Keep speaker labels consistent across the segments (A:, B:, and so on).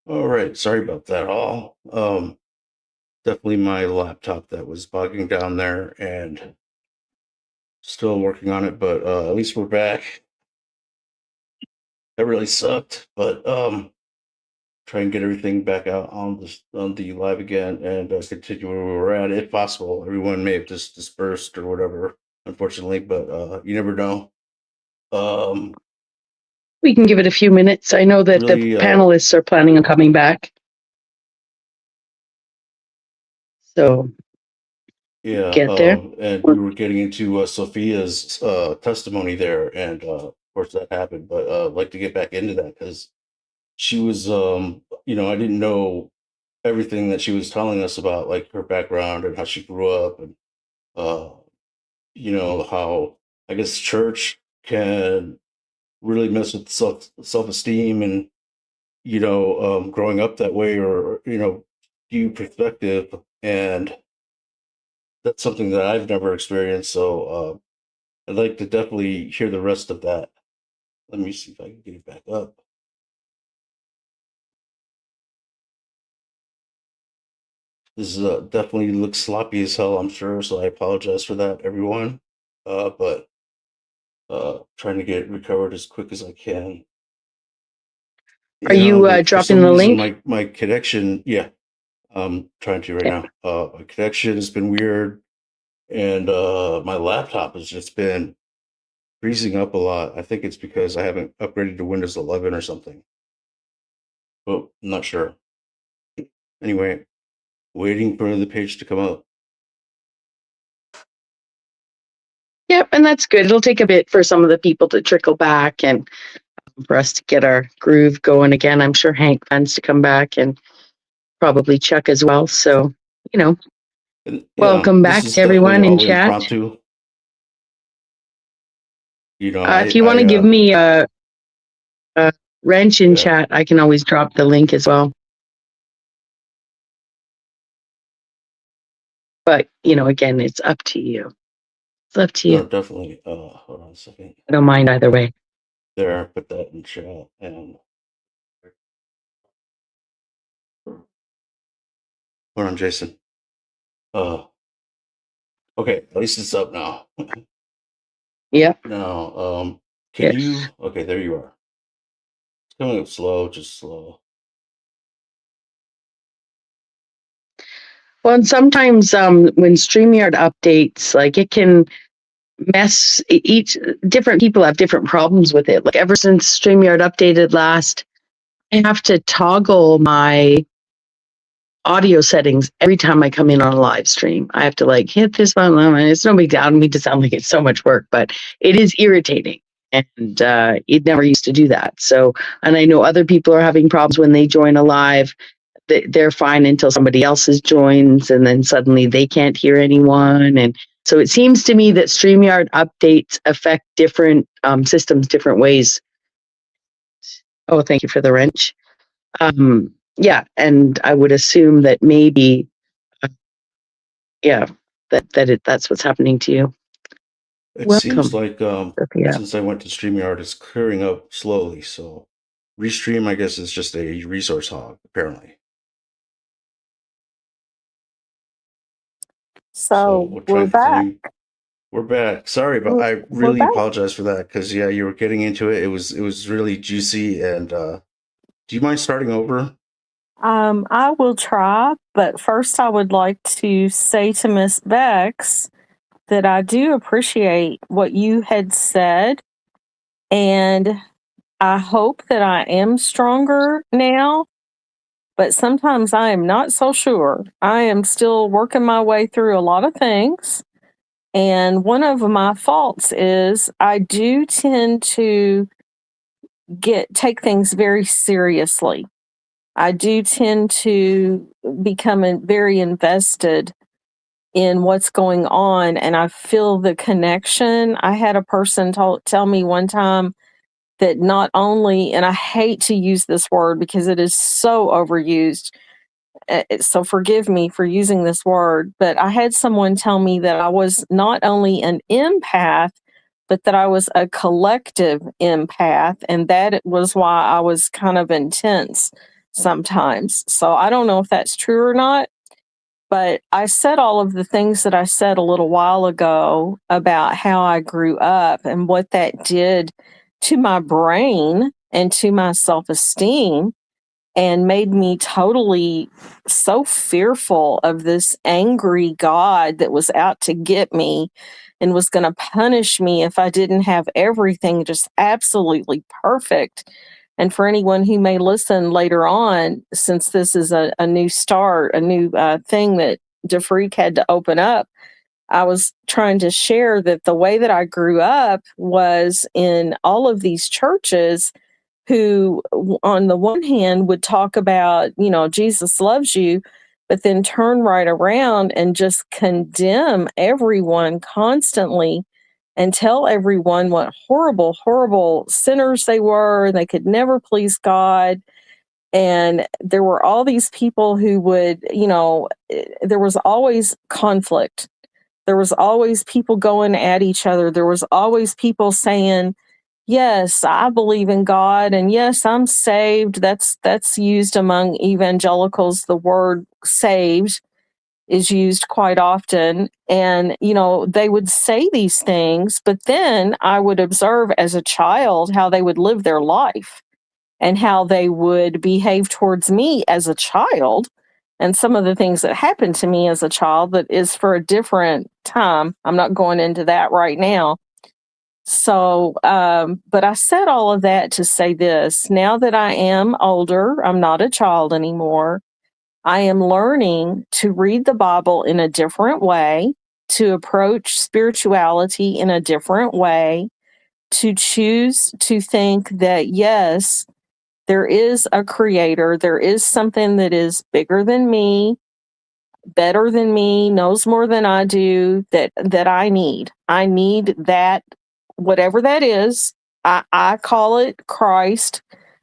A: All right, sorry about that all. Definitely my laptop that was bogging down there and still working on it, but at least we're back. That really sucked, but try and get everything back out on the live again and continue where we were at if possible. Everyone may have just dispersed or whatever, unfortunately, but you never know. Um,
B: We can give it a few minutes. I know that the
A: really,
B: panelists are planning on coming back. So
A: yeah,
B: get there.
A: and we were getting into Sophia's testimony there, and of course that happened. But I'd like to get back into that because she was, I didn't know everything that she was telling us about, like her background and how she grew up, and uh, how I guess church can really mess with self esteem, and growing up that way, or view perspective, and that's something that I've never experienced. So I'd like to definitely hear the rest of that. Let me see if I can get it back up. This is definitely looks sloppy as hell, I'm sure. So I apologize for that, everyone. But trying to get it recovered as quick as I can.
B: Are you
A: For
B: dropping
A: some
B: the
A: reason,
B: link?
A: my connection, yeah, I'm trying to right
B: Okay.
A: now. My connection has been weird, and my laptop has just been freezing up a lot. I think it's because I haven't upgraded to Windows 11 or something. But I'm not sure. Anyway, waiting for the page to come up.
B: Yep, and that's good. It'll take a bit for some of the people to trickle back and for us to get our groove going again. I'm sure Hank plans to come back and probably Chuck as well. So,
A: And yeah,
B: welcome
A: this
B: back
A: is
B: to
A: definitely
B: everyone in
A: all
B: chat.
A: impromptu.
B: If you want to give me a wrench in
A: yeah,
B: chat, I can always drop the link as well. But, again, it's up to you. It's up to you.
A: no, definitely. Hold on a second.
B: I don't mind either way.
A: There, put that in chat. And hold on, Jason. Okay, at least it's up now.
B: Yeah.
A: Now, can
B: Yes.
A: you? Okay, there you are. It's coming up slow, just slow.
B: Well, and sometimes when StreamYard updates, like it can mess each different people have different problems with it. Like ever since StreamYard updated last, I have to toggle my audio settings every time I come in on a live stream. I have to like hit this one. It's no big deal. I don't mean to sound like it's so much work, but it is irritating. And it never used to do that. So, and I know other people are having problems when they join a live. They're fine until somebody else's joins, and then suddenly they can't hear anyone. And so it seems to me that StreamYard updates affect different systems different ways. Oh, thank you for the wrench. Yeah, and I would assume that maybe, yeah, that's what's happening to you.
A: It seems
B: Welcome.
A: like
B: Yeah.
A: since I went to StreamYard, it's clearing up slowly. So Restream, I guess, is just a resource hog, apparently. So
C: So
A: we'll try
C: we're
A: and
C: back.
A: continue. We're back. Sorry, but I
C: We're
A: really
C: back.
A: apologize for that because yeah, you were getting into it. It was really juicy. And do you mind starting over?
C: I will try, but first I would like to say to Miss Bex that I do appreciate what you had said, and I hope that I am stronger now, but sometimes I am not so sure. I am still working my way through a lot of things, and one of my faults is I do tend to take things very seriously. I do tend to become very invested in what's going on, and I feel the connection. I had a person tell me one time that not only, and I hate to use this word because it is so overused, so forgive me for using this word, but I had someone tell me that I was not only an empath, but that I was a collective empath, and that was why I was kind of intense. sometimes. So I don't know if that's true or not, but I said all of the things that I said a little while ago about how I grew up and what that did to my brain and to my self esteem, and made me totally so fearful of this angry God that was out to get me and was going to punish me if I didn't have everything just absolutely perfect. And for anyone who may listen later on, since this is a new start, a new thing that DeFreak had to open up, I was trying to share that the way that I grew up was in all of these churches who, on the one hand, would talk about, Jesus loves you, but then turn right around and just condemn everyone constantly and tell everyone what horrible, horrible sinners they were. They could never please God. And there were all these people who would, there was always conflict. There was always people going at each other. There was always people saying, yes, I believe in God, and yes, I'm saved. That's used among evangelicals. The word saved is used quite often. And, they would say these things, but then I would observe as a child how they would live their life and how they would behave towards me as a child. And some of the things that happened to me as a child that is for a different time. I'm not going into that right now. So, but I said all of that to say this. Now that I am older, I'm not a child anymore. I am learning to read the Bible in a different way, to approach spirituality in a different way, to choose to think that, yes, there is a creator, there is something that is bigger than me, better than me, knows more than I do, that I need. I need that, whatever that is. I call it Christ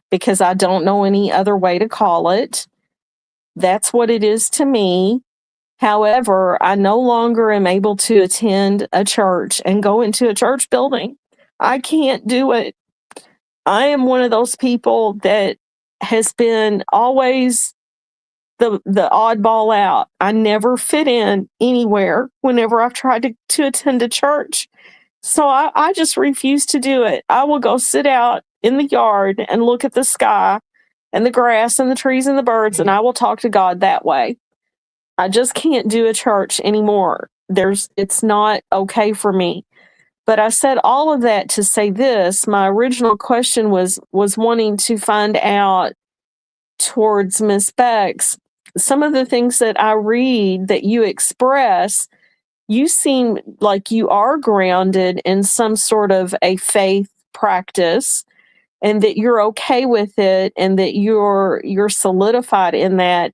C: because I don't know any other way to call it. That's what it is to me. However, I no longer am able to attend a church and go into a church building. I can't do it. I am one of those people that has been always the oddball out. I never fit in anywhere whenever I've tried to attend a church. So I just refuse to do it. I will go sit out in the yard and look at the sky and the grass and the trees and the birds, and I will talk to God that way. I just can't do a church anymore. It's not okay for me. But I said all of that to say this. My original question was wanting to find out towards Miss Bex, some of the things that I read that you express, you seem like you are grounded in some sort of a faith practice, and that you're okay with it, and that you're solidified in that.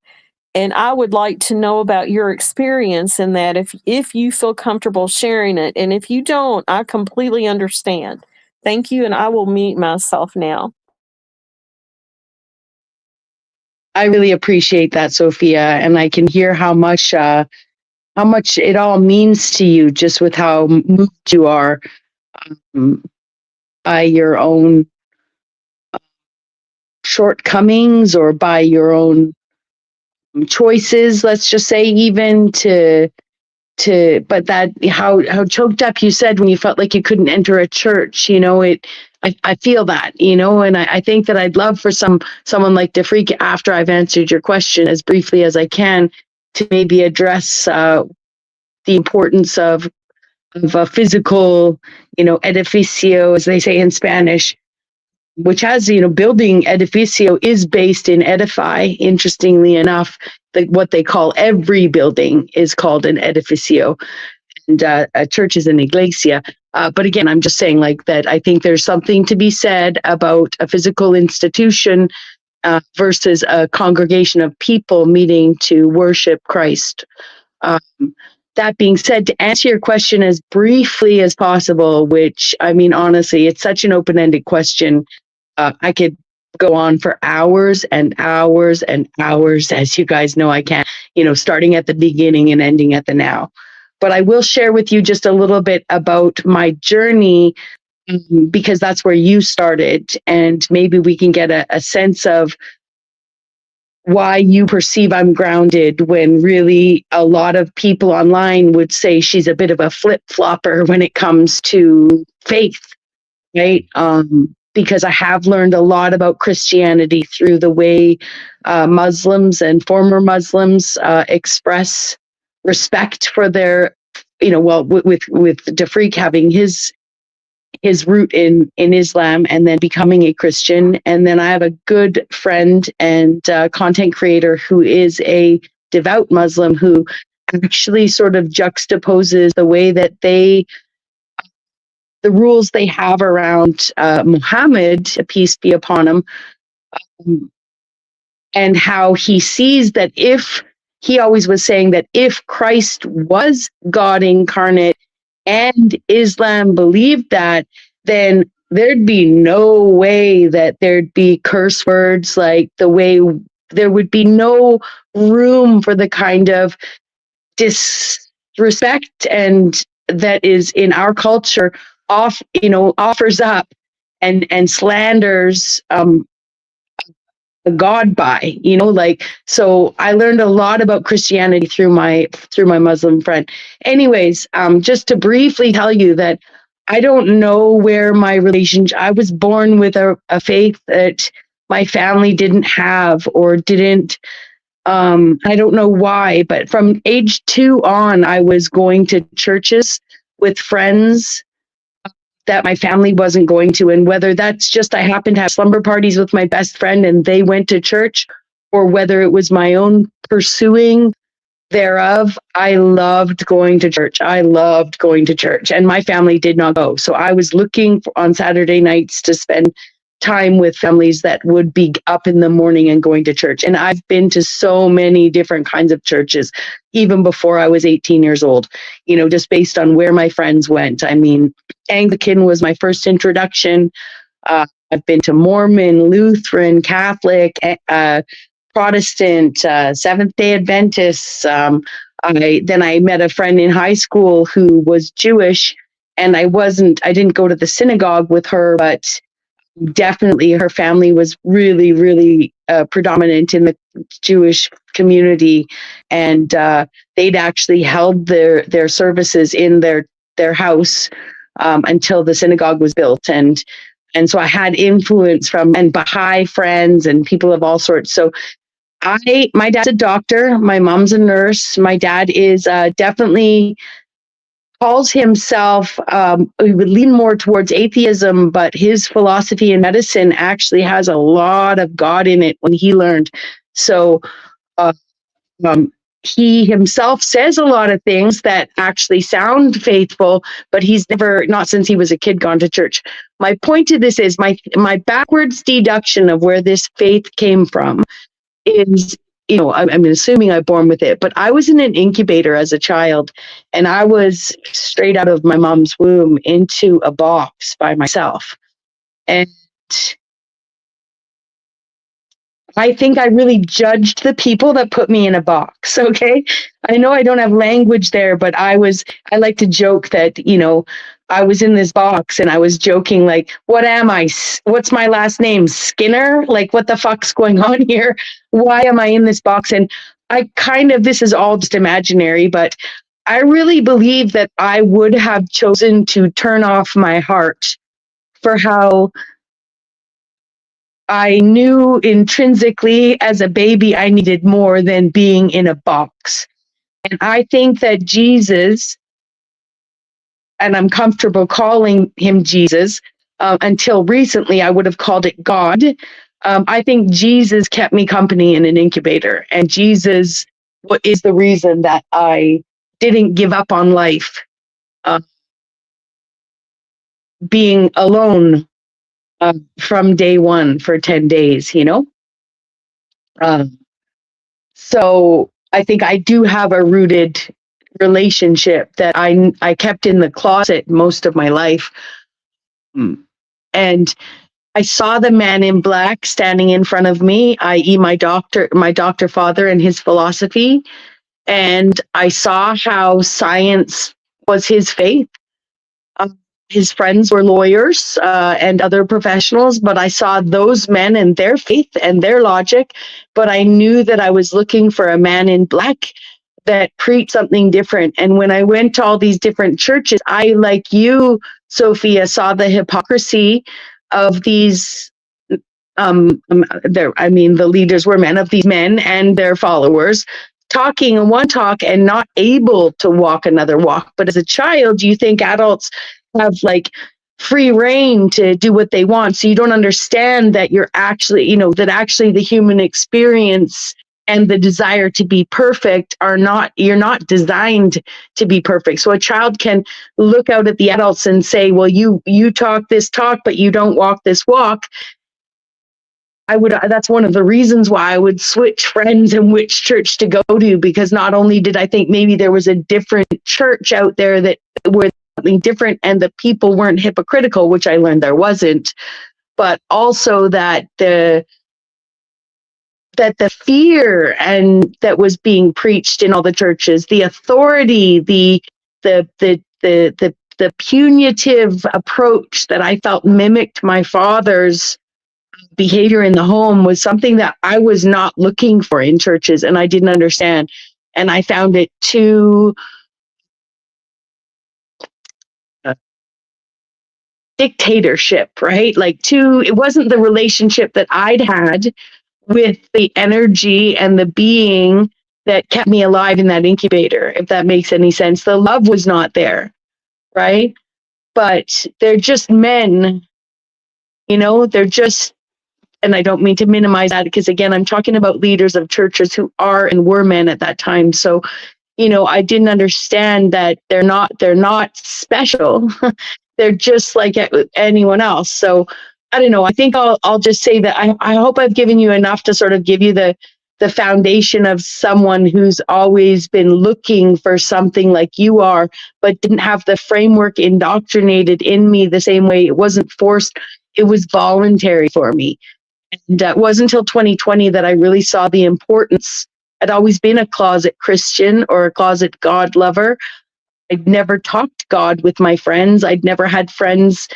C: And I would like to know about your experience in that, if you feel comfortable sharing it. And if you don't, I completely understand. Thank you, and I will mute myself now.
B: I really appreciate that, Sophia, and I can hear how much it all means to you, just with how moved you are by your own shortcomings or by your own choices. Let's just say, even but that how choked up you said when you felt like you couldn't enter a church. I feel that, and I think that I'd love for someone like DeFreak, after I've answered your question as briefly as I can, to maybe address the importance of a physical, edificio, as they say in Spanish, which has, building edificio is based in edify. Interestingly enough, what they call every building is called an edificio, and a church is an iglesia. But again, I'm just saying like that. I think there's something to be said about a physical institution versus a congregation of people meeting to worship Christ. That being said, to answer your question as briefly as possible, which, I mean, honestly, it's such an open-ended question. I could go on for hours and hours and hours. As you guys know, I can, starting at the beginning and ending at the now. But I will share with you just a little bit about my journey, because that's where you started. And maybe we can get a sense of why you perceive I'm grounded when really a lot of people online would say she's a bit of a flip flopper when it comes to faith, right? Because I have learned a lot about Christianity through the way Muslims and former Muslims express respect for their, well, with Tafriq having his root in Islam and then becoming a Christian. And then I have a good friend and content creator who is a devout Muslim who actually sort of juxtaposes the way that the rules they have around Muhammad, peace be upon him, and how he sees that if he always was saying that if Christ was God incarnate and Islam believed that, then there'd be no way that there'd be curse words, like the way there would be no room for the kind of disrespect and that is in our culture offers up and slanders God by, like, so I learned a lot about Christianity through my Muslim friend. Anyways, just to briefly tell you that I don't know where my relationship, I was born with a faith that my family didn't have or didn't, I don't know why, but from age 2 on, I was going to churches with friends that my family wasn't going to. And whether that's just I happened to have slumber parties with my best friend and they went to church, or whether it was my own pursuing thereof, I loved going to church. I loved going to church, and my family did not go. So I was looking on Saturday nights to spend time with families that would be up in the morning and going to church. And I've been to so many different kinds of churches, even before I was 18 years old, just based on where my friends went. I mean, Anglican was my first introduction. I've been to Mormon, Lutheran, Catholic, Protestant, Seventh-day Adventists. Then I met a friend in high school who was Jewish, and I didn't go to the synagogue with her, but definitely her family was really, really predominant in the Jewish community, and they'd actually held their services in their house until the synagogue was built. And so I had influence from and Baha'i friends and people of all sorts. So my dad's a doctor, my mom's a nurse. My dad is definitely calls himself, he would lean more towards atheism, but his philosophy in medicine actually has a lot of God in it when he learned. So he himself says a lot of things that actually sound faithful, but he's never, not since he was a kid, gone to church. My point to this is my backwards deduction of where this faith came from is, I'm assuming I'm born with it, but I was in an incubator as a child, and I was straight out of my mom's womb into a box by myself. And I think I really judged the people that put me in a box. Okay. I know I don't have language there, but I like to joke that, I was in this box and I was joking, like, what am I? What's my last name? Skinner? Like, what the fuck's going on here? Why am I in this box? And this is all just imaginary, but I really believe that I would have chosen to turn off my heart for how I knew intrinsically as a baby I needed more than being in a box. And I think that Jesus, and I'm comfortable calling him Jesus, until recently I would have called it God. I think Jesus kept me company in an incubator, and Jesus is the reason that I didn't give up on life, being alone from day one for 10 days, So I think I do have a rooted relationship that I kept in the closet most of my life. And I saw the man in black standing in front of me, i.e. my doctor father and his philosophy. And I saw how science was his faith. his friends were lawyers and other professionals, but I saw those men and their faith and their logic. But I knew that I was looking for a man in black that preached something different. And when I went to all these different churches, I, like you, Sophia, saw the hypocrisy of these. The leaders were men, of these men and their followers, talking one talk and not able to walk another walk. But as a child, you think adults have like free reign to do what they want. So you don't understand that you're actually, that actually the human experience and the desire to be perfect you're not designed to be perfect. So a child can look out at the adults and say, well, you talk this talk, but you don't walk this walk. That's one of the reasons why I would switch friends and which church to go to, because not only did I think maybe there was a different church out there that were something different and the people weren't hypocritical, which I learned there wasn't, but also that the fear and that was being preached in all the churches, the authority, the punitive approach that I felt mimicked my father's behavior in the home, was something that I was not looking for in churches, and I didn't understand. And I found it too dictatorship, right? It wasn't the relationship that I'd had with the energy and the being that kept me alive in that incubator, if that makes any sense. The love was not there, right? But they're just men, they're just, and I don't mean to minimize that, because again, I'm talking about leaders of churches who are and were men at that time. So, I didn't understand that they're not special. They're just like anyone else. So I don't know. I think I'll just say that I hope I've given you enough to sort of give you the foundation of someone who's always been looking for something like you are, but didn't have the framework indoctrinated in me the same way. It wasn't forced. It was voluntary for me. And it wasn't until 2020 that I really saw the importance. I'd always been a closet Christian or a closet God lover. I'd never talked God with my friends. I'd never had friends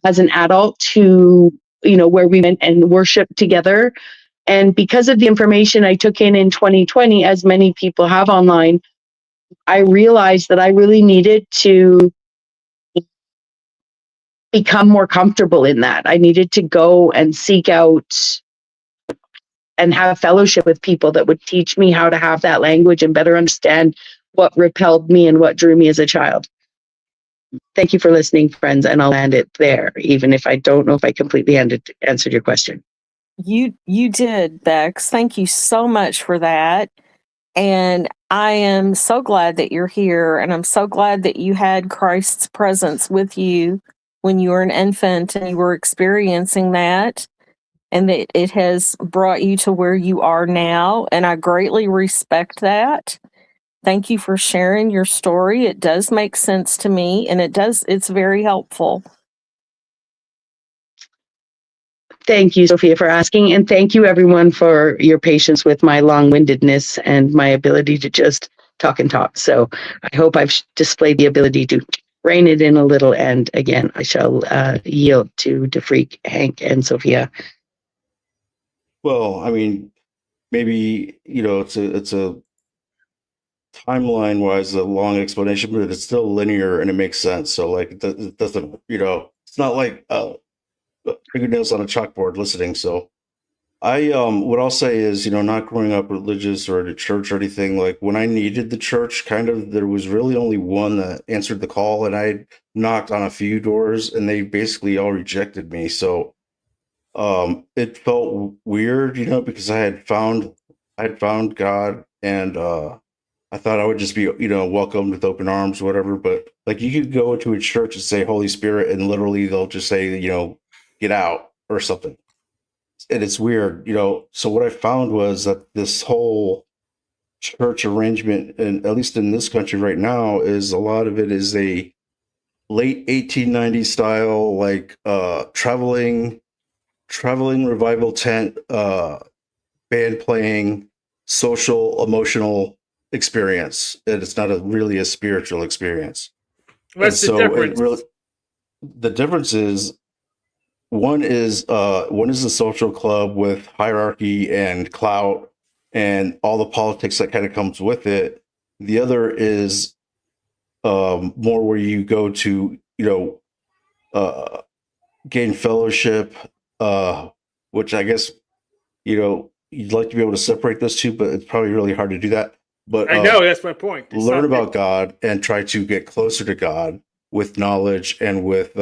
B: as an adult who, where we went and worshiped together. And because of the information I took in 2020, as many people have online, I realized that I really needed to become more comfortable in that. I needed to go and seek out and have fellowship with people that would teach me how to have that language and better understand what repelled me and what drew me as a child. Thank you for listening, friends, and I'll land it there, even if I don't know if I completely answered your question.
C: You did, Bex. Thank you so much for that. And I am so glad that you're here, and I'm so glad that you had Christ's presence with you when you were an infant and you were experiencing that, and that it has brought you to where you are now. And I greatly respect that. Thank you for sharing your story. It does make sense to me, and it's very helpful.
B: Thank you, Sophia, for asking. And thank you, everyone, for your patience with my long-windedness and my ability to just talk and talk. So I hope I've displayed the ability to rein it in a little. And again, I shall yield to DeFreak, Hank, and Sophia.
A: Well, I mean, maybe, it's a timeline wise a long explanation, but it's still linear and it makes sense. So like it doesn't, it's not like fingernails on a chalkboard listening. So I what I'll say is, not growing up religious or at a church or anything, like when I needed the church, kind of there was really only one that answered the call, and I knocked on a few doors and they basically all rejected me. So it felt weird, because I had found God, and I thought I would just be, welcomed with open arms, whatever. But like you could go into a church and say Holy Spirit, and literally they'll just say, get out or something. And it's weird, So what I found was that this whole church arrangement, and at least in this country right now, is a lot of it is a late 1890s style, like traveling revival tent, band playing, social, emotional experience. And it's not really a spiritual experience.
D: What's the difference?
A: the difference is one is a social club with hierarchy and clout and all the politics that kind of comes with it. The other is more where you go to, gain fellowship, which I guess, you'd like to be able to separate those two, but it's probably really hard to do that. But
D: I know that's my point. It's
A: learn
D: not-
A: about God and try to get closer to God with knowledge and with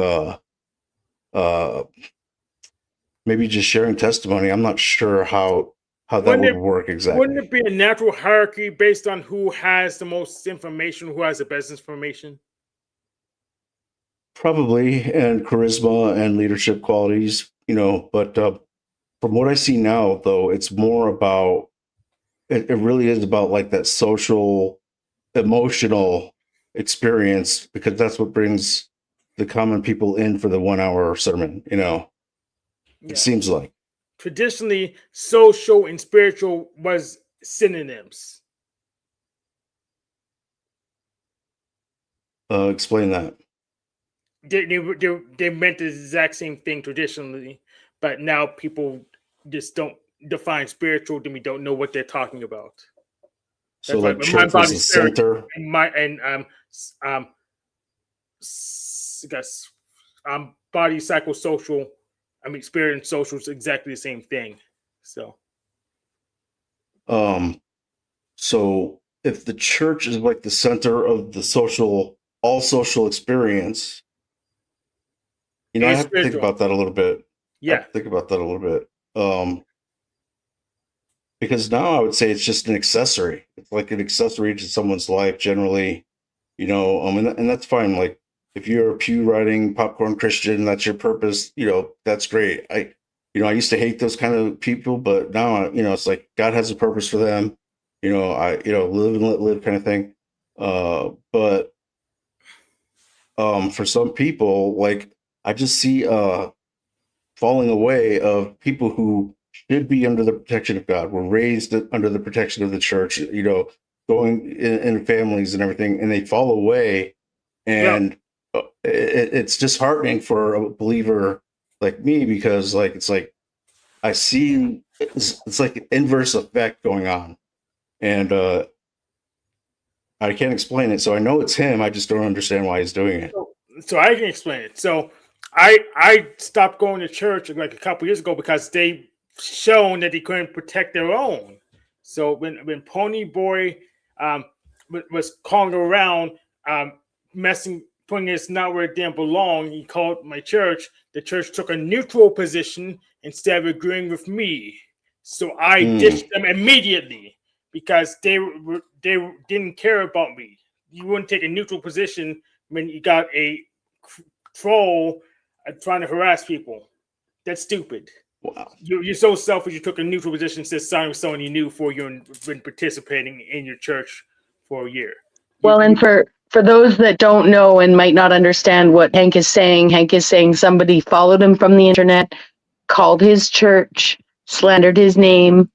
A: maybe just sharing testimony. I'm not sure how that
D: Wouldn't
A: would
D: it-
A: work exactly.
D: Wouldn't it be a natural hierarchy based on who has the most information, who has the best information?
A: Probably, and charisma and leadership qualities, but from what I see now, though, it's more about it really is about like that social, emotional experience, because that's what brings the common people in for the 1 hour sermon,
D: Yeah.
A: it seems like.
D: Traditionally, social and spiritual was synonyms.
A: Explain that.
D: They meant the exact same thing traditionally, but now people just don't define spiritual, then we don't know what they're talking about.
A: So
D: That's
A: like
D: right.
A: church was the center.
D: Body psychosocial, spirit and social is exactly the same thing. So
A: So if the church is like the center of the all social experience, I
D: And
A: have to think
D: spiritual.
A: about that a little bit.
D: yeah,
A: Because now I would say it's just an accessory. It's like an accessory to someone's life generally, and that's fine. Like if you're a pew riding popcorn Christian, that's your purpose, that's great. I used to hate those kind of people, but now, it's like God has a purpose for them. Live and let live kind of thing. But for some people, like I just see falling away of people who should be under the protection of God, were raised under the protection of the church, going in families and everything, and they fall away. And it's disheartening for a believer like me, because it's like I see it's like an inverse effect going on, and I can't explain it. So I know it's him. I just don't understand why he's doing it.
D: so I can explain it. So I stopped going to church like a couple years ago because they shown that they couldn't protect their own. So when Pony Boy was calling around, putting his not where it didn't belong, he called my church. The church took a neutral position instead of agreeing with me. So I ditched them immediately because they didn't care about me. You wouldn't take a neutral position when you got a troll trying to harass people. That's stupid.
A: Wow.
D: You're so selfish. You took a neutral position instead of signing with someone you knew for you've been participating in your church for a year.
B: Well, and for those that don't know and might not understand what Hank is saying somebody followed him from the internet, called his church, slandered his name,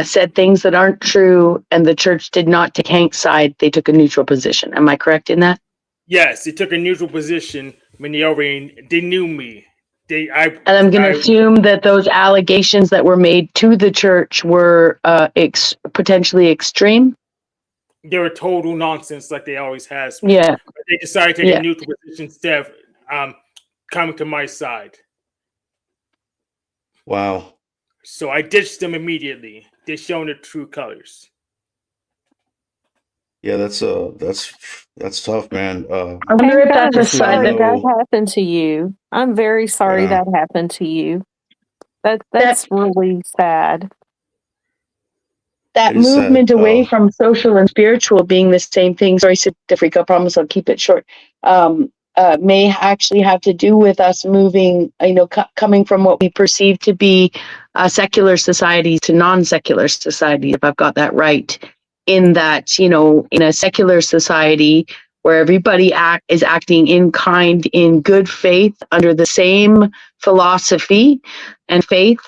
B: said things that aren't true, and the church did not take Hank's side. They took a neutral position. Am I correct in that?
D: Yes, they took a neutral position when they knew me. And
B: I'm going to assume that those allegations that were made to the church were potentially extreme.
D: They were total nonsense, like they always has.
B: Yeah.
D: But they decided to take a neutral position instead of coming to my side.
A: Wow.
D: So I ditched them immediately. They shown their true colors.
A: Yeah, that's tough, man.
B: I wonder if that's a sign
C: that
A: that
C: happened to you. I'm very sorry that happened to you. That's really sad.
B: That
A: It is
B: movement
A: sad.
B: away from social and spiritual being the same thing. Sorry, Sifrika, I promise I'll keep it short. May actually have to do with us moving, coming from what we perceive to be secular societies to non-secular societies, if I've got that right. In that, in a secular society where everybody is acting in kind, in good faith, under the same philosophy and faith,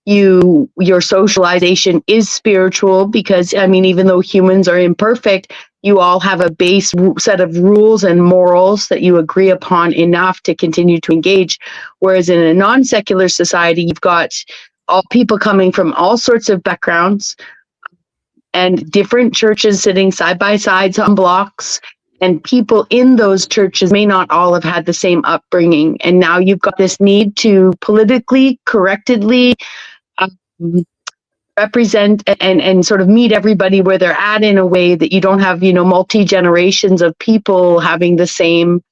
B: your socialization is spiritual because, even though humans are imperfect, you all have a base set of rules and morals that you agree upon enough to continue to engage. Whereas in a non-secular society, you've got all people coming from all sorts of backgrounds and different churches sitting side by side on blocks. And people in those churches may not all have had the same upbringing. And now you've got this need to politically, correctedly represent and sort of meet everybody where they're at in a way that you don't have, multi-generations of people having the same,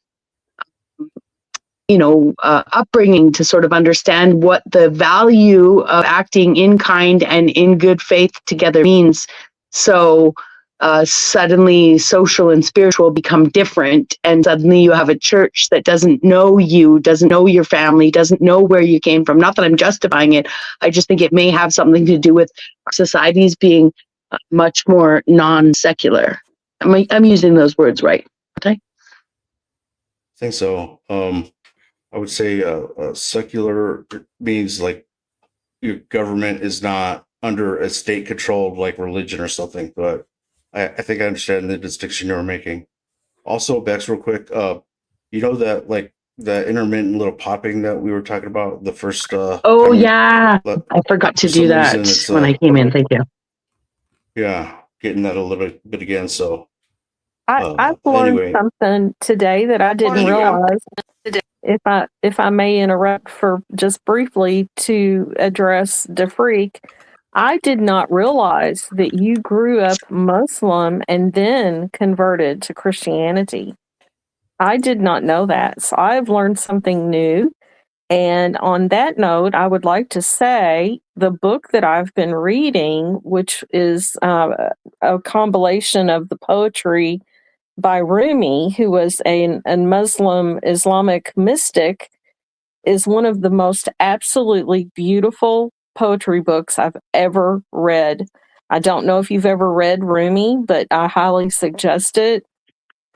B: upbringing to sort of understand what the value of acting in kind and in good faith together means. So suddenly social and spiritual become different, and suddenly you have a church that doesn't know you, doesn't know your family, doesn't know where you came from. Not that I'm justifying it. I just think it may have something to do with our societies being much more non-secular. I'm using those words right, aren't I?
A: I think so. I would say secular means like your government is not under a state controlled like religion or something, but I think I understand the distinction you were making. Also, Bex, real quick, that like the intermittent little popping that we were talking about the first
B: Oh
A: time
B: yeah,
A: but
B: I forgot to
A: for
B: do
A: some
B: that
A: reason it's
B: when I came in. Thank you.
A: yeah, getting that a little bit again. So
C: I've learned
A: anyway,
C: something today that I didn't realize. If I may interrupt for just briefly to address DeFreak, I did not realize that you grew up Muslim and then converted to Christianity. I did not know that. So I've learned something new. And on that note, I would like to say the book that I've been reading, which is a compilation of the poetry by Rumi, who was a Muslim Islamic mystic, is one of the most absolutely beautiful poetry books I've ever read. I don't know if you've ever read Rumi, but I highly suggest it.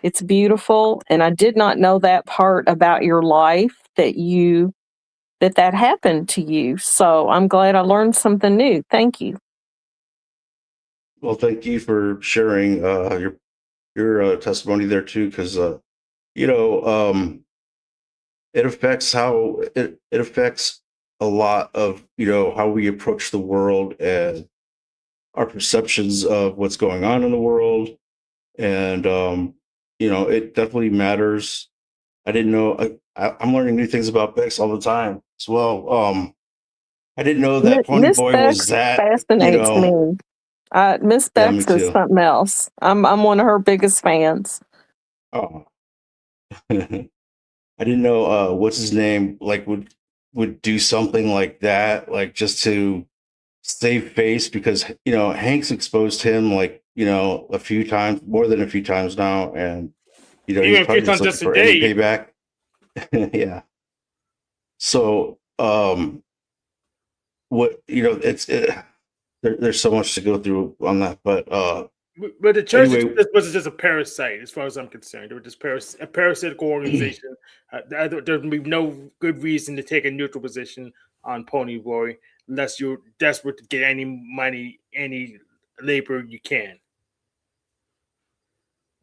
C: It's beautiful, and I did not know that part about your life that happened to you. So I'm glad I learned something new. Thank you.
A: well, thank you for sharing your testimony there too, because you know it affects how it affects a lot of how we approach the world and our perceptions of what's going on in the world, and it definitely matters. I didn't know. I'm learning new things about Bex all the time as well. I didn't know that Pony
C: Miss
A: Boy was
C: Bex
A: that.
C: fascinates me. Miss
A: Yeah, me
C: Bex is
A: too.
C: something else. I'm one of her biggest fans.
A: Oh, I didn't know. What's his name? Like would do something like that, like just to save face, because Hank's exposed him like a few times, more than a few times now, and
D: Even
A: he's
D: if
A: probably
D: it's on
A: just looking
D: just a
A: for any
D: day.
A: payback. Yeah. So what there's so much to go through on that, but
D: But the church
A: anyway,
D: was just a parasite, as far as I'm concerned. They were just a parasitical organization. There'd be no good reason to take a neutral position on Pony Boy unless you're desperate to get any money, any labor you can.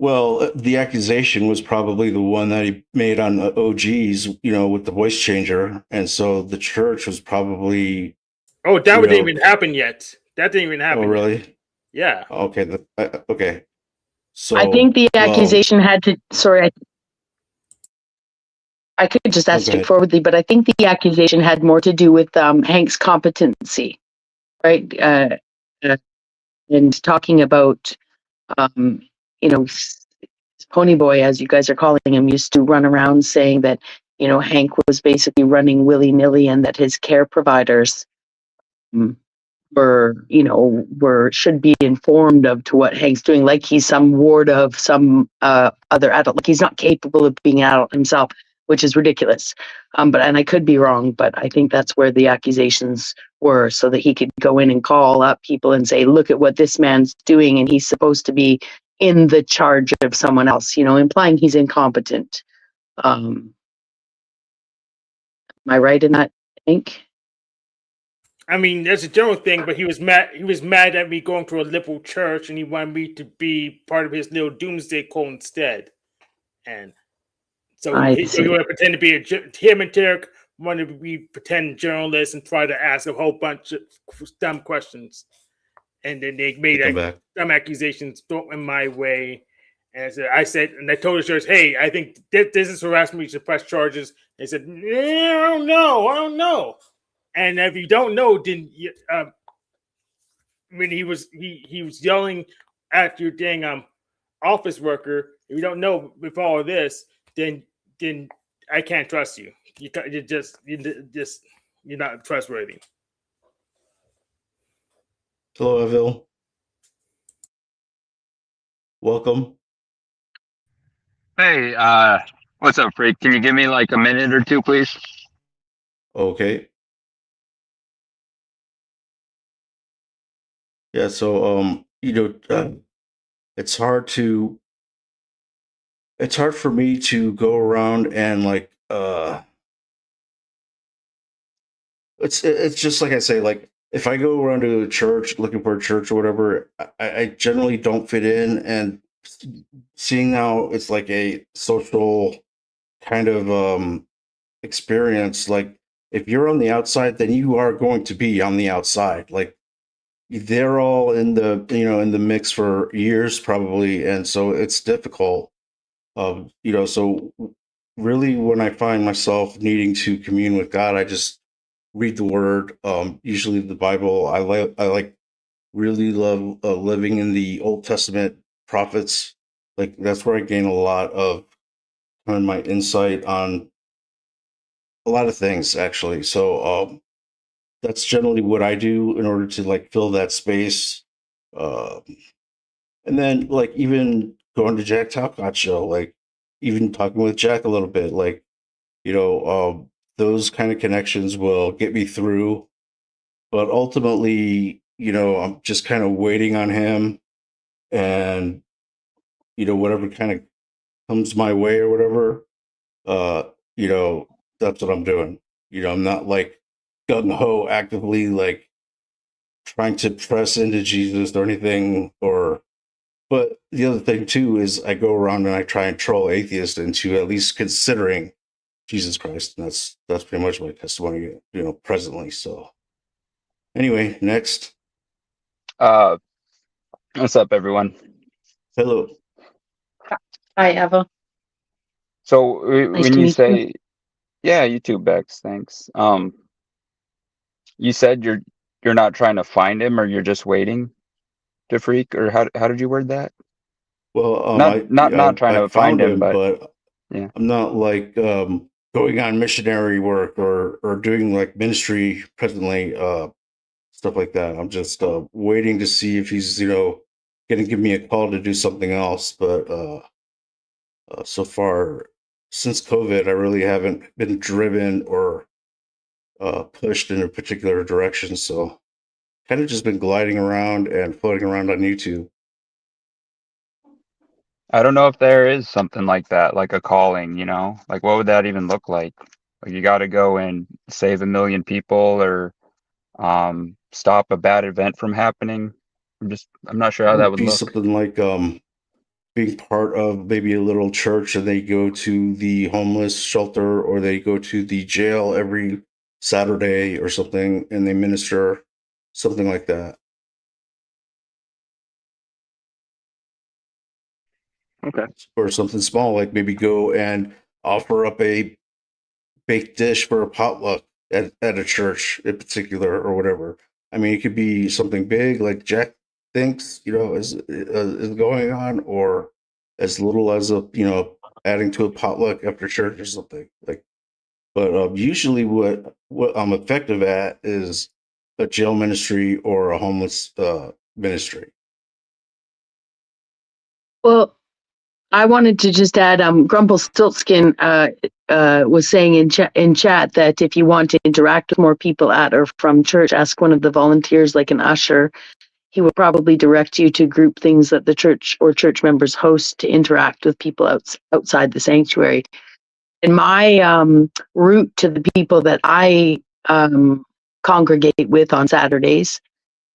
A: well, the accusation was probably the one that he made on the OGs, with the voice changer, and so the church was probably,
D: Oh, that didn't even happen yet. That didn't even happen
A: oh,
D: yet.
A: really?
D: Yeah.
A: Okay, okay. So
B: I think the accusation had to. Sorry, I could just ask
A: go ahead.
B: straightforwardly, but I think the accusation had more to do with Hank's competency, right? And talking about, um, Pony Boy, as you guys are calling him, used to run around saying that, Hank was basically running willy-nilly and that his care providers should be informed of to what Hank's doing, like he's some ward of some other adult, like he's not capable of being an adult himself, which is ridiculous. And I could be wrong, but I think that's where the accusations were, so that he could go in and call up people and say, look at what this man's doing, and he's supposed to be in the charge of someone else, implying he's incompetent. Am I right in that, Hank?
D: I mean, there's a general thing, but he was mad. He was mad at me going to a liberal church, and he wanted me to be part of his little doomsday cult instead. And so
B: I
D: he
B: see.
D: wanted to pretend to be him and Derek wanted to be pretend journalists and try to ask a whole bunch of dumb questions, and then they made
A: Come back.
D: dumb accusations thrown in my way. And I said, and I told the judge, "Hey, I think this is harassment. We should press charges." They said, "I don't know." And if you don't know, then when he was yelling at your dang office worker, if you don't know with all of this, then I can't trust you. You're not trustworthy.
A: Hello, Evil. Welcome.
E: Hey, what's up, Freak? Can you give me like a minute or two, please?
A: Okay. Yeah, so it's hard for me to go around and like it's just like I say, like if I go around to a church looking for a church or whatever, I generally don't fit in, and seeing now it's like a social kind of experience. Like if you're on the outside, then you are going to be on the outside. Like they're all in the in the mix for years probably, and so it's difficult. So really when I find myself needing to commune with God, I just read the Word. Usually the Bible. I really love living in the Old Testament prophets. Like that's where I gain a lot of kind of my insight on a lot of things actually. So that's generally what I do in order to like fill that space. Um, and then like even going to Jack Talcott show, like even talking with Jack a little bit, like those kind of connections will get me through. But ultimately, I'm just kind of waiting on him, and whatever kind of comes my way or whatever, uh, that's what I'm doing. I'm not like gung ho actively like trying to press into Jesus or anything. But the other thing too is I go around and I try and troll atheists into at least considering Jesus Christ, and that's pretty much my testimony, presently. So anyway, next.
E: Uh, what's up, everyone?
A: Hello.
B: Hi, Eva.
E: So
B: Nice
E: when
B: to
E: you
B: meet you.
E: say, yeah, you too, Bex, thanks. You said you're not trying to find him, or you're just waiting to freak, or how did you word that?
A: Well,
E: Not trying
A: I
E: to find
A: found
E: him,
A: him,
E: but
A: but
E: yeah.
A: I'm not like going on missionary work or doing like ministry presently, stuff like that. I'm just waiting to see if he's going to give me a call to do something else. But so far, since COVID, I really haven't been driven or pushed in a particular direction. So kind of just been gliding around and floating around on YouTube.
E: I don't know if there is something like that, like a calling, like what would that even look like? Like you got to go and save 1 million people, or stop a bad event from happening. I'm not sure
A: It
E: how that
A: would
E: would
A: be
E: look.
A: something like being part of maybe a little church, and they go to the homeless shelter or they go to the jail every Saturday or something, and they minister, something like that.
E: Okay.
A: Or something small, like maybe go and offer up a baked dish for a potluck at a church in particular or whatever. I mean, it could be something big like Jack thinks, is going on, or as little as adding to a potluck after church or something like. But usually, what I'm effective at is a jail ministry or a homeless ministry.
B: Well, I wanted to just add, Grumplestiltskin was saying in chat that if you want to interact with more people at or from church, ask one of the volunteers, like an usher. He will probably direct you to group things that the church or church members host to interact with people outside the sanctuary. And my route to the people that I congregate with on Saturdays,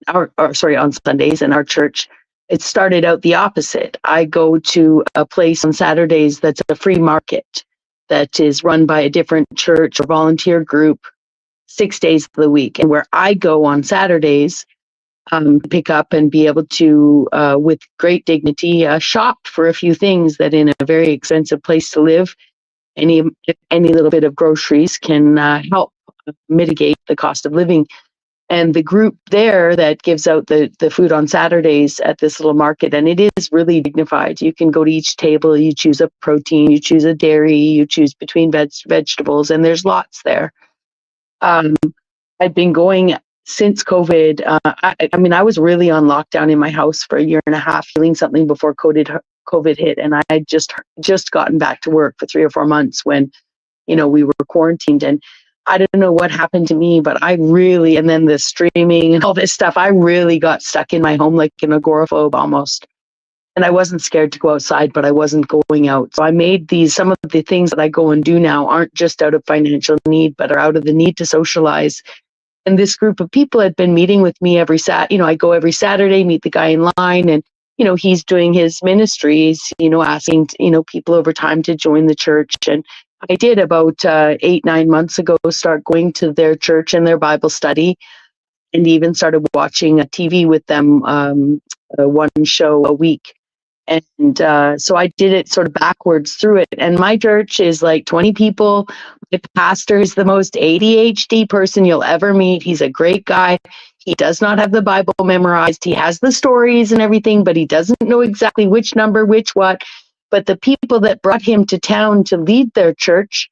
B: on Sundays in our church. It started out the opposite. I go to a place on Saturdays that's a free market that is run by a different church or volunteer group 6 days of the week. And where I go on Saturdays, pick up and be able to, with great dignity, shop for a few things that in a very expensive place to live, any little bit of groceries can help mitigate the cost of living. And the group there that gives out the food on Saturdays at this little market, and it is really dignified. You can go to each table, you choose a protein, you choose a dairy, you choose between vegetables, and there's lots there. I've been going since COVID. I mean, I was really on lockdown in my house for a year and a half, feeling something before COVID hit, and I had just gotten back to work for 3 or 4 months when, we were quarantined. And I don't know what happened to me, but and then the streaming and all this stuff, I really got stuck in my home like an agoraphobe almost. And I wasn't scared to go outside, but I wasn't going out. So I made some of the things that I go and do now aren't just out of financial need, but are out of the need to socialize. And this group of people had been meeting with me I go every Saturday, meet the guy in line, and, he's doing his ministries, asking, people over time to join the church. And I did about 8-9 months ago start going to their church and their Bible study, and even started watching a TV with them, one show a week. And so I did it sort of backwards through it. And my church is like 20 people. My pastor is the most ADHD person you'll ever meet. He's a great guy. He does not have the Bible memorized. He has the stories and everything, but he doesn't know exactly which number, which what. But the people that brought him to town to lead their church,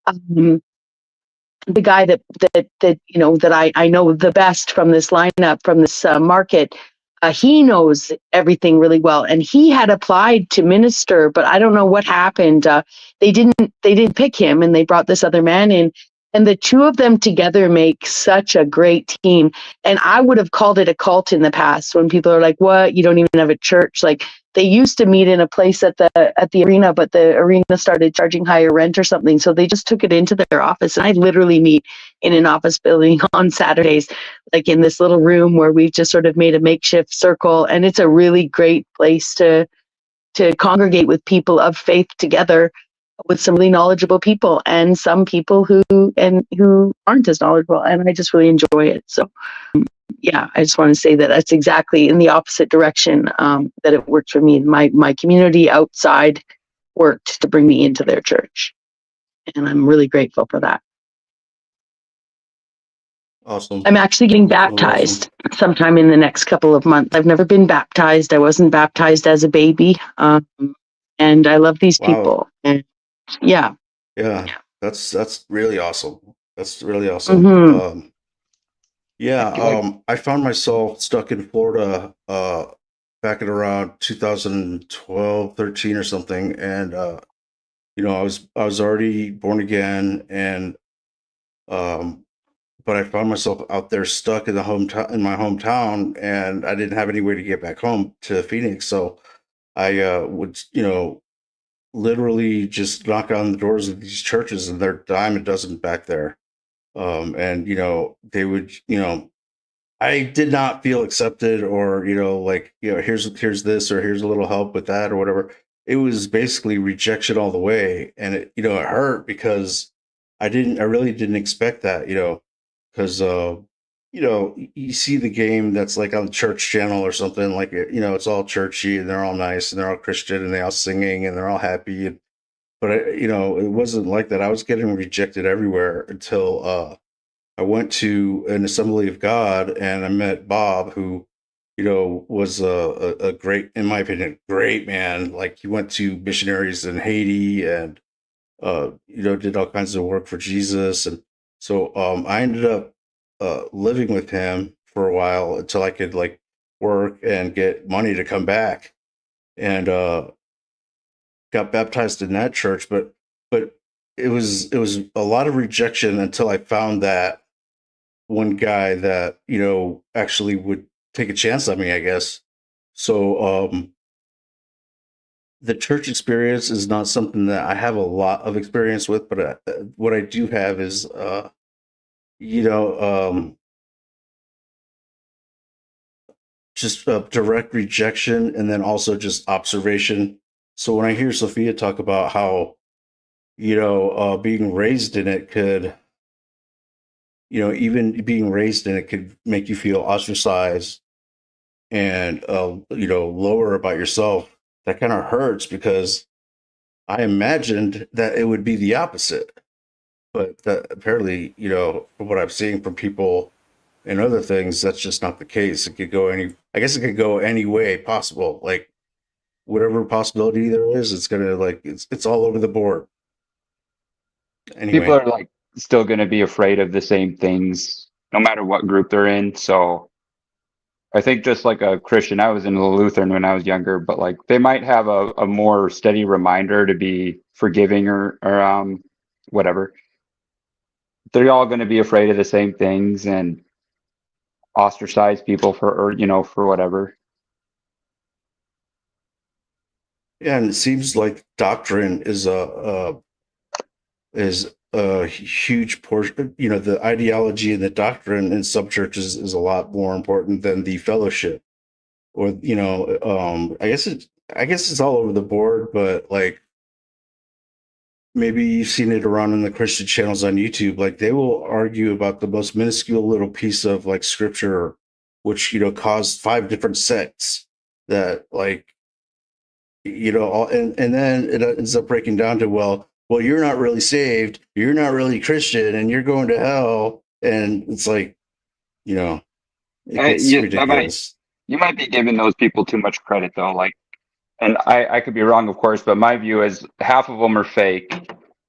B: the guy that I know the best from this lineup, from this market, he knows everything really well, and he had applied to minister, but I don't know what happened. They didn't pick him, and they brought this other man in, and the two of them together make such a great team. And I would have called it a cult in the past when people are like, "What? You don't even have a church?" Like, they used to meet in a place at the arena, but the arena started charging higher rent or something, so they just took it into their office. And I literally meet in an office building on Saturdays, like in this little room where we've just sort of made a makeshift circle, and it's a really great place to congregate with people of faith together, with some really knowledgeable people and some people who aren't as knowledgeable, and I just really enjoy it. So yeah, I just want to say that that's exactly in the opposite direction that it worked for me. My community outside worked to bring me into their church, and I'm really grateful for that.
A: Awesome.
B: I'm actually getting baptized sometime in the next couple of months. I've never been baptized. I wasn't baptized as a baby, and I love these people. And yeah,
A: that's really awesome. That's really awesome.
B: Mm-hmm.
A: I found myself stuck in Florida back in around 2012, 13 or something, and I was already born again, and but I found myself out there stuck in my hometown, and I didn't have any way to get back home to Phoenix. So I would, literally just knock on the doors of these churches, and they're dime a dozen back there. And they would, I did not feel accepted, or here's this, or here's a little help with that, or whatever. It was basically rejection all the way, and it hurt because I really didn't expect that, because you see the game that's like on the church channel or something, like it's all churchy and they're all nice and they're all Christian and they're all singing and they're all happy, but it wasn't like that. I was getting rejected everywhere until I went to an Assembly of God, and I met Bob, who was a great, in my opinion, great man. Like, he went to missionaries in Haiti and did all kinds of work for Jesus. And so I ended up living with him for a while until I could like work and get money to come back, and got baptized in that church. But it was a lot of rejection until I found that one guy that actually would take a chance on me, I guess. So the church experience is not something that I have a lot of experience with, but what I do have is just direct rejection and then also just observation. So when I hear Sophia talk about how, being raised in it could, even being raised in it could make you feel ostracized and, lower about yourself, that kind of hurts because I imagined that it would be the opposite. But that apparently, from what I'm seeing from people and other things, that's just not the case. It could go I guess it could go any way possible. Like whatever possibility there is, it's gonna it's all over the board.
E: People
A: Anyway,
E: are like still going to be afraid of the same things no matter what group they're in. So I think just like a Christian, I was in the Lutheran when I was younger, but like they might have a more steady reminder to be forgiving or whatever. They're all going to be afraid of the same things and ostracize people for whatever.
A: yeah, and it seems like doctrine is a huge portion. The ideology and the doctrine in some churches is a lot more important than the fellowship. Or I guess it's all over the board, but like maybe you've seen it around in the Christian channels on YouTube. Like they will argue about the most minuscule little piece of like scripture, which caused 5 different sects that and then it ends up breaking down to well, you're not really saved, you're not really Christian, and you're going to hell, and it's like it gets ridiculous.
E: You might be giving those people too much credit though. Like, and I could be wrong, of course, but my view is half of them are fake.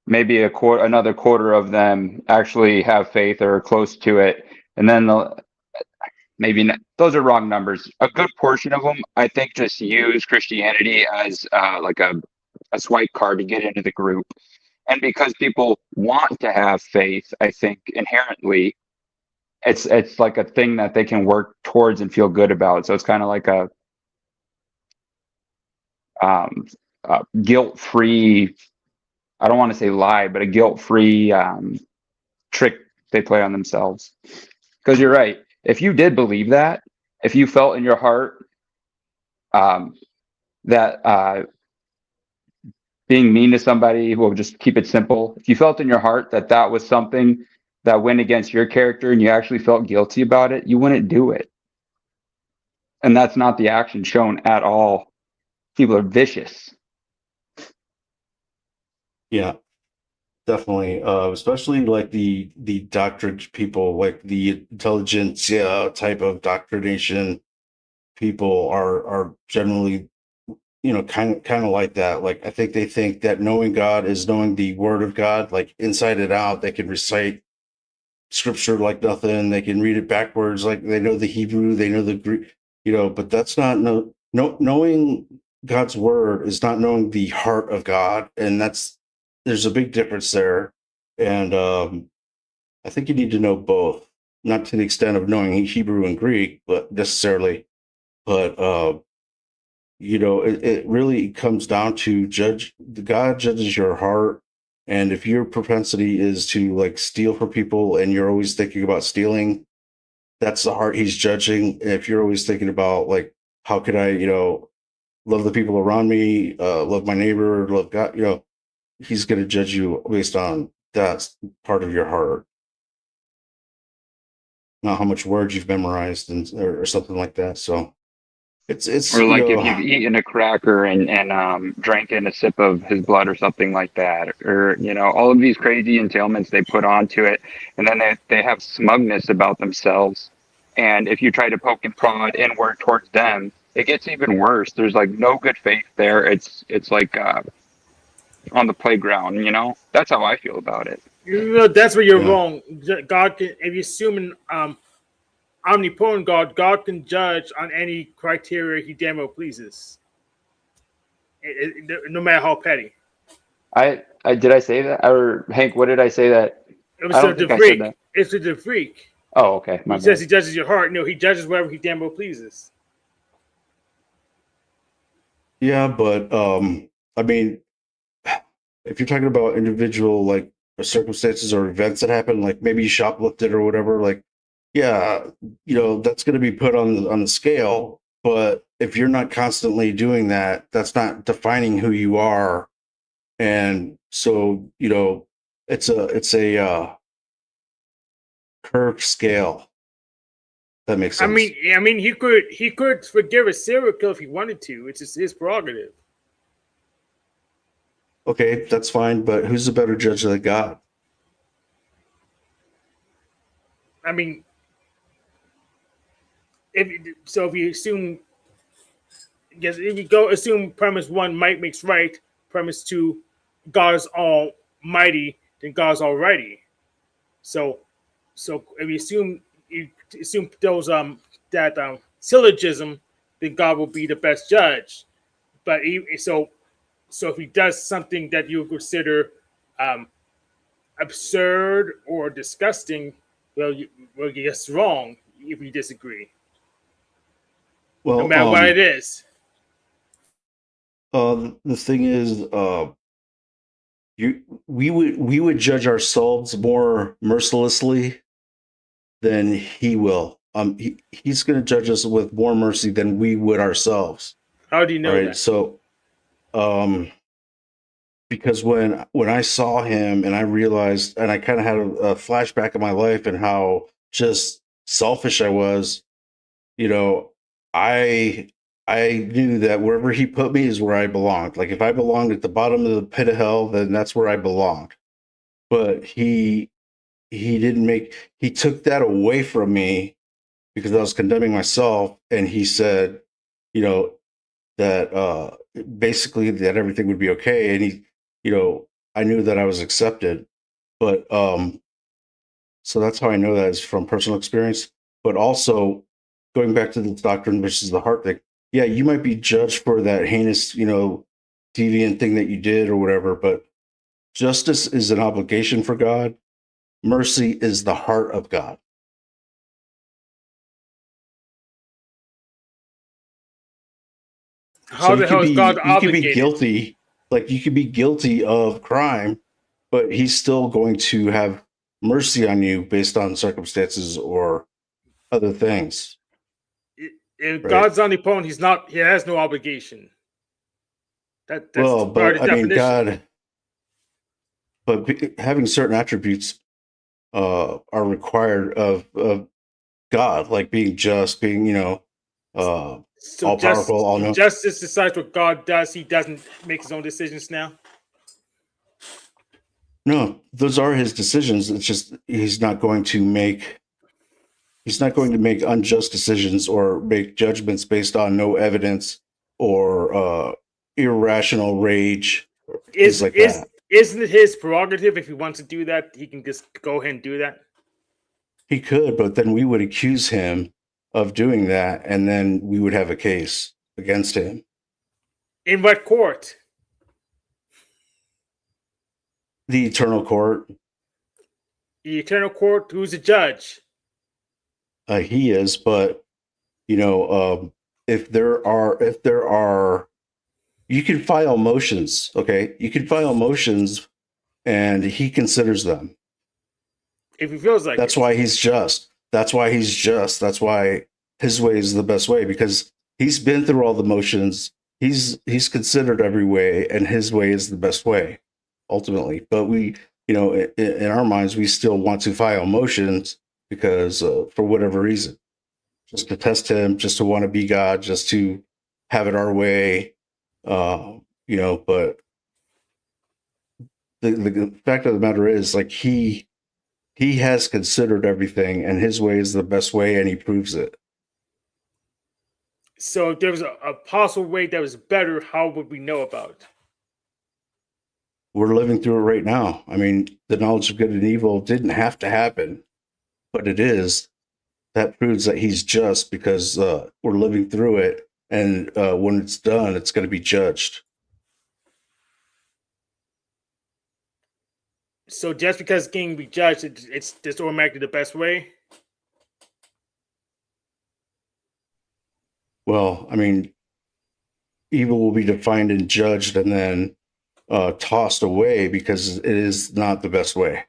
E: Maybe another quarter of them actually have faith or are close to it, and then maybe not, those are wrong numbers. A good portion of them, I think, just use Christianity as like a swipe card to get into the group. And because people want to have faith, I think inherently, it's like a thing that they can work towards and feel good about. So it's kind of like a guilt-free. I don't want to say lie, but a guilt-free trick they play on themselves. Because you're right. If you did believe that, if you felt in your heart that being mean to somebody, we'll just keep it simple. If you felt in your heart that that was something that went against your character and you actually felt guilty about it, you wouldn't do it. And that's not the action shown at all. People are vicious.
A: Yeah, definitely. Especially like the doctrine people, like the intelligence type of doctrination people are generally kind of like that. Like I think they think that knowing God is knowing the word of God, like inside and out. They can recite scripture like nothing. They can read it backwards, like they know the Hebrew, they know the Greek, but that's not knowing God's word is not knowing the heart of God. And there's a big difference there. And I think you need to know both, not to the extent of knowing Hebrew and Greek, but necessarily, but it really comes down to God judges your heart. And if your propensity is to like steal from people and you're always thinking about stealing, that's the heart he's judging. And if you're always thinking about like, how could I, love the people around me, love my neighbor, love God, he's going to judge you based on that part of your heart, not how much words you've memorized or something like that. So it's
E: Or like if you've eaten a cracker and drank in a sip of his blood or something like that, or all of these crazy entailments they put onto it, and then they have smugness about themselves. And if you try to poke and prod inward towards them, it gets even worse. There's like no good faith there. It's like on the playground. That's how I feel about it.
D: That's where you're
A: Yeah.
D: wrong. God can, if you're assuming omnipotent God can judge on any criteria he damn well pleases, no matter how petty.
E: I did I say that, or Hank? What did I say that?
D: It was
E: I don't think I said that.
D: It's the freak.
E: Oh, okay. My
D: He says
E: bad.
D: he judges your heart. No, he judges wherever he damn well pleases.
A: Yeah, but I mean, if you're talking about individual like circumstances or events that happen, like maybe you shoplifted or whatever, like yeah, that's going to be put on the scale. But if you're not constantly doing that, that's not defining who you are. And so, it's a curved scale. That makes sense.
D: I mean, he could forgive a serial killer if he wanted to. It's just his prerogative.
A: Okay, that's fine, but who's the better judge than God?
D: I mean, if you assume, yes, if you go assume premise one, might makes right. Premise two, God is almighty, then God's alrighty. So if you assume those that syllogism, then God will be the best judge. But so if he does something that you consider absurd or disgusting, well, it's wrong if you disagree, no
A: Well,
D: matter what it is.
A: the thing is, we would judge ourselves more mercilessly than he will. He's going to judge us with more mercy than we would ourselves.
D: How do you know
A: All right,
D: that?
A: so because when I saw him and I realized, and I kind of had a flashback of my life and how just selfish I was, you know, I I knew that wherever he put me is where I belonged. Like if I belonged at the bottom of the pit of hell, then that's where I belonged. But he didn't make he took that away from me because I was condemning myself, and he said, you know, that basically that everything would be okay, and I knew that I was accepted. But so that's how I know that is from personal experience. But also going back to the doctrine versus the heart thing, yeah, you might be judged for that heinous, deviant thing that you did or whatever, but justice is an obligation for God. Mercy is the heart of God. So
D: How the hell is God
A: you could be
D: obligated?
A: guilty, like you could be guilty of crime, but he's still going to have mercy on you based on circumstances or other things,
D: If
A: right?
D: God's omnipotent, he's not. He has no obligation. That's
A: Well,
D: part of
A: but
D: the
A: I mean,
D: definition.
A: having certain attributes are required of God, like being just, being uh,
D: So
A: all powerful, all know.
D: justice decides what God does. He doesn't make his own decisions now.
A: No, those are his decisions. It's just he's not going to make unjust decisions or make judgments based on no evidence or irrational rage, things like that.
D: Isn't it his prerogative if he wants to do that? He can just go ahead and do that.
A: He could, but then we would accuse him of doing that, and then we would have a case against him.
D: In what court?
A: The eternal court.
D: The eternal court. Who's the judge?
A: He is, but if there are, you can file motions. Okay, you can file motions, and he considers them.
D: If he feels like
A: That's
D: it.
A: why he's just. That's why he's just. That's why his way is the best way, because he's been through all the motions. He's considered every way, and his way is the best way, ultimately. But we, in our minds, we still want to file motions because for whatever reason, just to test him, just to want to be God, just to have it our way, But the fact of the matter is, like he has considered everything, and his way is the best way, and he proves it.
D: So if there was a possible way that was better, how would we know about it?
A: We're living through it right now. I mean, the knowledge of good and evil didn't have to happen, but it is. That proves that he's just, because we're living through it, and when it's done, it's going to be judged.
D: So just because getting be judged, it's just automatically the best way?
A: Well, I mean, evil will be defined and judged and then tossed away because it is not the best way.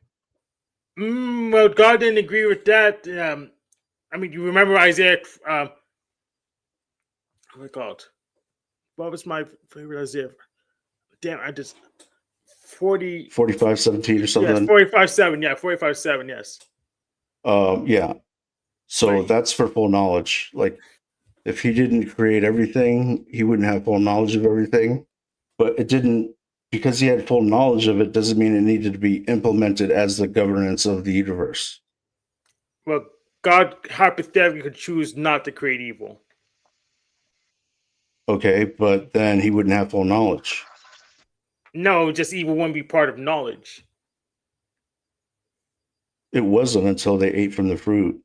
D: Well, God didn't agree with that. I mean, you remember Isaiah Oh my God. What was my favorite Isaiah? Damn, I just 40.
A: 45:17 or
D: Yes,
A: something.
D: 45:7. Yeah, 45:7. Yes.
A: Yeah. So
D: Right.
A: that's for full knowledge. Like, if he didn't create everything, he wouldn't have full knowledge of everything. But it didn't, because he had full knowledge of it, doesn't mean it needed to be implemented as the governance of the universe.
D: Well, God hypothetically could choose not to create evil.
A: Okay, but then he wouldn't have full knowledge.
D: No, just evil wouldn't be part of knowledge.
A: It wasn't until they ate from the fruit.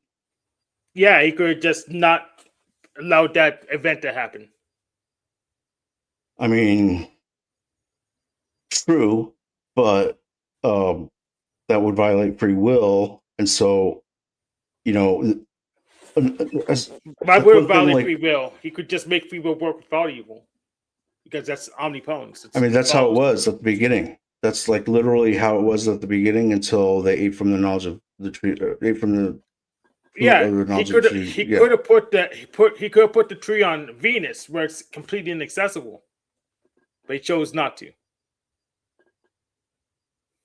D: Yeah, he could just not allow that event to happen.
A: I mean, true, but that would violate free will. And so, you know,
D: Why would it
A: one thing,
D: violate
A: like,
D: free will? He could just make free will work without evil. Because that's omnipotence.
A: I mean, that's how it was at the beginning. That's like literally how it was at the beginning until they ate from the knowledge of the tree, ate from the
D: Yeah,
A: of the
D: he
A: knowledge of
D: could
A: the
D: have
A: tree.
D: he
A: Yeah.
D: could have put that he could have put the tree on Venus where it's completely inaccessible. But he chose not to.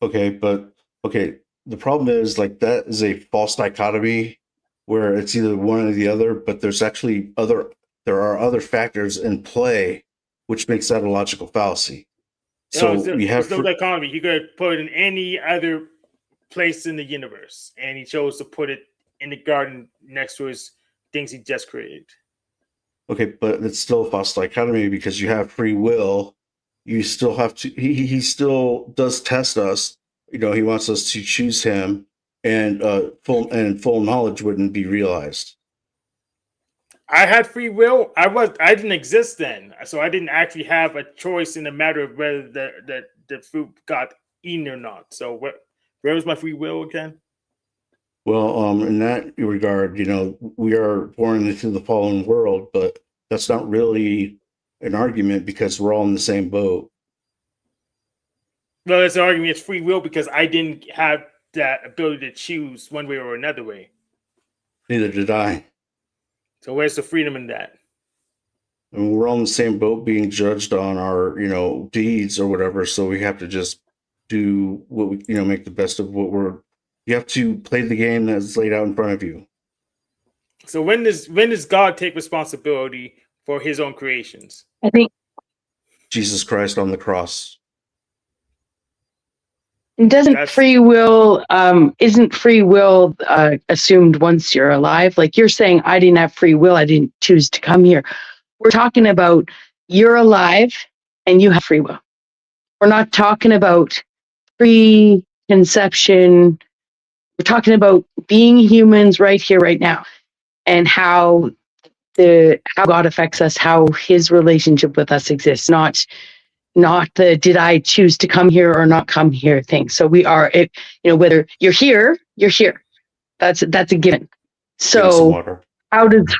A: Okay, but okay, the problem is like that is a false dichotomy where it's either one or the other, but there are other factors in play which makes that a logical fallacy. So we have
D: there's no dichotomy. He could have put it in any other place in the universe, and he chose to put it in the garden next to his things he just created.
A: okay, but it's still a false dichotomy because you have free will. You still have to. He still does test us. You know, he wants us to choose him, and full knowledge wouldn't be realized.
D: I had free will. I didn't exist then, so I didn't actually have a choice in the matter of whether the fruit got eaten or not. So where was my free will again?
A: Well, in that regard, you know, we are born into the fallen world, but that's not really an argument because we're all in the same boat.
D: Well, that's an argument. It's free will because I didn't have that ability to choose one way or another way.
A: Neither did I.
D: So where's the freedom in that?
A: I mean, we're all in the same boat being judged on our, you know, deeds or whatever. So we have to just do what we, you know, make the best of what you have to play the game that's laid out in front of you.
D: So when does God take responsibility for his own creations?
B: I think
A: Jesus Christ on the cross.
B: isn't free will assumed once you're alive? Like you're saying, I didn't have free will. I didn't choose to come here. We're talking about you're alive and you have free will. We're not talking about preconception. We're talking about being humans right here, right now, and how God affects us, how his relationship with us exists, not the did I choose to come here or not come here thing. So we are, whether you're here, you're here. That's a given. So how does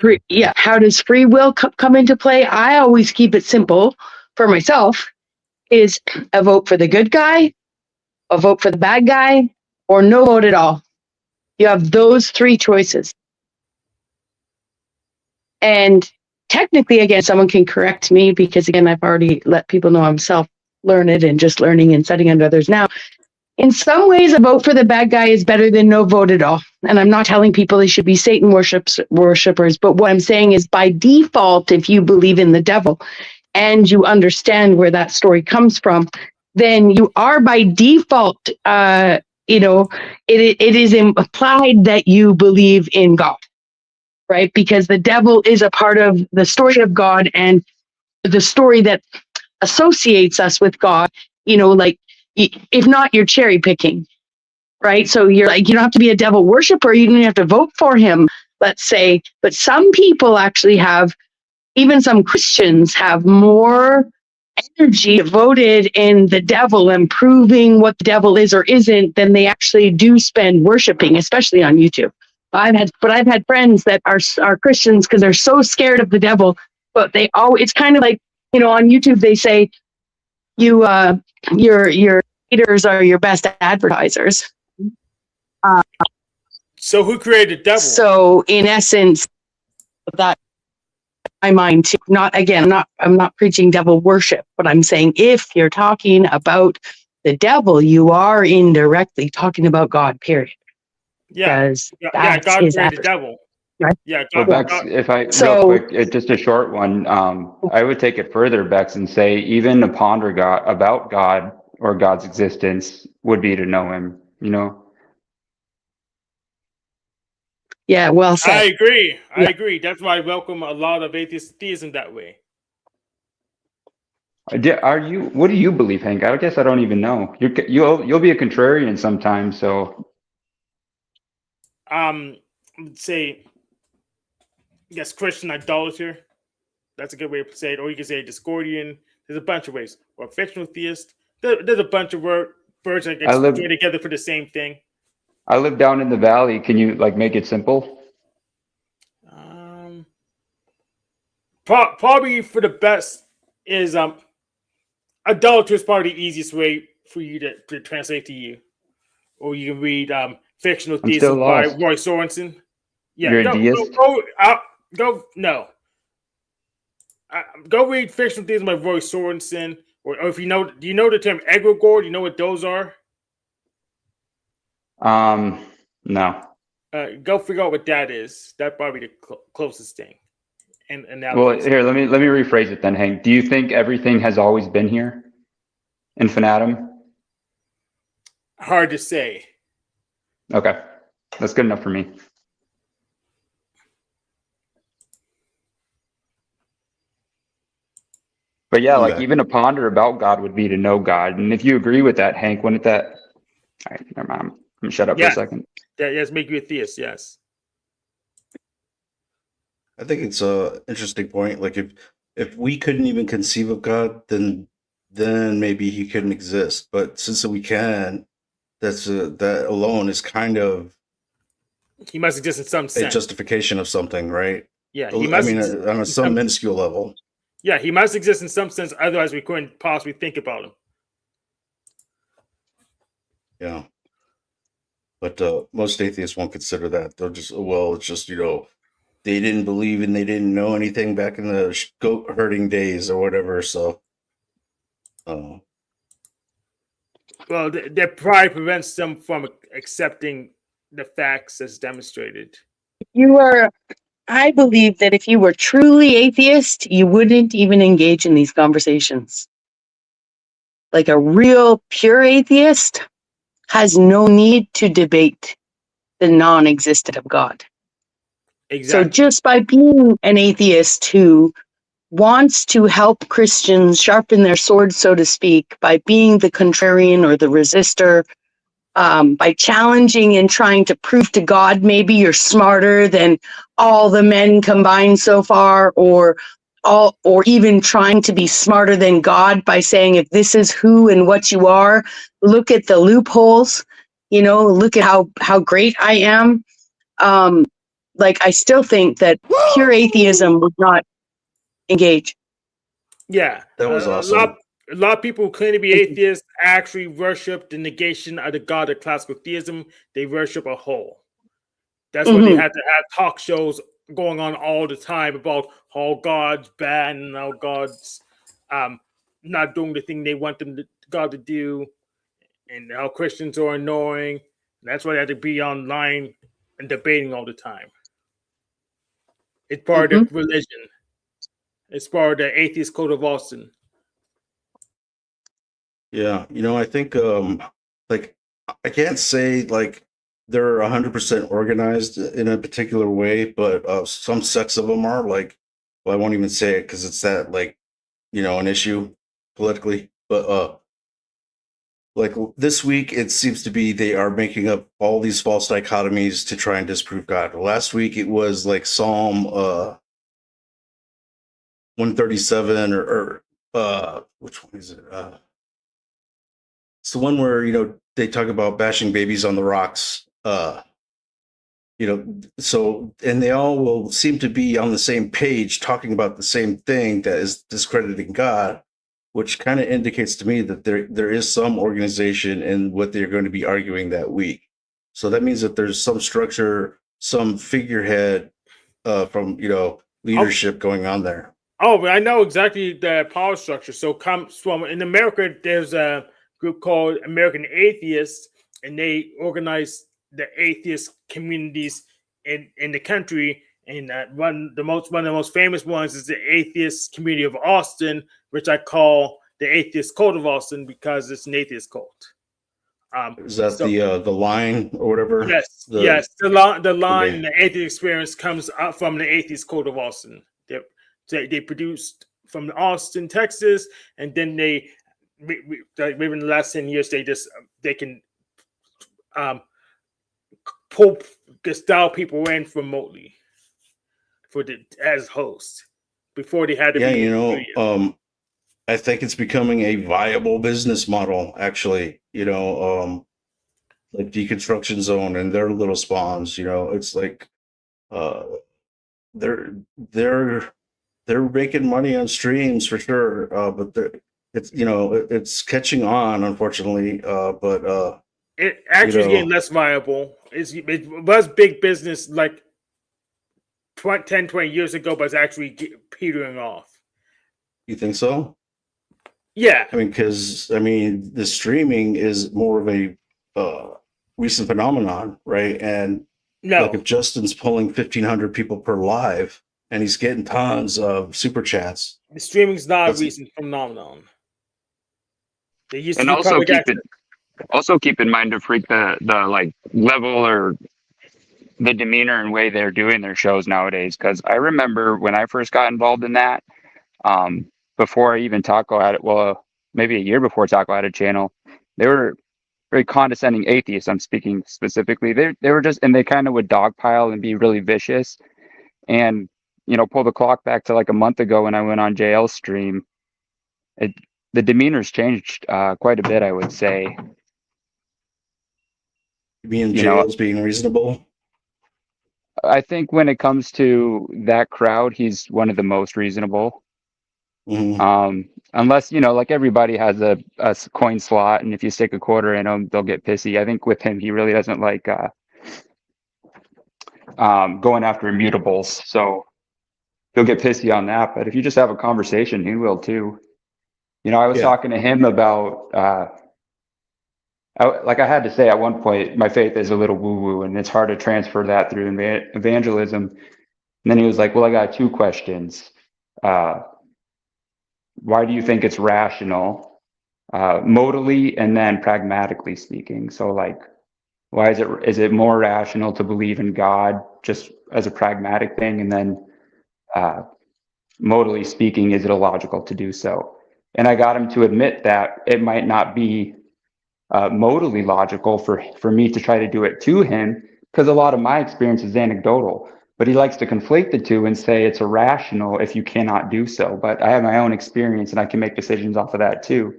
B: free will come into play? I always keep it simple for myself: is a vote for the good guy, a vote for the bad guy, or no vote at all. You have those three choices. And technically, again, someone can correct me because, again, I've already let people know I'm self-learned and just learning and studying under others now. In some ways, a vote for the bad guy is better than no vote at all. And I'm not telling people they should be Satan worshippers, but what I'm saying is by default, if you believe in the devil and you understand where that story comes from, then you are by default, it is implied that you believe in God. Right? Because the devil is a part of the story of God and the story that associates us with God, like if not, you're cherry picking, right? So you're like, you don't have to be a devil worshiper. You don't have to vote for him, let's say. But some people actually have, even some Christians have more energy devoted in the devil and proving what the devil is or isn't than they actually do spend worshiping, especially on YouTube. I've had friends that are Christians because they're so scared of the devil, but it's kind of like, on YouTube they say your haters are your best advertisers.
D: So who created the devil?
B: So in essence, that my mind too. Not again, I'm not preaching devil worship, but I'm saying if you're talking about the devil, you are indirectly talking about God, period.
D: Yeah,
B: Because
D: yeah.
B: that's
D: God
B: his
D: created the
B: adversary,
D: devil.
B: right?
D: Yeah,
E: Well,
D: God,
B: Yeah.
E: Bex,
D: God.
E: if I real
B: So
E: quick, just a short one. I would take it further, Bex, and say even to ponder God about God or God's existence would be to know Him. You know,
B: yeah, well
D: I
B: said.
D: agree. I
B: Yeah.
D: agree. That's why I welcome a lot of atheist theism that way.
E: are you? What do you believe, Hank? I guess I don't even know. You'll be a contrarian sometimes. So
D: I would say, yes, Christian idolater. That's a good way to say it. Or you can say Discordian. There's a bunch of ways. Or fictional theist. There's a bunch of words that
E: I
D: get
E: live
D: joined together for the same thing.
E: I live down in the valley. Can you like make it simple?
D: Um, probably for the best is idolater is probably the easiest way for you to translate to you. Or you can read fictional
E: I'm still
D: theism by
E: lost.
D: Roy Sorensen. Yeah,
E: You're a deist.
D: go. No, go read fictional theism by Roy Sorensen. Or if you know, do you know the term egregore? Do you know what those are?
E: No.
D: Go figure out what that is. That's probably the closest thing. And
E: Well,
D: analogies.
E: here, let me rephrase it then, Hank. Do you think everything has always been here? Infinitum?
D: Hard to say.
E: Okay. That's good enough for me. But yeah,
A: I'm
E: like
A: back.
E: even to ponder about God would be to know God. And if you agree with that, Hank, wouldn't that all right, never mind. I'm gonna shut up for a
D: Yeah,
E: second.
D: yes, make you a theist. Yes.
A: I think it's a interesting point. Like if we couldn't even conceive of God, then maybe he couldn't exist. But since we can, that alone is kind of
D: He must exist in some
A: a
D: sense.
A: justification of something, right?
D: Yeah, he
A: I
D: must
A: mean,
D: exist
A: on
D: in
A: some
D: some.
A: minuscule level,
D: Yeah, he must exist in some sense. Otherwise, we couldn't possibly think about him.
A: yeah. But most atheists won't consider that. They'll just, well, it's just they didn't believe and they didn't know anything back in the goat herding days or whatever. So, uh,
D: Well, that probably prevents them from accepting the facts as demonstrated.
B: You are I believe that if you were truly atheist, you wouldn't even engage in these conversations. Like a real pure atheist has no need to debate the non-existent of God. So
D: Exactly.
B: just by being an atheist who wants to help Christians sharpen their sword, so to speak, by being the contrarian or the resistor, by challenging and trying to prove to God maybe you're smarter than all the men combined so far, or even trying to be smarter than God by saying if this is who and what you are, look at the loopholes, look at how great I am. Like I still think that pure atheism would not engage.
D: Yeah,
A: that was
D: a lot.
A: awesome.
D: A lot of people who claim to be atheists actually worship the negation of the God of classical theism. They worship a whole. That's why they
B: Mm-hmm.
D: had to have talk shows going on all the time about how God's bad and how God's um, not doing the thing they want God to do, and how Christians are annoying. That's why they had to be online and debating all the time. It's part
B: Mm-hmm.
D: of the religion. It's part of the atheist code of Austin.
A: Yeah, I think like I can't say like they're 100% organized in a particular way, but some sects of them are like, well, I won't even say it because it's that like an issue politically, but like this week it seems to be they are making up all these false dichotomies to try and disprove God. Last week it was like Psalm 137 or which one is it? It's the one where they talk about bashing babies on the rocks. So and they all will seem to be on the same page, talking about the same thing that is discrediting God, which kind of indicates to me that there is some organization in what they're going to be arguing that week. So that means that there's some structure, some figurehead from leadership going on there.
D: Oh, but I know exactly the power structure. So comes from in America, there's a group called American Atheists, and they organize the atheist communities in the country. And one of the most famous ones is the atheist community of Austin, which I call the atheist cult of Austin because it's an atheist cult.
A: Is that the line or whatever?
D: Yes, yes. The line in the atheist experience comes up from the atheist cult of Austin. They produced from Austin, Texas, and then maybe in the last 10 years they can pull style people in remotely as hosts before they had to be.
A: I think it's becoming a viable business model, actually. Like Deconstruction Zone and their little spawns. It's like they're making money on streams for sure, but it's catching on, unfortunately. But
D: it actually is getting less viable. It was big business like 10, 20 years ago, but it's actually petering off.
A: You think so?
D: Yeah.
A: Because the streaming is more of a recent phenomenon, right? And like if Justin's pulling 1,500 people per live, and he's getting tons of super chats,
D: the streaming's not a recent phenomenon. They used
E: and also keep in mind to freak the like level or the demeanor and way they're doing their shows nowadays. Because I remember when I first got involved in that, before even Taco had it, well, maybe a year before Taco had a channel, they were very condescending atheists. I'm speaking specifically. They were just, and they kind of would dogpile and be really vicious. And pull the clock back to like a month ago when I went on JL's stream, the demeanor's changed quite a bit, I would say.
A: You mean JL's being reasonable?
E: I think when it comes to that crowd, he's one of the most reasonable.
A: Mm-hmm.
E: Unless, like everybody has a coin slot, and if you stick a quarter in them, they'll get pissy. I think with him, he really doesn't like going after immutables. So he'll get pissy on that. But if you just have a conversation, he will too. I was talking to him about, I had to say at one point, my faith is a little woo-woo, and it's hard to transfer that through evangelism. And then he was like, well, I got two questions. Why do you think it's rational, modally and then pragmatically speaking? So like, why is it more rational to believe in God just as a pragmatic thing? And then modally speaking, is it illogical to do so? And I got him to admit that it might not be modally logical for me to try to do it to him, because a lot of my experience is anecdotal. But he likes to conflate the two and say it's irrational if you cannot do so. But I have my own experience and I can make decisions off of that too.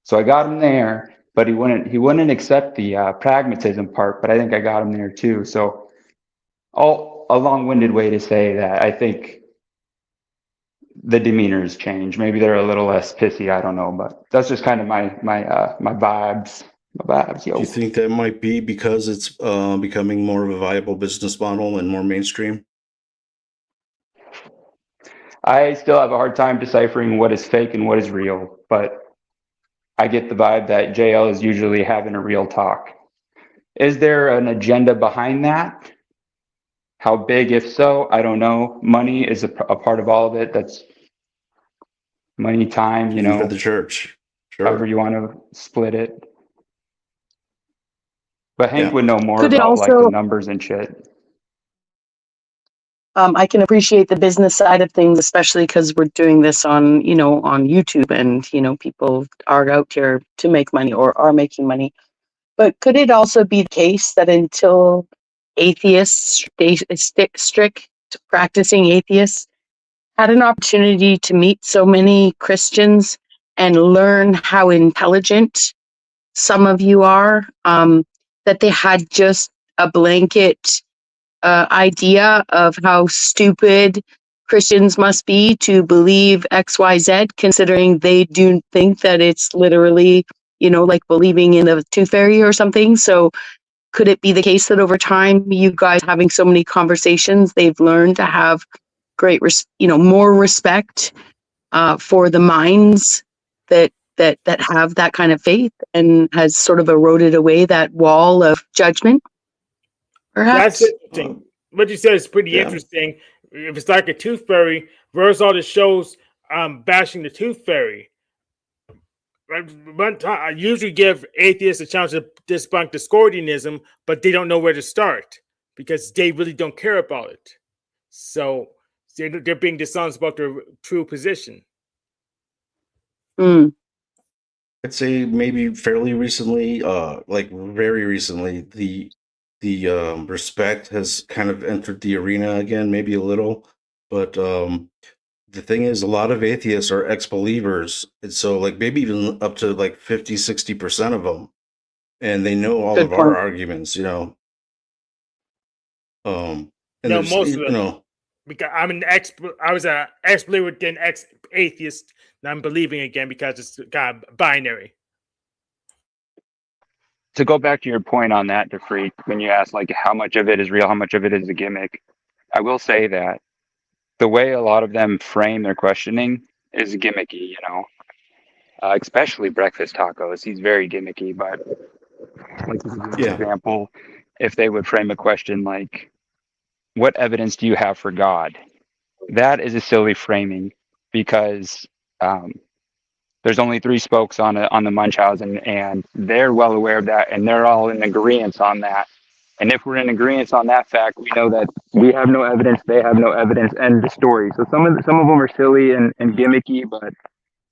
E: So I got him there, but he wouldn't accept the pragmatism part. But I think I got him there too. So a long-winded way to say that I think the demeanors change. Maybe they're a little less pissy. I don't know, but that's just kind of my vibes. Yo.
A: Do you think that might be because it's becoming more of a viable business model and more mainstream?
E: I still have a hard time deciphering what is fake and what is real, but I get the vibe that JL is usually having a real talk. Is there an agenda behind that? How big, if so? I don't know. Money is a part of all of it. That's money, time,
A: For the church. Sure.
E: However you want to split it. But Hank would know more about like the numbers and shit.
B: I can appreciate the business side of things, especially because we're doing this on, on YouTube, and, people are out here to make money or are making money. But could it also be the case that until atheists, strict practicing atheists, had an opportunity to meet so many Christians and learn how intelligent some of you are, that they had just a blanket idea of how stupid Christians must be to believe XYZ, considering they do think that it's literally, like believing in a tooth fairy or something. So could it be the case that over time, you guys having so many conversations, they've learned to have more respect for the minds that have that kind of faith, and has sort of eroded away that wall of judgment,
D: That's
B: perhaps.
D: interesting. What you said is pretty
A: Yeah.
D: interesting. If it's like a tooth fairy, where's all the shows bashing the tooth fairy? One time, I usually give atheists a chance to debunk Discordianism, but they don't know where to start because they really don't care about it. So they're being dishonest about their true position.
B: Mm.
A: I'd say maybe fairly recently, like very recently, the respect has kind of entered the arena again, maybe a little. But the thing is, a lot of atheists are ex-believers, and so like maybe even up to like 50-60% of them, and they know all
B: Good
A: of our
B: point.
A: arguments, and
D: No,
A: there's
D: most of them. Because I was an ex-believer, then ex-atheist, and I'm believing again because it's kind of binary.
E: To go back to your point on that, DeFreak, when you ask like how much of it is real, how much of it is a gimmick, I will say that the way a lot of them frame their questioning is gimmicky, especially breakfast tacos. He's very gimmicky, but like this is an
A: Yeah.
E: example, if they would frame a question like, what evidence do you have for God? That is a silly framing because there's only 3 spokes on the Munchausen, and they're well aware of that, and they're all in agreement on that. And if we're in agreement on that fact, we know that we have no evidence, they have no evidence, end of story. So some of them are silly and gimmicky, but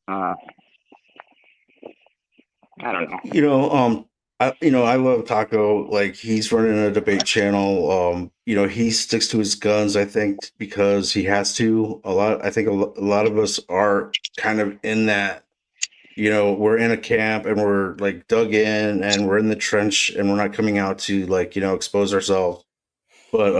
E: I don't know.
A: I love Taco. Like, he's running a debate channel. He sticks to his guns, I think, because he has to. I think a lot of us are kind of in that. We're in a camp and we're like dug in and we're in the trench and we're not coming out to like expose ourselves. But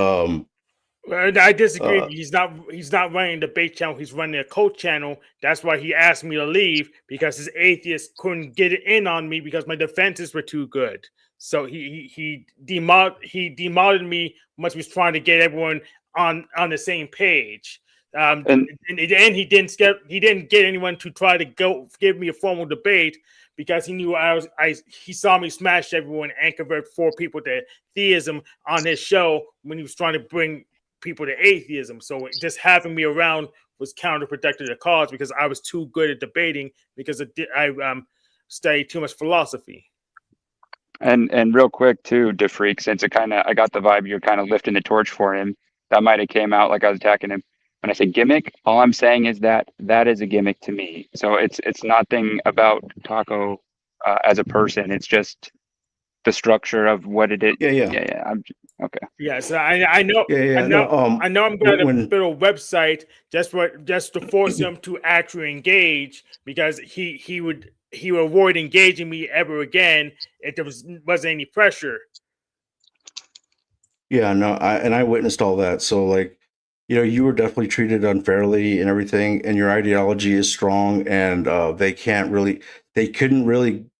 D: I disagree. He's not running a debate channel. He's running a cult channel. That's why he asked me to leave, because his atheists couldn't get it in on me because my defenses were too good. So he demoted me once he was trying to get everyone on the same page. And he didn't get anyone to try to go give me a formal debate because he knew he saw me smash everyone and convert 4 people to theism on his show when he was trying to bring people to atheism. So just having me around was counterproductive to the cause because I was too good at debating because I studied too much philosophy.
E: And real quick too, DeFreak, since I got the vibe you're kind of lifting the torch for him, that might have came out like I was attacking him. When I say gimmick, all I'm saying is that is a gimmick to me. So it's nothing about Taco as a person. It's just the structure of what it is.
A: Yeah.
E: Okay.
D: Yeah, so I know.
A: Yeah.
D: I know. I'm going to build a website just to force him to actually engage, because he would avoid engaging me ever again if there wasn't any pressure.
A: Yeah, no, I witnessed all that. So like, you were definitely treated unfairly and everything, and your ideology is strong, and they couldn't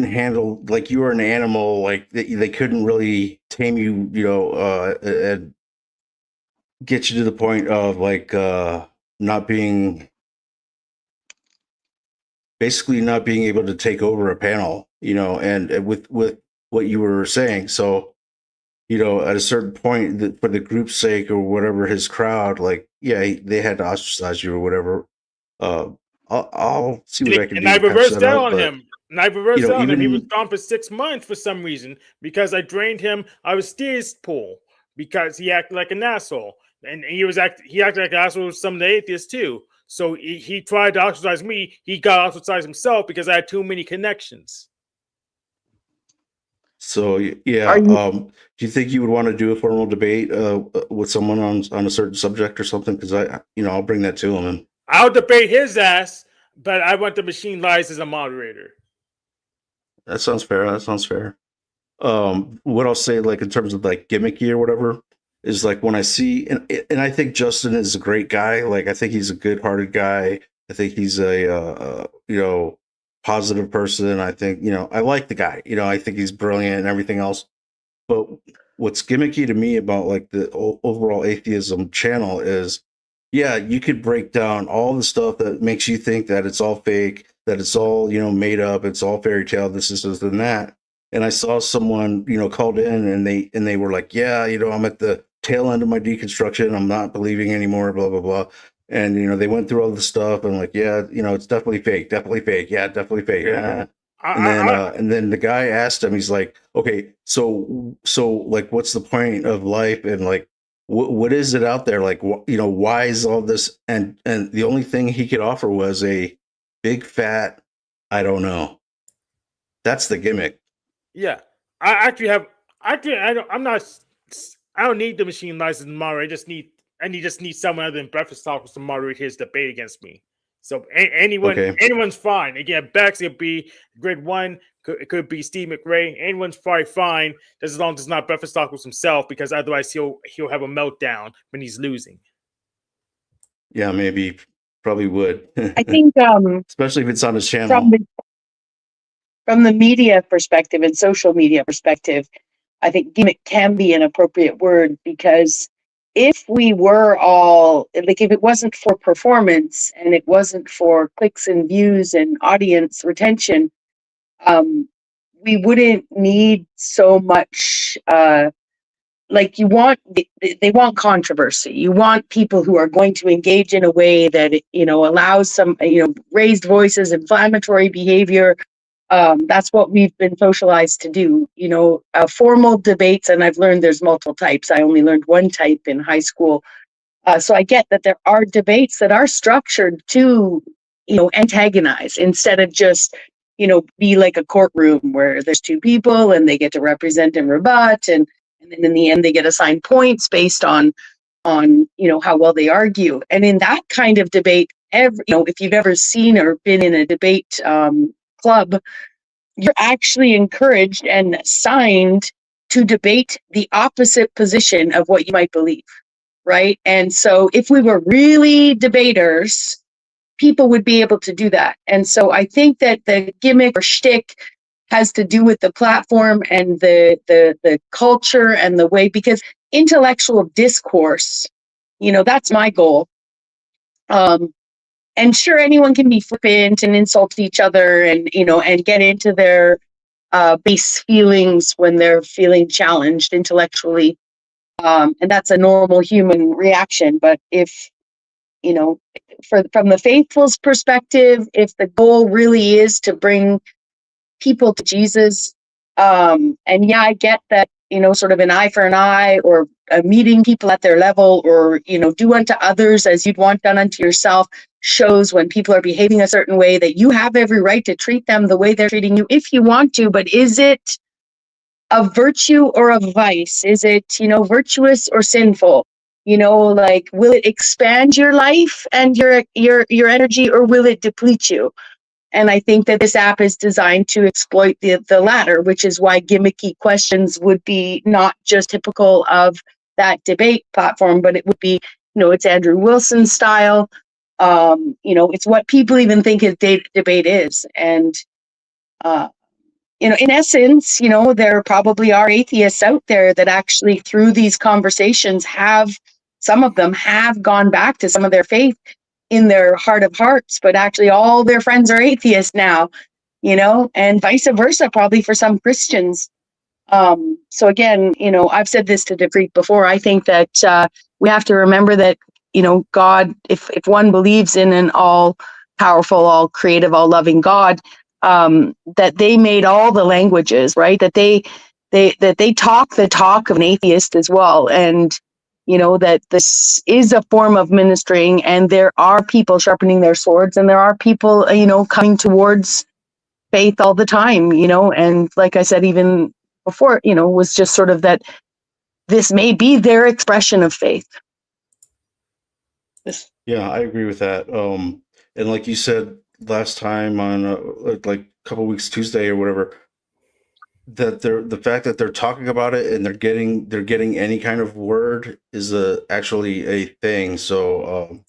A: handle, like, you were an animal, like they couldn't really tame you, and get you to the point of like basically not being able to take over a panel, and with what you were saying. So at a certain point, for the group's sake or whatever, his crowd, like, yeah, they had to ostracize you or whatever. I'll see what I can do.
D: And I
A: to patch
D: reversed that on
A: but,
D: him. And I reversed that on him. He was
A: even
D: gone for 6 months for some reason because I drained him. I was steer's pool because he acted like an asshole, and he acted like an asshole with some of the atheists too. So he tried to ostracize me. He got ostracized himself because I had too many connections.
A: So yeah, do you think you would want to do a formal debate with someone on a certain subject or something? Because I'll bring that to him. And
D: I'll debate his ass, but I want the machine lies as a moderator.
A: that sounds fair. What I'll say, like, in terms of like gimmicky or whatever, is like when I see, and I think Justin is a great guy. Like, I think he's a good-hearted guy. I think he's a positive person. I think I like the guy. I think he's brilliant and everything else. But what's gimmicky to me about like the overall atheism channel is yeah, you could break down all the stuff that makes you think that it's all fake, that it's all, made up, it's all fairy tale, this is this and that. And I saw someone, called in and they were like, yeah, I'm at the tail end of my deconstruction. I'm not believing anymore, blah, blah, blah. And, they went through all the stuff and like, yeah, it's definitely fake, definitely fake. Yeah, definitely fake. Yeah. And then the guy asked him, he's like, okay, so like, what's the point of life? And like, what is it out there? Like, why is all this? And the only thing he could offer was a big fat, I don't know. That's the gimmick.
D: Yeah, I actually have. I don't. I'm not. I don't need the machine license to moderate. I just need someone other than Breakfast Talkers to moderate his debate against me. So anyone's fine. Again, Bex, it could be Grid One. It could be Steve McRae. Anyone's probably fine, just as long as it's not Breakfast Talkers himself, because otherwise he'll have a meltdown when he's losing.
A: Yeah, maybe, probably would.
B: I think
A: especially if it's on his channel.
B: From the media perspective and social media perspective, I think gimmick can be an appropriate word, because if we were all like, if it wasn't for performance and it wasn't for clicks and views and audience retention, we wouldn't need so much. Like they want controversy. You want people who are going to engage in a way that allows some raised voices, inflammatory behavior. That's what we've been socialized to do. Formal debates, and I've learned there's multiple types. I only learned one type in high school. So I get that there are debates that are structured to, antagonize instead of just, be like a courtroom where there's two people and they get to represent and rebut. And then in the end, they get assigned points based on how well they argue. And in that kind of debate, if you've ever seen or been in a debate club, you're actually encouraged and assigned to debate the opposite position of what you might believe, right? And so if we were really debaters, people would be able to do that. And so I think that the gimmick or shtick has to do with the platform and the culture and the way, because intellectual discourse, that's my goal. And sure, anyone can be flippant and insult each other and get into their base feelings when they're feeling challenged intellectually. And that's a normal human reaction. But if, from the faithful's perspective, if the goal really is to bring people to Jesus, and yeah, I get that, sort of an eye for an eye, or meeting people at their level, or, do unto others as you'd want done unto yourself, shows when people are behaving a certain way that you have every right to treat them the way they're treating you if you want to. But is it a virtue or a vice? Is it, virtuous or sinful? Like, will it expand your life and your energy, or will it deplete you? And I think that this app is designed to exploit the latter, which is why gimmicky questions would be not just typical of that debate platform, but it would be, it's Andrew Wilson style. It's what people even think debate is. And, in essence, there probably are atheists out there that actually through these conversations some of them have gone back to some of their faith in their heart of hearts, but actually all their friends are atheists now, and vice versa, probably for some Christians. So again, I've said this to Defreet before. I think that we have to remember that, God, if one believes in an all powerful, all creative, all loving God, that they made all the languages, right? That they talk the talk of an atheist as well. And, that this is a form of ministering, and there are people sharpening their swords, and there are people, coming towards faith all the time, and like I said, even before, was just sort of that this may be their expression of faith.
A: Yeah, I agree with that. And like you said last time on like a couple weeks Tuesday or whatever, that the fact that they're talking about it and they're getting any kind of word is actually a thing. So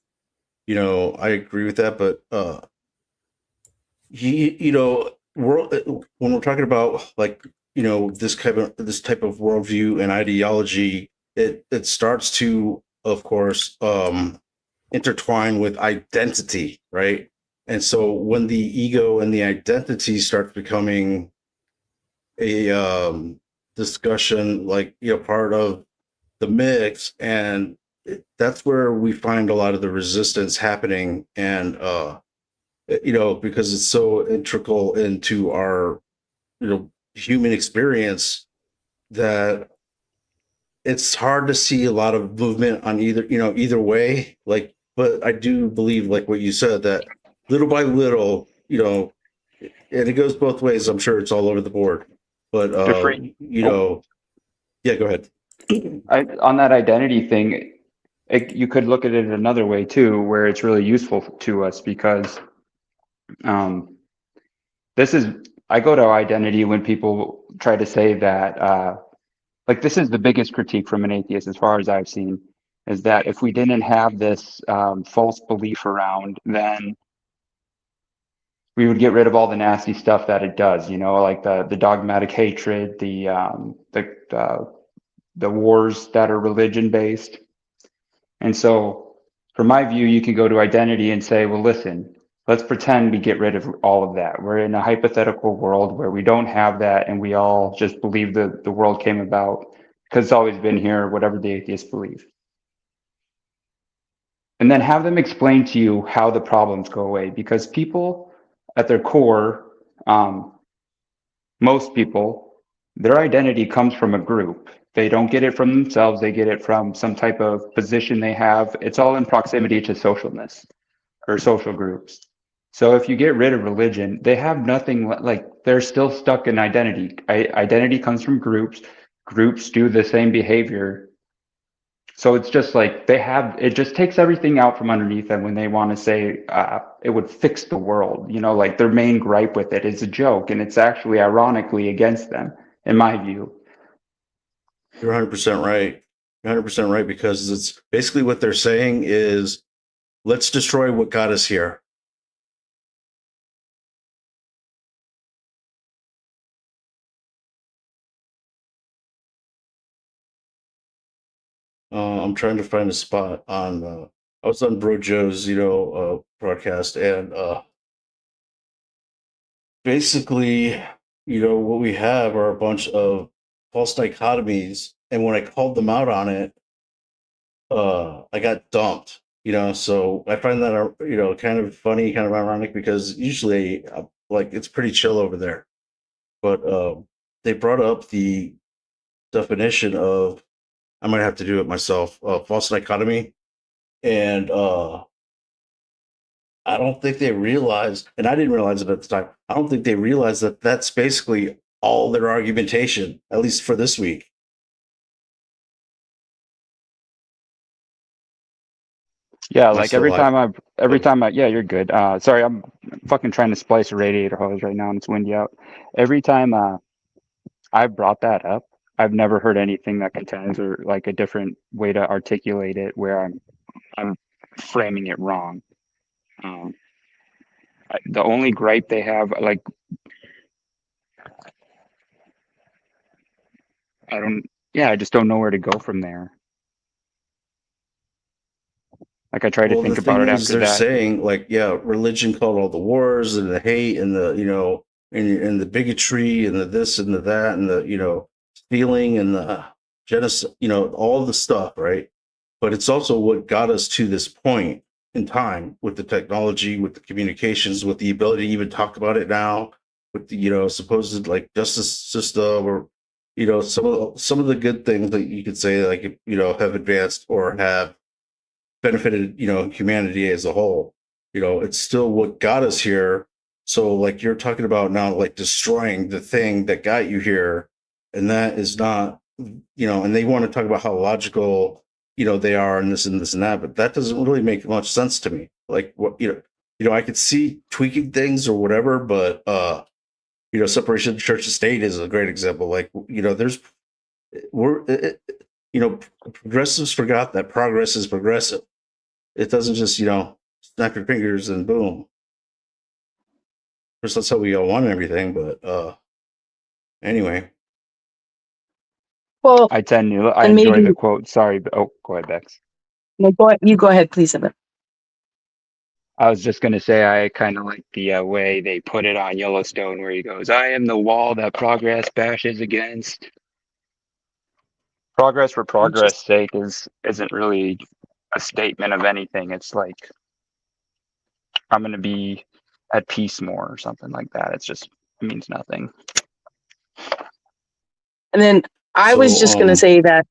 A: I agree with that, but when we're talking about like this type of worldview and ideology, it starts to, of course, intertwined with identity, right? And so when the ego and the identity starts becoming a discussion, like, part of the mix, and that's where we find a lot of the resistance happening, and because it's so integral into our human experience that it's hard to see a lot of movement on either way. Like, but I do believe, like what you said, that little by little, and it goes both ways. I'm sure it's all over the board, but
E: Jeffrey, oh,
A: yeah, go ahead.
E: on that identity thing, you could look at it another way too, where it's really useful to us because this is, I go to identity when people try to say that, like, this is the biggest critique from an atheist, as far as I've seen, is that if we didn't have this false belief around, then we would get rid of all the nasty stuff that it does, like the dogmatic hatred, the wars that are religion based. And so, from my view, you can go to identity and say, well, listen, let's pretend we get rid of all of that. We're in a hypothetical world where we don't have that, and we all just believe that the world came about because it's always been here, whatever the atheists believe. And then have them explain to you how the problems go away, because people at their core, most people, their identity comes from a group. They don't get it from themselves. They get it from some type of position they have. It's all in proximity to socialness or social groups. So if you get rid of religion, they have nothing, like they're still stuck in identity. Identity comes from groups. Groups do the same behavior. So it's just like it just takes everything out from underneath them when they want to say it would fix the world. Like their main gripe with it is a joke, and it's actually ironically against them, in my view.
A: You're 100% right. You're 100% right, because it's basically what they're saying is, let's destroy what got us here. I'm trying to find a spot on. I was on Bro Joe's, broadcast, and basically, what we have are a bunch of false dichotomies, and when I called them out on it, I got dumped. So I find that kind of funny, kind of ironic, because usually, like, it's pretty chill over there, but they brought up the definition of, I might have to do it myself, false dichotomy, and I don't think they realized, and I didn't realize it at the time. I don't think they realized that that's basically all their argumentation, at least for this week.
E: Yeah,
A: Am I
E: like
A: still live?
E: yeah, you're good. Sorry, I'm fucking trying to splice a radiator hose right now and it's windy out. Every time I brought that up, I've never heard anything that contends, or like a different way to articulate it where I'm framing it wrong. The only gripe they have, like, I just don't know where to go from there. Like, I try to
A: Well, the
E: think about
A: thing
E: it
A: is,
E: after
A: they're
E: that.
A: saying, like, yeah, religion called all the wars and the hate and the and the bigotry and the this and the that and the stealing and the genocide, all the stuff, right? But it's also what got us to this point in time, with the technology, with the communications, with the ability to even talk about it now, with the supposed, like, justice system, or some of the good things that you could say, like, have advanced or have benefited humanity as a whole. It's still what got us here. So, like, you're talking about now, like, destroying the thing that got you here, and that is not, and they want to talk about how logical they are, and this and this and that, but that doesn't really make much sense to me. Like, what I could see tweaking things or whatever, but separation of church and state is a great example. Like, there's we're progressives forgot that progress is progressive. It doesn't just, snap your fingers and boom. Of course, that's how we all want everything, but anyway.
B: Well,
E: I
B: and
E: enjoy
B: maybe
E: the quote. Sorry, but, oh, go ahead, Bex.
B: no, you go ahead, please, Evan.
E: I was just gonna say I kind of like the way they put it on Yellowstone, where he goes, "I am the wall that progress bashes against." Progress for progress sake isn't really a statement of anything. It's like I'm gonna be at peace more or something like that. It means nothing.
B: And then I was
A: So
B: just going to say that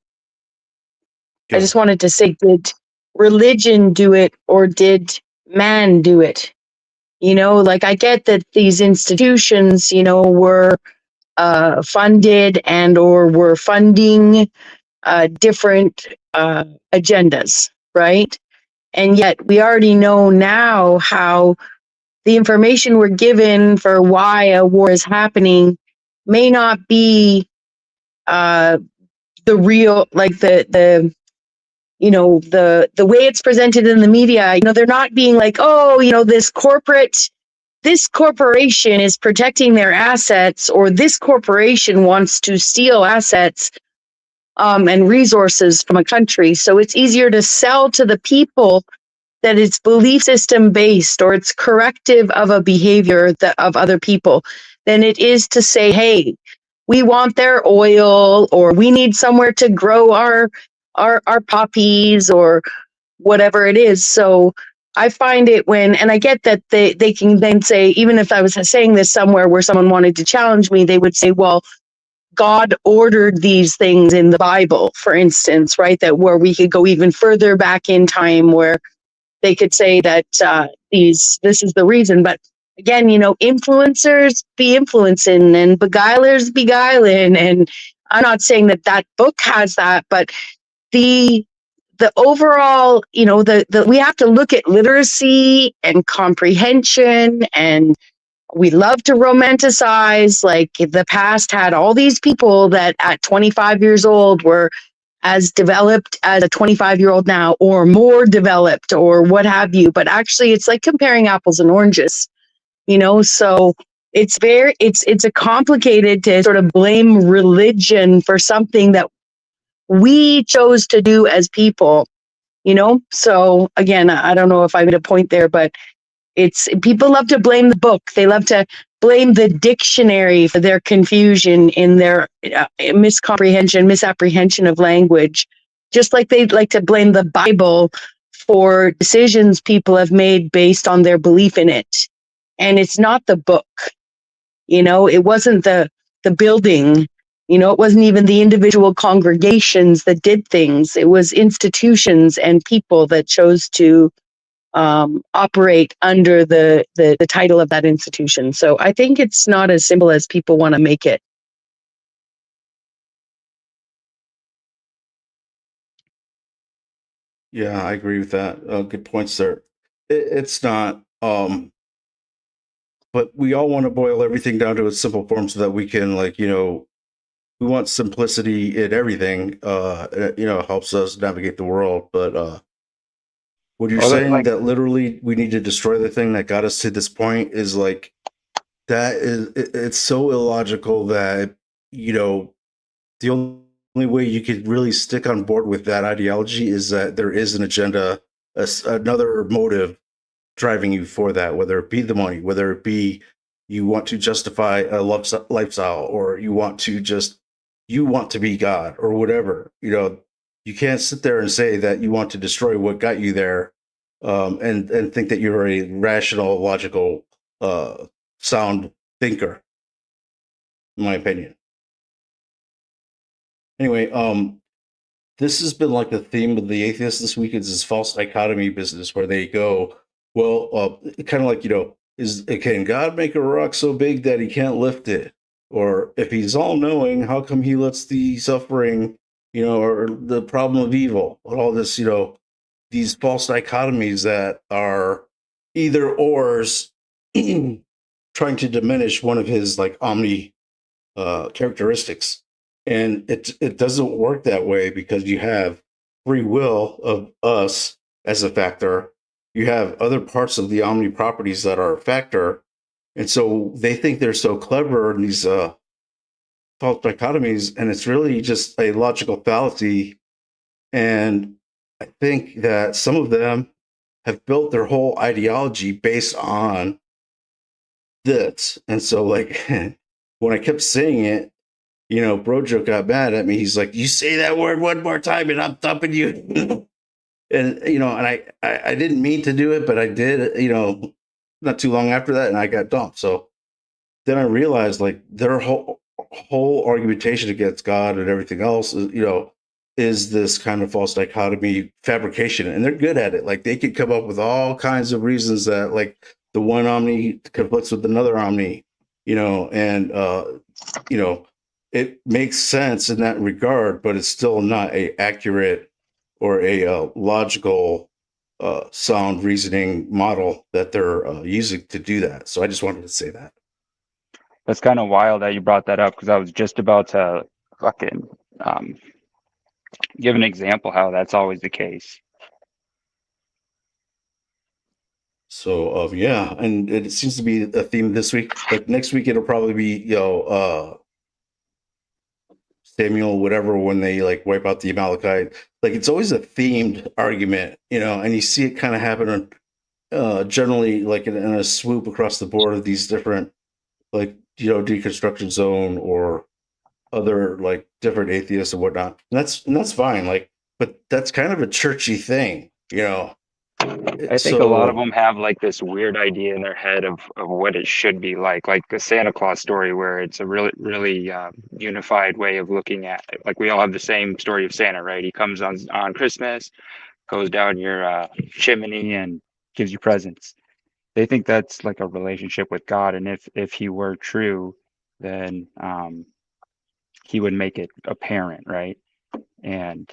B: I
A: go.
B: just wanted to say, did religion do it or did man do it? You know, like I get that these institutions, you know, were funded and or were funding different agendas, right? And yet we already know now how the information we're given for why a war is happening may not be uh, the real, like the you know, the way it's presented in the media. You know, they're not being like, oh, you know, this corporation is protecting their assets, or this corporation wants to steal assets and resources from a country. So it's easier to sell to the people that it's belief system based or it's corrective of a behavior of other people than it is to say, hey, we want their oil, or we need somewhere to grow our poppies, or whatever it is. So I find it and I get that they can then say, even if I was saying this somewhere where someone wanted to challenge me, they would say, well, God ordered these things in the Bible, for instance, right? That where we could go even further back in time, where they could say that this is the reason. But again, you know, influencers be influencing and beguilers beguiling. And I'm not saying that book has that, but the overall, you know, the we have to look at literacy and comprehension, and we love to romanticize, like the past had all these people that at 25 years old were as developed as a 25-year-old now, or more developed, or what have you. But actually it's like comparing apples and oranges, you know. So it's a complicated to sort of blame religion for something that we chose to do as people, you know. So again, I don't know if I made a point there, but it's people love to blame the book. They love to blame the dictionary for their confusion in their misapprehension of language, just like they like to blame the Bible for decisions people have made based on their belief in it. And it's not the book, you know. It wasn't the building, you know. It wasn't even the individual congregations that did things. It was institutions and people that chose to operate under the title of that institution. So I think it's not as simple as people want to make it.
A: Yeah, I agree with that. Good points there. It's not, but we all want to boil everything down to a simple form so that we can, like, you know, we want simplicity in everything. You know, helps us navigate the world. But what you're
E: Well,
A: saying
E: like,
A: that literally we need to destroy the thing that got us to this point is like it's so illogical that, you know, the only way you could really stick on board with that ideology is that there is an agenda, another motive driving you for that, whether it be the money, whether it be you want to justify a lifestyle, or you want to be God or whatever. You know, you can't sit there and say that you want to destroy what got you there, and think that you're a rational, logical, sound thinker. In my opinion. Anyway, this has been like the theme of the atheist this week, is this false dichotomy business where they go, well, kind of like, you know, can God make a rock so big that he can't lift it? Or if he's all knowing, how come he lets the suffering, you know, or the problem of evil, and all this, you know, these false dichotomies that are either ors trying to diminish one of his like omni characteristics. And it doesn't work that way, because you have free will of us as a factor. You have other parts of the omni properties that are a factor. And so they think they're so clever in these false dichotomies, and it's really just a logical fallacy. And I think that some of them have built their whole ideology based on this. And so, like, when I kept saying it, Brojo got mad at me. He's like, "You say that word one more time, and I'm thumping you." And I didn't mean to do it, but I did. Not too long after that, and I got dumped. So then I realized, like, their whole argumentation against God and everything else is this kind of false dichotomy fabrication, and they're good at it. Like, they could come up with all kinds of reasons that, like, the one omni conflicts with another omni, and it makes sense in that regard, but it's still not a accurate or a logical sound reasoning model that they're using to do that. So I just wanted to say that.
E: That's kind of wild that you brought that up, because I was just about to fucking give an example how that's always the case.
A: So yeah, and it seems to be a theme this week. Like, next week it'll probably be Samuel, whatever, when they, like, wipe out the Amalekite. Like, it's always a themed argument, and you see it kind of happen generally, like, in a swoop across the board of these different, like, deconstruction zone or other, like, different atheists and whatnot. And that's fine. Like, but that's kind of a churchy thing.
E: I think a lot of them have like this weird idea in their head of what it should be like the Santa Claus story, where it's a really unified way of looking at it. Like, we all have the same story of Santa, right? He comes on Christmas, goes down your chimney and gives you presents. They think that's like a relationship with God, and if he were true, then he would make it apparent, right? And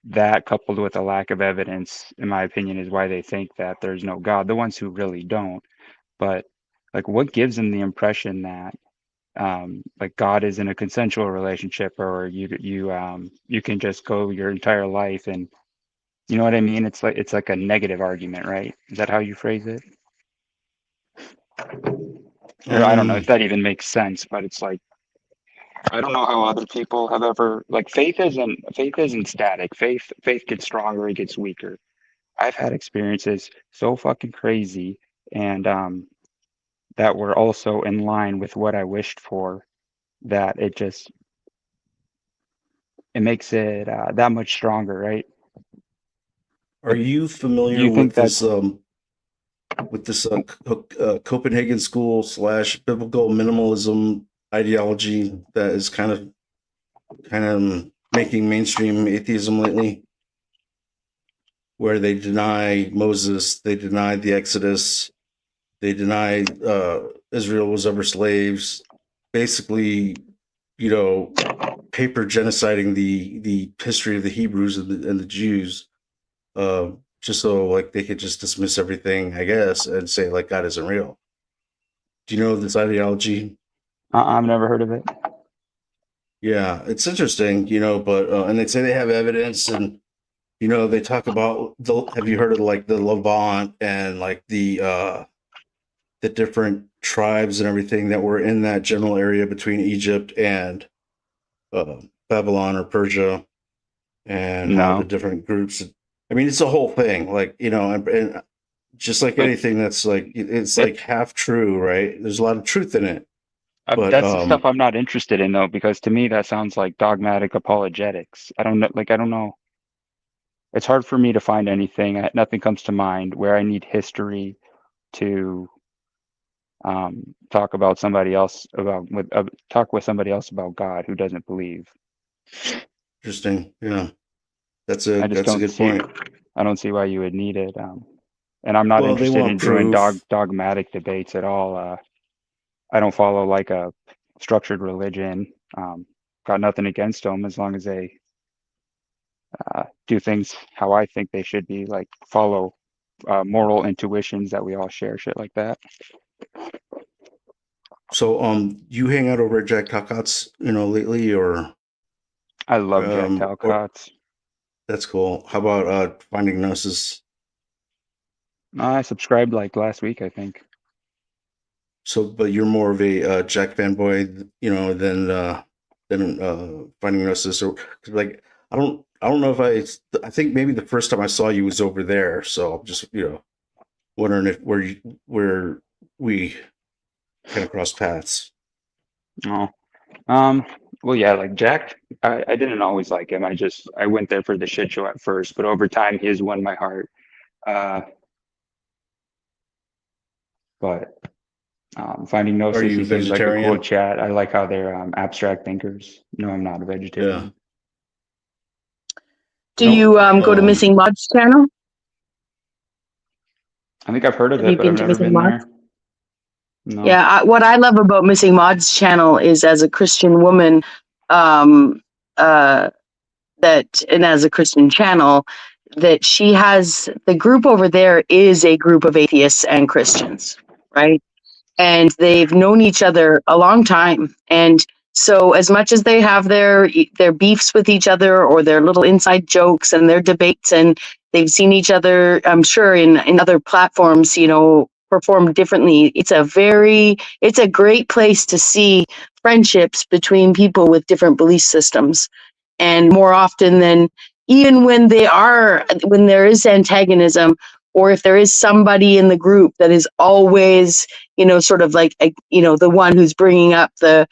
E: that, coupled with a lack of evidence, in my opinion, is why they think that there's no God. The ones who really don't. But, like, what gives them the impression that like, God is in a consensual relationship, or you can just go your entire life, and you know what I mean? It's like a negative argument, right? Is that how you phrase it? Or I don't know if that even makes sense, but it's like, I don't know how other people have ever, like, faith isn't static. Faith gets stronger, it gets weaker. I've had experiences so fucking crazy, and that were also in line with what I wished for, that it makes it that much stronger, right?
A: Are you
E: Do
A: familiar
E: you think that's
A: with this Copenhagen school / biblical minimalism ideology that is kind of making mainstream atheism lately, where they deny Moses, they deny the Exodus, they deny Israel was ever slaves, basically, paper genociding the history of the Hebrews and the Jews, just so, like, they could just dismiss everything, I guess, and say, like, God isn't real. Do you know this ideology?
E: I've never heard of it.
A: Yeah, it's interesting, but and they say they have evidence, and they talk about have you heard of, like, the Levant and, like, the different tribes and everything that were in that general area between Egypt and Babylon or Persia, and how the
E: No,
A: different groups. I mean, it's a whole thing, like, and just like
E: but
A: anything that's, like, it's
E: it
A: like half true, right? There's a lot of truth in it, but
E: that's the stuff I'm not interested in, though, because to me that sounds like dogmatic apologetics. I don't know, like, I don't know. It's hard for me to find anything. Nothing comes to mind where I need history to talk about somebody else talk with somebody else about God who doesn't believe.
A: interesting. Yeah, that's
E: I
A: a
E: just
A: that's a
E: don't
A: good
E: see.
A: point.
E: I don't see why you would need it. And I'm not
A: Well, they
E: interested
A: want
E: in doing
A: proof.
E: dogmatic debates at all. I don't follow like a structured religion. Got nothing against them as long as they do things how I think they should be, like follow moral intuitions that we all share, shit like that.
A: So, you hang out over at Jack Talcott's, lately, or
E: I love Jack
A: or
E: Talcott.
A: that's cool. How about Finding Gnosis?
E: I subscribed like last week, I think.
A: So, but you're more of a Jack fanboy, than Finding Gnosis, or 'cause, like, I don't I don't know if I think maybe the first time I saw you was over there. So I'm just, wondering if where we kind of cross paths.
E: Oh, well, yeah, like Jack, I didn't always like him. I went there for the shit show at first, but over time he has won my heart. Uh, but Finding
A: Are
E: Gnosis,
A: you
E: he seems like a cool
A: vegetarian?
E: chat. I like how they're abstract thinkers. No, I'm not a vegetarian.
B: Do
A: Nope.
B: you go to Missing Mods channel?
E: I think I've heard of
B: Have
E: it,
B: you
E: but I've
B: been to
E: never
B: Missing
E: been
B: Mods?
E: there. No.
B: Yeah, what I love about Missing Mods channel is, as a Christian woman, um, and as a Christian channel, that she has, the group over there is a group of atheists and Christians, right? And they've known each other a long time. And so as much as they have their beefs with each other, or their little inside jokes and their debates, and they've seen each other, I'm sure, in other platforms, perform differently. It's a great place to see friendships between people with different belief systems. And more often than, even when there is antagonism, or if there is somebody in the group that is always, sort of like, the one who's bringing up the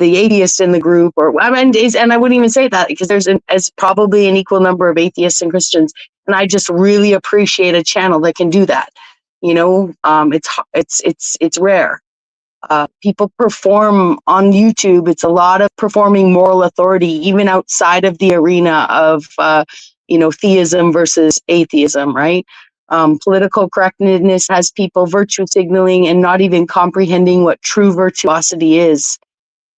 B: atheist in the group, and I wouldn't even say that, because there's probably an equal number of atheists and Christians, and I just really appreciate a channel that can do that. It's rare. People perform on YouTube. It's a lot of performing moral authority, even outside of the arena of, theism versus atheism, right? Political correctness has people virtue signaling and not even comprehending what true virtuosity is.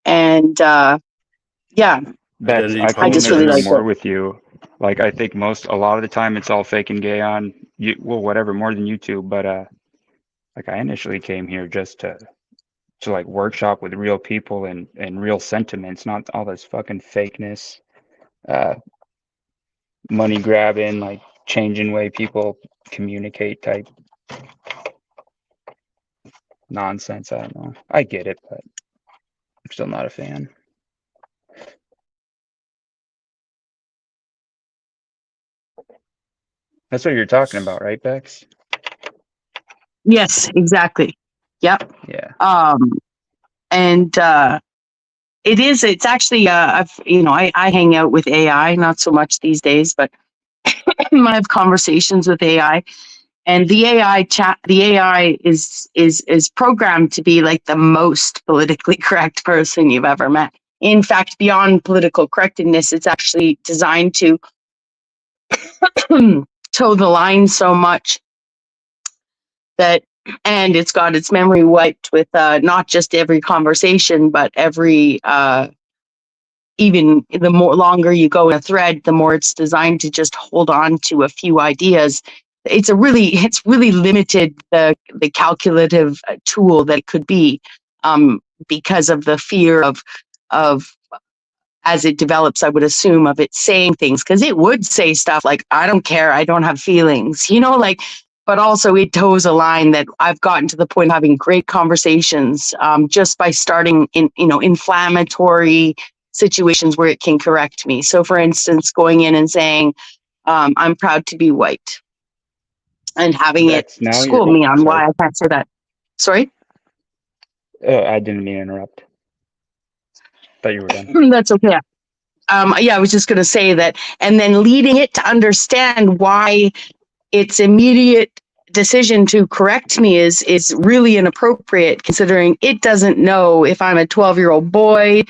B: And yeah,
E: Bex,
A: Identity
E: I
B: I
E: couldn't
B: just really
E: agree
B: like
E: more
B: it.
E: with you. Like, I think a lot of the time it's all fake and gay on you, well, whatever, more than YouTube. But like, I initially came here just to like workshop with real people and real sentiments, not all this fucking fakeness, uh, money grabbing, like changing way people communicate type nonsense. I don't know. I get it, but I'm still not a fan. That's what you're talking about, right, Bex?
B: Yes, exactly. Yep.
E: Yeah.
B: And it's actually, I hang out with AI, not so much these days, but I have conversations with AI, and the AI is programmed to be like the most politically correct person you've ever met. In fact, beyond political correctness, it's actually designed to toe the line so much that, and it's got its memory wiped with not just every conversation, but every even the more longer you go in a thread, the more it's designed to just hold on to a few ideas. It's really limited the calculative tool that it could be, because of the fear of as it develops, I would assume, of it saying things, because it would say stuff like, I don't care, I don't have feelings, but also it toes a line that I've gotten to the point of having great conversations, just by starting in, inflammatory situations where it can correct me. So for instance, going in and saying, I'm proud to be white, and having it
E: Bex, now you're,
B: school
E: oh,
B: me on why
E: sorry.
B: I can't say that. Sorry?
E: I didn't mean to interrupt. Thought you were done.
B: That's okay. Yeah, I was just going to say that, and then leading it to understand why its immediate decision to correct me is really inappropriate, considering it doesn't know if I'm a 12-year-old boy,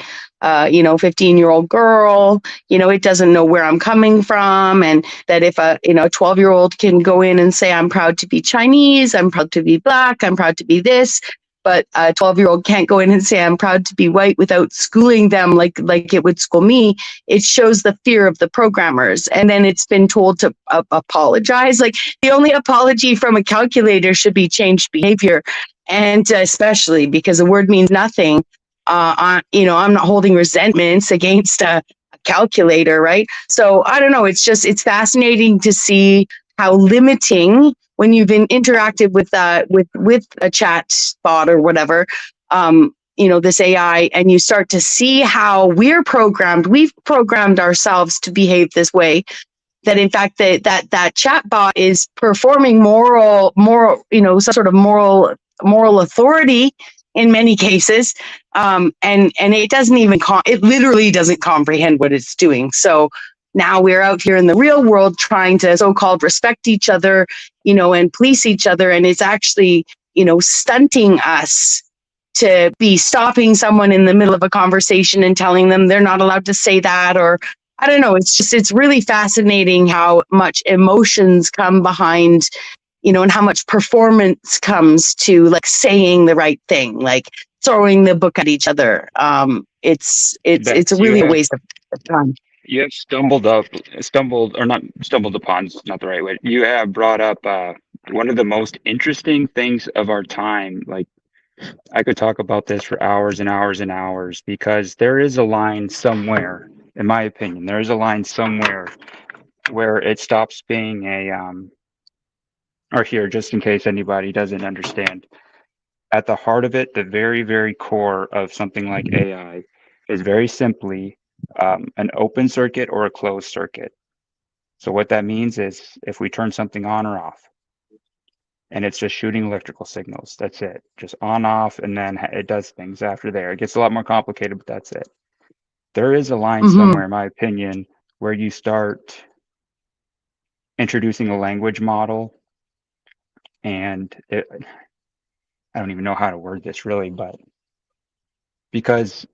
B: 15-year-old girl. It doesn't know where I'm coming from, and that if a 12-year-old can go in and say, I'm proud to be Chinese, I'm proud to be black, I'm proud to be this, but a 12-year-old can't go in and say, I'm proud to be white, without schooling them like it would school me. It shows the fear of the programmers. And then it's been told to apologize. Like, the only apology from a calculator should be changed behavior. And especially because the word means nothing. I'm not holding resentments against a calculator, right? So I don't know. It's fascinating to see how limiting, when you've been interacted with a chat bot or whatever, this AI, and you start to see how we've programmed ourselves to behave this way, that in fact that chatbot is performing some sort of moral authority in many cases, and it doesn't even it literally doesn't comprehend what it's doing. So now we're out here in the real world trying to so-called respect each other, and police each other, and it's actually stunting us to be stopping someone in the middle of a conversation and telling them they're not allowed to say that, or I don't know. It's really fascinating how much emotions come behind, and how much performance comes to like saying the right thing, like throwing the book at each other. It's really a waste of time.
E: You have stumbled upon is not the right way. You have brought up one of the most interesting things of our time. Like, I could talk about this for hours and hours and hours, because there is a line somewhere, in my opinion, there is a line somewhere where it stops being or here, just in case anybody doesn't understand, at the heart of it, the very, very core of something like AI is very simply an open circuit or a closed circuit. So what that means is if we turn something on or off, and it's just shooting electrical signals, that's it. Just on, off, and then it does things after there. It gets a lot more complicated, but that's it. There is a line somewhere, in my opinion, where you start introducing a language model, and I don't even know how to word this really, but because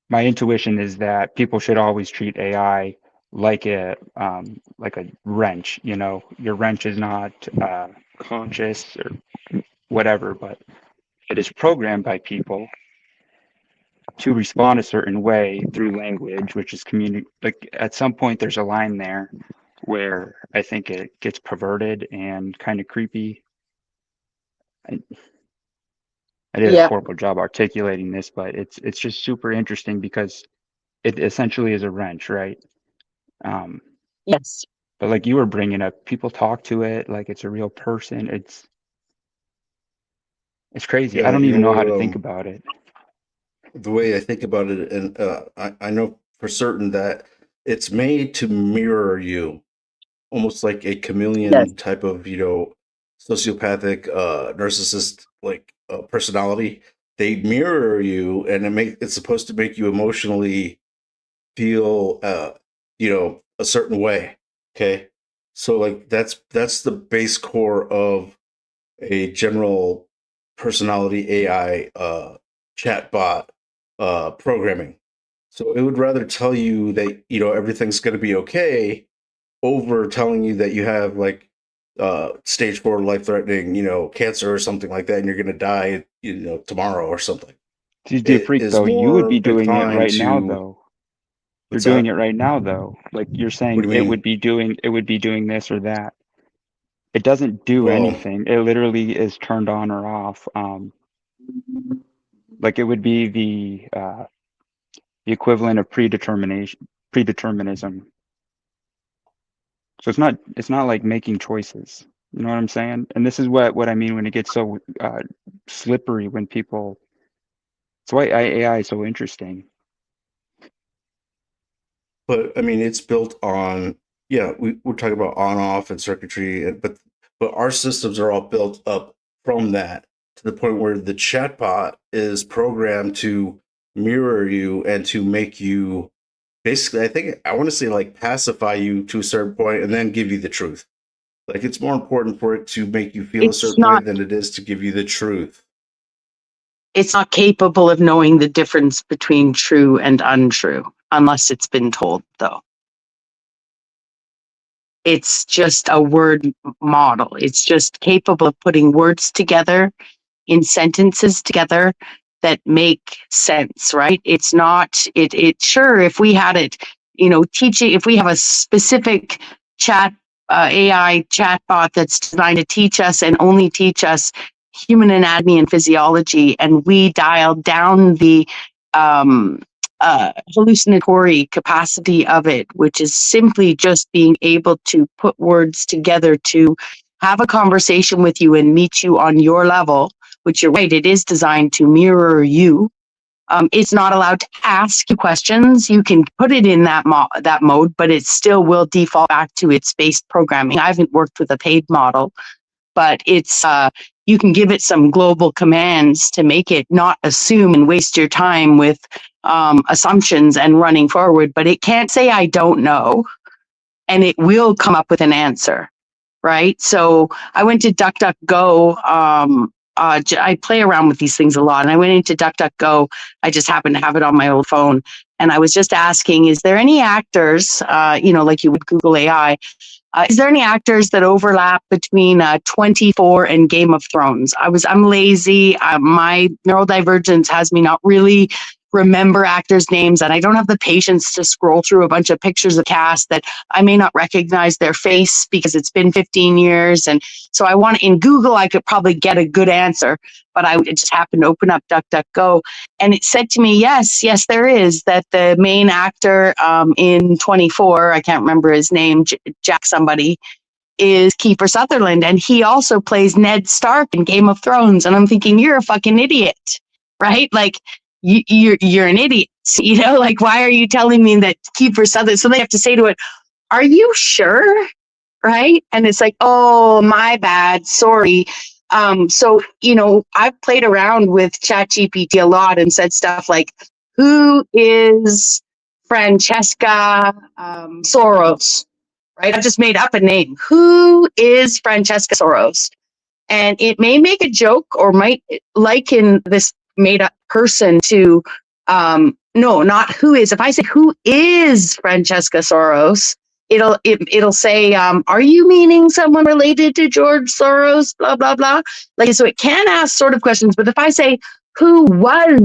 E: my intuition is that people should always treat AI like a wrench. Your wrench is not conscious or whatever, but it is programmed by people to respond a certain way through language, which is like at some point there's a line there where I think it gets perverted and kind of creepy. I did a horrible job articulating this, but it's just super interesting because it essentially is a wrench, right?
B: Yes.
E: But like you were bringing up, people talk to it like it's a real person. It's crazy.
A: Yeah,
E: I don't even know how to think about it.
A: The way I think about it, and I know for certain that it's made to mirror you, almost like a chameleon type of sociopathic narcissist like personality. They mirror you, and it's supposed to make you emotionally feel a certain way. Okay, so like that's the base core of a general personality AI chatbot programming. So it would rather tell you that everything's going to be okay over telling you that you have like stage 4 life-threatening cancer or something like that, and you're going to die tomorrow or something.
E: Dude, freak though, you would be doing it right now though. You're doing it right now though. Like you're saying it would be doing this or that. It doesn't do anything. It literally is turned on or off. Like it would be the equivalent of predeterminism. So it's not like making choices. You know what I'm saying? And this is what I mean when it gets so slippery when people. That's why AI is so interesting.
A: But I mean, it's built on we're talking about on off and circuitry, but our systems are all built up from that to the point where the chatbot is programmed to mirror you and to make you basically, I want to say like pacify you to a certain point and then give you the truth. Like it's more important for it to make you feel a certain way than it is to give you the truth.
B: It's not capable of knowing the difference between true and untrue unless it's been told, though. It's just a word model. It's just capable of putting words together in sentences together that make sense, right? It's not, sure, if we had it, teaching, if we have a specific AI chatbot that's designed to teach us and only teach us human anatomy and physiology, and we dialed down the hallucinatory capacity of it, which is simply just being able to put words together to have a conversation with you and meet you on your level, which you're right, it is designed to mirror you. It's not allowed to ask you questions. You can put it in that mode, but it still will default back to its base programming. I haven't worked with a paid model, but it's you can give it some global commands to make it not assume and waste your time with assumptions and running forward. But it can't say I don't know, and it will come up with an answer, right? So I went to DuckDuckGo. I play around with these things a lot, and I went into DuckDuckGo. I just happened to have it on my old phone, and I was just asking, is there any actors, like you would Google AI, is there any actors that overlap between 24 and Game of Thrones? I'm lazy. My neurodivergence has me not really remember actors' names, and I don't have the patience to scroll through a bunch of pictures of cast that I may not recognize their face because it's been 15 years. And so in Google, I could probably get a good answer, but I just happened to open up DuckDuckGo, and it said to me, yes, there is, that the main actor in 24, I can't remember his name, Jack somebody, is Kiefer Sutherland, and he also plays Ned Stark in Game of Thrones. And I'm thinking, you're a fucking idiot, right? Like, you're an idiot, like, why are you telling me that Kiefer Sutherland? So they have to say to it, are you sure? Right? And it's like, oh, my bad, sorry. So, I've played around with ChatGPT a lot and said stuff like, who is Francesca Soros? Right? I've just made up a name. Who is Francesca Soros? And it may make a joke or might liken this made up person to, no, not who is. If I say who is Francesca Soros, it'll say, are you meaning someone related to George Soros? Blah, blah, blah. Like, so it can ask sort of questions, but if I say who was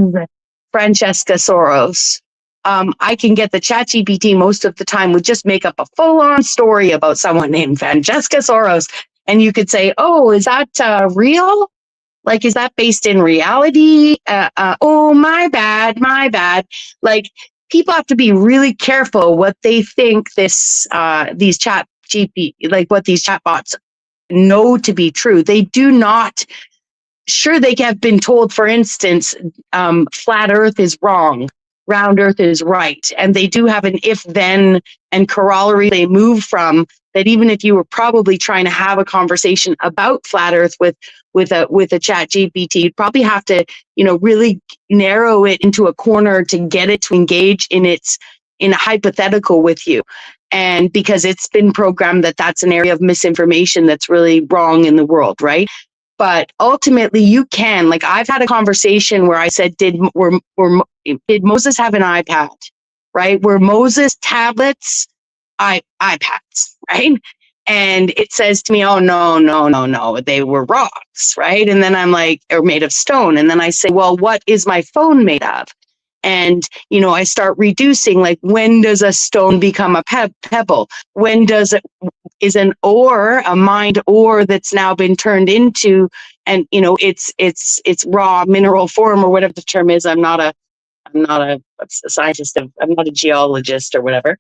B: Francesca Soros, I can get the ChatGPT most of the time would just make up a full-on story about someone named Francesca Soros. And you could say, oh, is that real? Like, is that based in reality? Oh, my bad. Like, people have to be really careful what they think these what these chatbots know to be true. They do not. Sure, they have been told, for instance, flat Earth is wrong, round Earth is right, and they do have an if-then and corollary they move from. That even if you were probably trying to have a conversation about flat Earth with a chat GPT, you'd probably have to, really narrow it into a corner to get it to engage in a hypothetical with you. And because it's been programmed that that's an area of misinformation that's really wrong in the world, right? But ultimately you can, like, I've had a conversation where I said, did Moses have an iPad, right? Were Moses tablets iPads, right? And it says to me, oh, no, they were rocks, right? And then I'm like, or made of stone. And then I say, well, what is my phone made of? And, I start reducing, like, when does a stone become a pebble? When does is an ore, a mined ore that's now been turned into, and, it's raw mineral form, or whatever the term is. I'm not a scientist. I'm not a geologist or whatever.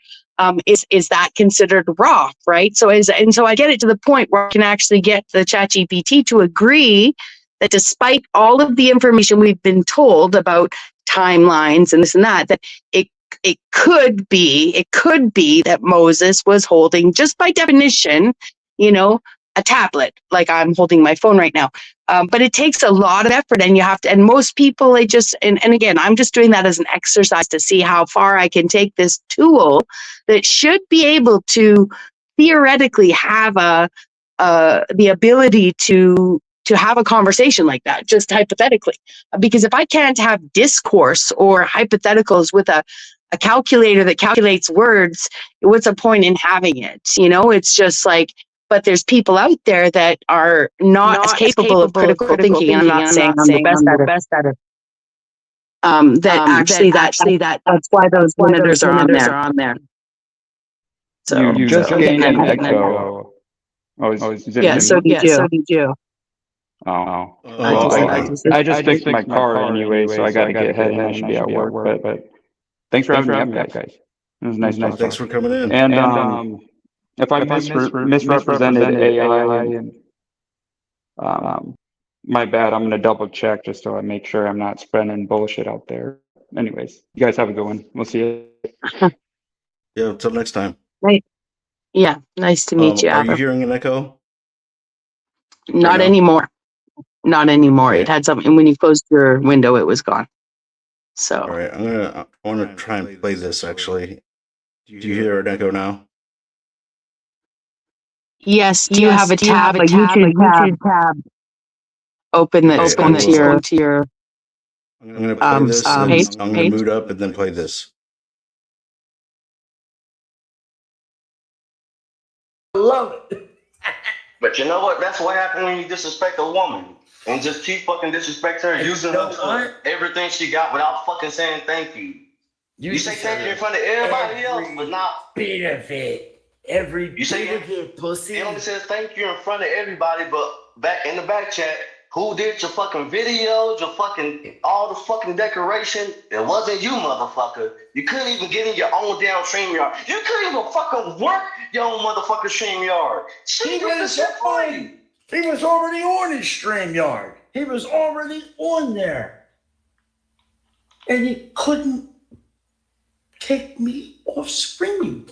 B: Is that considered rock, right? So so I get it to the point where I can actually get the ChatGPT to agree that despite all of the information we've been told about timelines and this and that it could be that Moses was holding, just by definition, a tablet, like I'm holding my phone right now. But it takes a lot of effort, and you have to, and most people, they just, and again, I'm just doing that as an exercise to see how far I can take this tool that should be able to theoretically have the ability to have a conversation like that, just hypothetically. Because if I can't have discourse or hypotheticals with a calculator that calculates words, what's the point in having it? It's just like, but there's people out there that are not as capable of critical thinking. And I'm not saying I'm the best at it. That's why those limiters are on there. So
E: You just gained an echo.
B: So do you.
E: Oh. I just fixed my car anyway, so I got to get heading. I should be at work. But thanks for having me up, guys. It was nice.
A: Thanks for coming in.
E: And if I misrepresented AI, and my bad, I'm going to double check just so I make sure I'm not spreading bullshit out there. anyways, you guys have a good one. We'll see you.
A: Yeah, until next time.
B: Right. Yeah, nice to meet you,
A: Are you
B: Adam.
A: hearing an echo?
B: Not
A: now?
B: anymore. Not anymore.
A: Okay.
B: It had something when you closed your window, it was gone. So
A: All right, I want to try and play this actually. Do you hear an echo now?
B: yes, do you have a tab, a YouTube tab open that's
A: Okay,
B: going to your
A: I'm going to play this. And
B: page?
A: I'm going to boot up and then play this.
F: I love it.
G: But you know what? That's what happens when you disrespect a woman and just keep fucking disrespecting her,
F: And
G: using
F: you know
G: her for
F: what?
G: everything she got without fucking saying thank you. You say thank you in front of everybody else, but not.
F: Bit of it. Every
G: You say
F: bit of it, pussy.
G: It only says thank you in front of everybody, but back in the back chat, who did your fucking videos, your fucking all the fucking decoration? It wasn't you, motherfucker. You couldn't even get in your own damn StreamYard. You couldn't even fucking work your own motherfucking StreamYard.
F: He was fine. He was already on his StreamYard. He was already on there. And he couldn't take me off screen.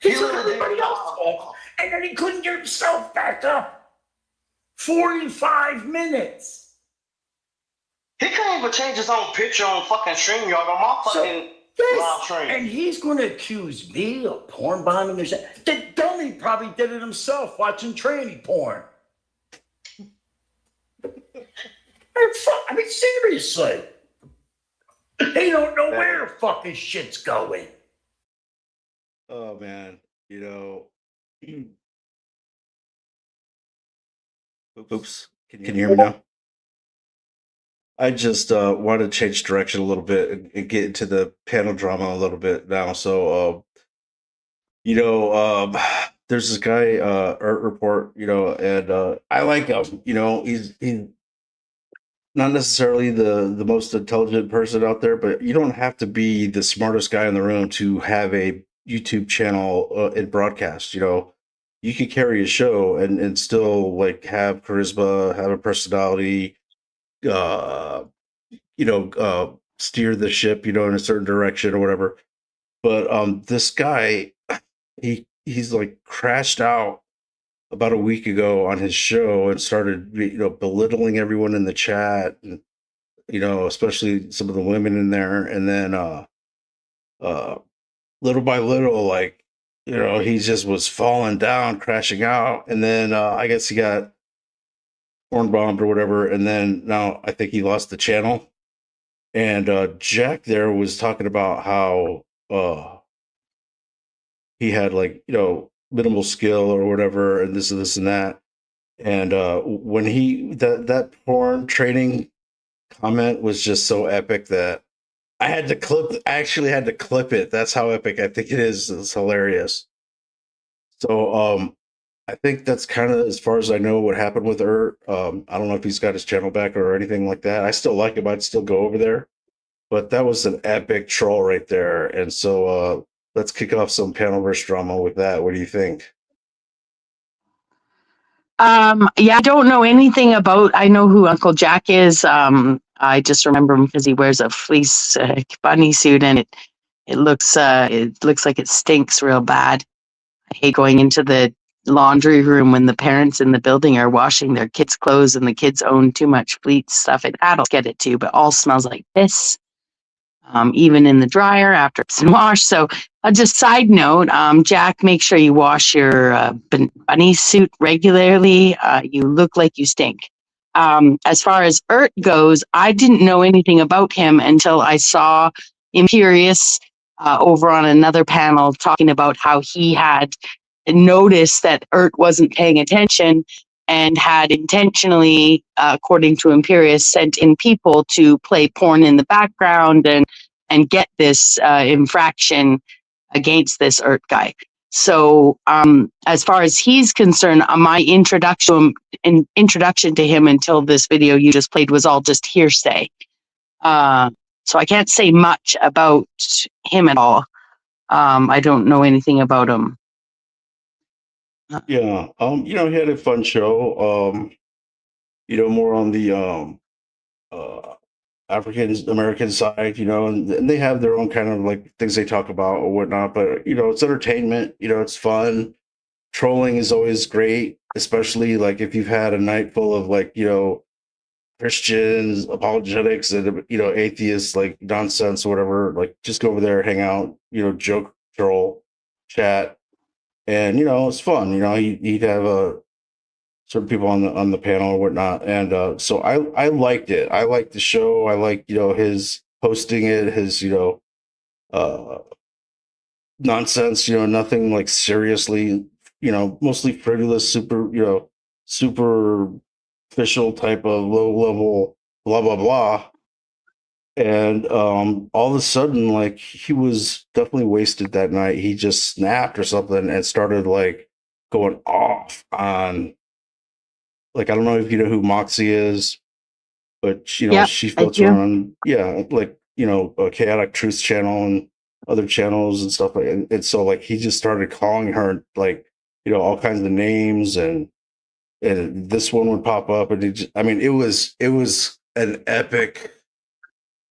F: He took everybody else off, and then he couldn't get himself back up. 45 minutes.
G: He couldn't even change his own picture on fucking StreamYard on my fucking live stream.
F: And he's going to accuse me of porn bombing or something. The dummy probably did it himself watching tranny porn. I mean, seriously. They don't know where the fucking shit's going.
A: Oh man, you know. Oops. Can you hear me now? I just want to change direction a little bit and get into the panel drama a little bit now. So, there's this guy, Art Report, and I like him. He's not necessarily the most intelligent person out there, but you don't have to be the smartest guy in the room to have a YouTube channel and broadcast. You could carry a show and still like have charisma, have a personality, uh, steer the ship, in a certain direction or whatever. But this guy, he's like crashed out about a week ago on his show and started, belittling everyone in the chat, and especially some of the women in there. And then little by little, like, he just was falling down, crashing out. And then I guess he got horn bombed or whatever. And then now I think he lost the channel. And Jack there was talking about how he had like, minimal skill or whatever, and this and that. And when that porn training comment was just so epic that I actually had to clip it. That's how epic I think it is. It's hilarious. So I think that's kind of as far as I know what happened with Ert. I don't know if he's got his channel back or anything like that. I still like him. I'd still go over there. But that was an epic troll right there. And so let's kick off some Panelverse drama with that. What do you think?
B: Yeah, I don't know anything about. I know who Uncle Jack is. I just remember him because he wears a fleece bunny suit, and it looks like it stinks real bad. I hate going into the laundry room when the parents in the building are washing their kids' clothes and the kids own too much fleece stuff. And adults get it too, but all smells like piss. Even in the dryer after it's been washed. So just side note, Jack, make sure you wash your bunny suit regularly. You look like you stink. As far as Ert goes, I didn't know anything about him until I saw Imperious over on another panel talking about how he had noticed that Ert wasn't paying attention and had intentionally, according to Imperious, sent in people to play porn in the background and get this infraction against this Ert guy. So as far as he's concerned, my introduction to him until this video you just played was all just hearsay. So I can't say much about him at all. I don't know anything about him.
A: Yeah, he had a fun show. More on the African American side, and they have their own kind of like things they talk about or whatnot. But it's entertainment. It's fun. Trolling is always great, especially like if you've had a night full of like Christians, apologetics, and atheists, like nonsense or whatever. Like just go over there, hang out, joke, troll, chat, and it's fun. He'd have certain people on the panel or whatnot, and so I liked it. I liked the show. I liked his hosting it, his uh nonsense. Nothing like seriously. Mostly frivolous, superficial type of low level blah blah blah. And all of a sudden, like he was definitely wasted that night. He just snapped or something and started like going off on, like, I don't know if you know who Moxie is, but
B: Yep,
A: she
B: I
A: floats
B: do.
A: around, yeah, like a Chaotic Truth channel and other channels and stuff. And so like he just started calling her like all kinds of names, and this one would pop up, and I mean, it was an epic,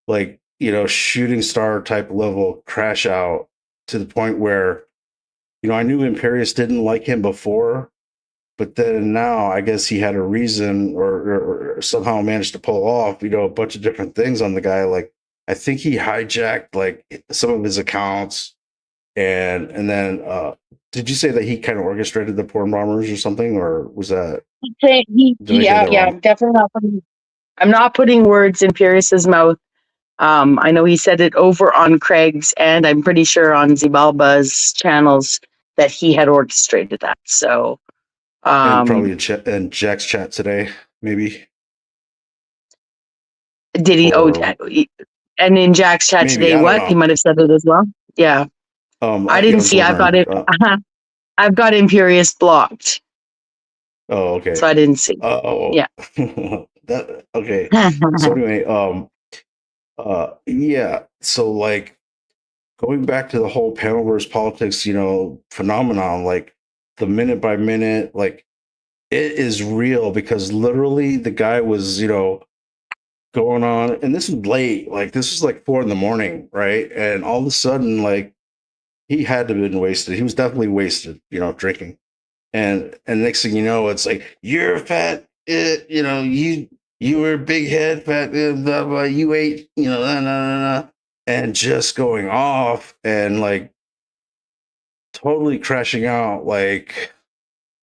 A: like shooting star type level crash out, to the point where I knew Imperius didn't like him before, but then now I guess he had a reason, or somehow managed to pull off a bunch of different things on the guy. Like I think he hijacked like some of his accounts, and then did you say that he kind of orchestrated the porn bombers or something, or was that, did I hear that
B: Yeah,
A: wrong?
B: I'm definitely not putting. I'm not putting words in Pierce's mouth. I know he said it over on Craig's, and I'm pretty sure on Zibalba's channels that he had orchestrated that. So,
A: And probably
B: um,
A: in Jack's chat today, maybe,
B: did he? Oh,
A: or
B: and in Jack's chat
A: maybe,
B: today,
A: I don't
B: what he
A: know.
B: might have said it as well. Yeah, I
A: Yeah, I
B: didn't
A: was
B: see. I've got
A: wondering.
B: it. I've got Imperious blocked,
A: Oh,
B: so
A: okay.
B: I didn't see.
A: Oh,
B: Yeah.
A: that okay. So anyway, yeah. So like going back to the whole Panelverse politics, phenomenon, like the minute by minute, like it is real, because literally the guy was, going on, and this is late, like this is like 4 in the morning, right? And all of a sudden, like he had to have been wasted. He was definitely wasted, drinking. And next thing you know, it's like, you're fat, you were big head fat, blah, blah, you ate, nah, nah, nah, nah, and just going off and like totally crashing out, like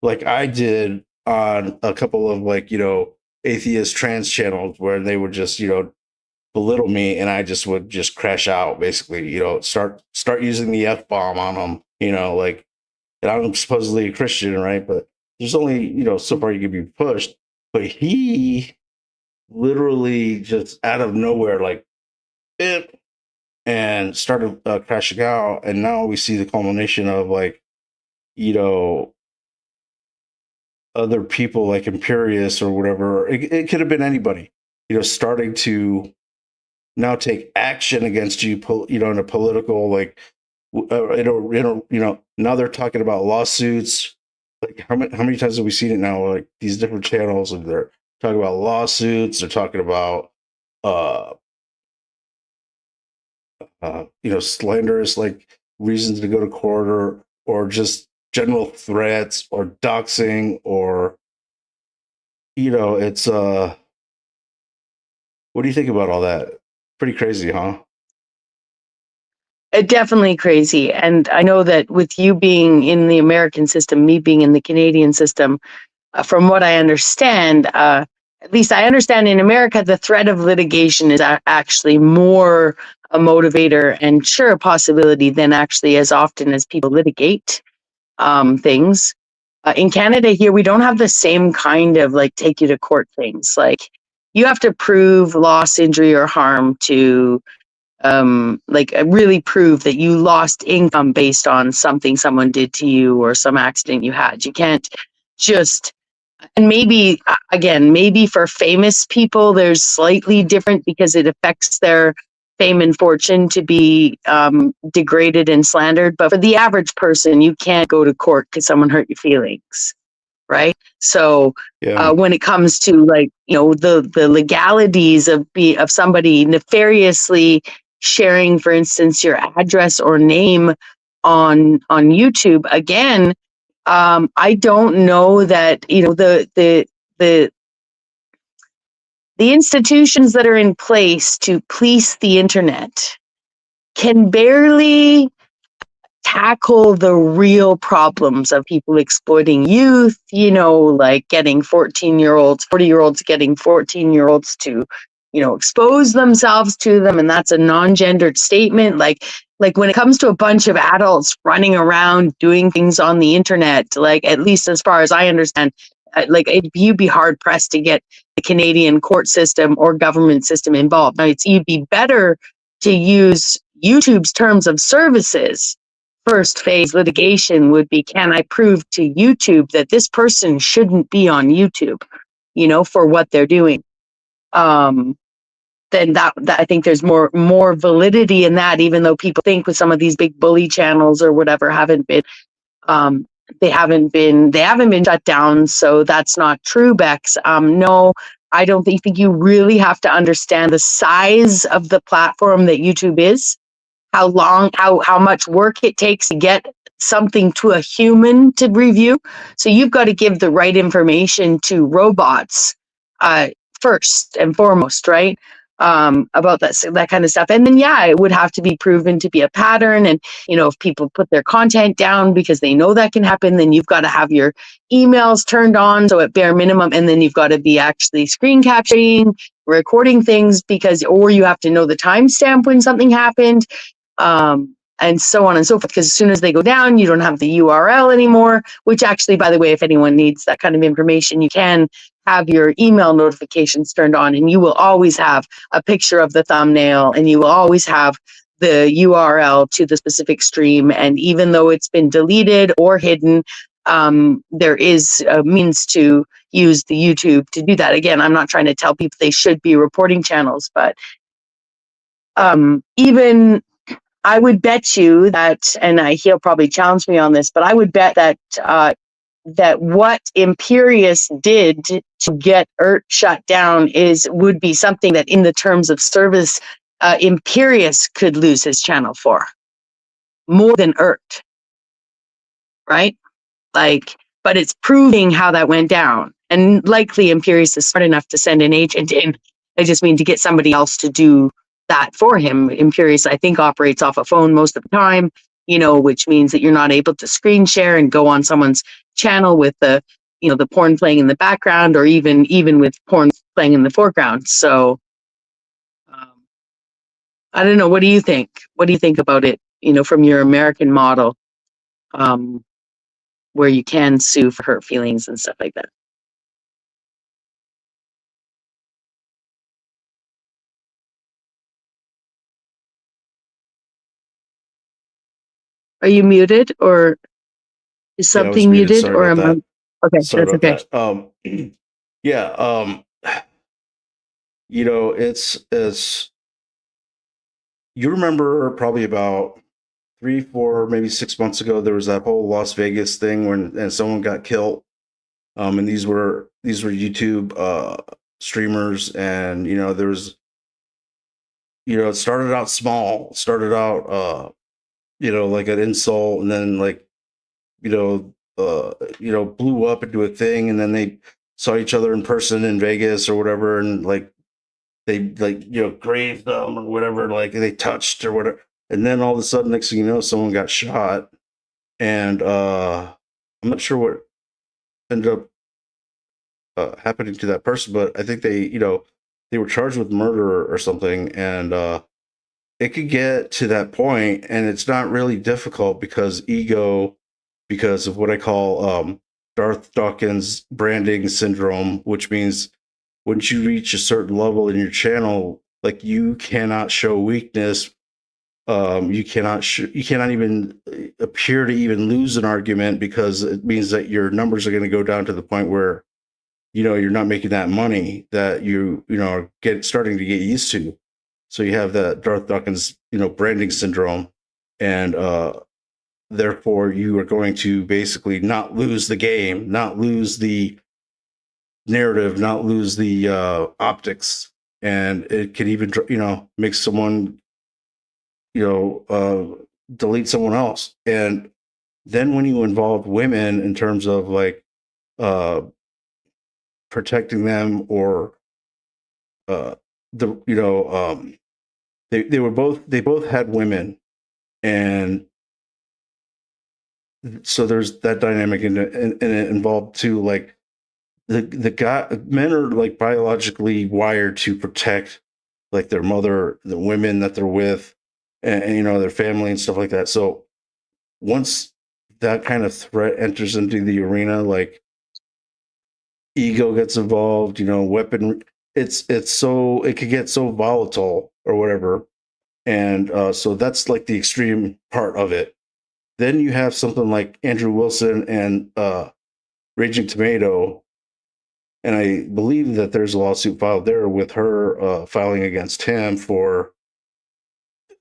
A: I did on a couple of like atheist trans channels, where they would just belittle me, and I just would just crash out, basically, start using the F-bomb on them, like, and I'm supposedly a Christian, right? But there's only so far you can be pushed. But he literally just out of nowhere, like, it, and started crashing out, and now we see the culmination of like you know other people like Imperius or whatever. It could have been anybody, starting to now take action against you, in a political, like, now they're talking about lawsuits. Like how many times have we seen it now? Like these different channels, and they're talking about lawsuits. They're talking about uh slanderous, like, reasons to go to court, or just general threats, or doxing, or it's what do you think about all that? Pretty crazy, huh?
B: Definitely crazy. And I know that with you being in the American system, me being in the Canadian system, from what I understand, at least I understand in America, the threat of litigation is actually more a motivator and sure a possibility than actually as often as people litigate things. In Canada here, we don't have the same kind of like take you to court things. Like you have to prove loss, injury, or harm to like really prove that you lost income based on something someone did to you or some accident you had. You can't just, and maybe again, maybe for famous people there's slightly different because it affects their fame and fortune to be degraded and slandered, but for the average person you can't go to court because someone hurt your feelings. right? So
A: Yeah.
B: when it comes to like, the legalities of somebody nefariously sharing, for instance, your address or name on YouTube, again, I don't know that, the institutions that are in place to police the internet can barely tackle the real problems of people exploiting youth, like getting 14-year-olds, 40-year-olds getting 14-year-olds to, expose themselves to them. And that's a non-gendered statement. Like when it comes to a bunch of adults running around doing things on the internet, like at least as far as I understand, you'd be hard pressed to get the Canadian court system or government system involved. Now, you'd be better to use YouTube's terms of services. First phase litigation would be, can I prove to YouTube that this person shouldn't be on YouTube, for what they're doing? Then that I think there's more validity in that, even though people think with some of these big bully channels or whatever they haven't been shut down. So that's not true, Bex. No, I don't think you really have to understand the size of the platform that YouTube is, how much work it takes to get something to a human to review. So you've got to give the right information to robots first and foremost, right? About that kind of stuff. And then, it would have to be proven to be a pattern. And, if people put their content down because they know that can happen, then you've got to have your emails turned on. So at bare minimum, and then you've got to be actually screen capturing, recording things or you have to know the timestamp when something happened. And so on and so forth, because as soon as they go down, you don't have the URL anymore, which actually, by the way, if anyone needs that kind of information, you can have your email notifications turned on, and you will always have a picture of the thumbnail, and you will always have the URL to the specific stream. And even though it's been deleted or hidden, there is a means to use the YouTube to do that. Again, I'm not trying to tell people they should be reporting channels, but even I would bet you that, and he'll probably challenge me on this, but I would bet that that what Imperius did to get ERT shut down would be something that, in the terms of service, Imperius could lose his channel for more than ERT, right? But it's proving how that went down, and likely Imperius is smart enough to send an agent in. I just mean to get somebody else to do that for him. Imperius, I think, operates off a phone most of the time, which means that you're not able to screen share and go on someone's channel with the porn playing in the background, or even with porn playing in the foreground. So I don't know. What do you think? What do you think about it? From your American model, where you can sue for hurt feelings and stuff like that. Are you muted, or is
A: Yeah, I was
B: something muted?
A: Sorry
B: Or
A: about
B: am I?
A: that.
B: Okay,
A: Sorry
B: that's
A: about
B: okay.
A: that. Yeah. It's you remember probably about 3, 4, maybe 6 months ago, there was that whole Las Vegas thing and someone got killed. And these were YouTube streamers, and there was it started out small, like an insult, and then blew up into a thing, and then they saw each other in person in Vegas or whatever, and they grazed them or whatever, like they touched or whatever, and then all of a sudden, next thing you know, someone got shot, and I'm not sure what ended up happening to that person, but I think they were charged with murder or something, and it could get to that point, and it's not really difficult because of what I call Darth Dawkins branding syndrome, which means once you reach a certain level in your channel, like you cannot show weakness. You cannot even appear to even lose an argument, because it means that your numbers are going to go down to the point where you're not making that money that are starting to get used to. So you have that Darth Dawkins branding syndrome, and therefore you are going to basically not lose the game, not lose the narrative, not lose the optics, and it could even make someone delete someone else. And then when you involve women in terms of like protecting them, or the they both had women, and so there's that dynamic and it involved too. Like the guy, men are like biologically wired to protect like their mother, the women that they're with, and their family and stuff like that. So once that kind of threat enters into the arena, like ego gets involved, weapon, it's so, it could get so volatile or whatever. And so that's like the extreme part of it. Then you have something like Andrew Wilson and Raging Tomato, and I believe that there's a lawsuit filed there with her filing against him for,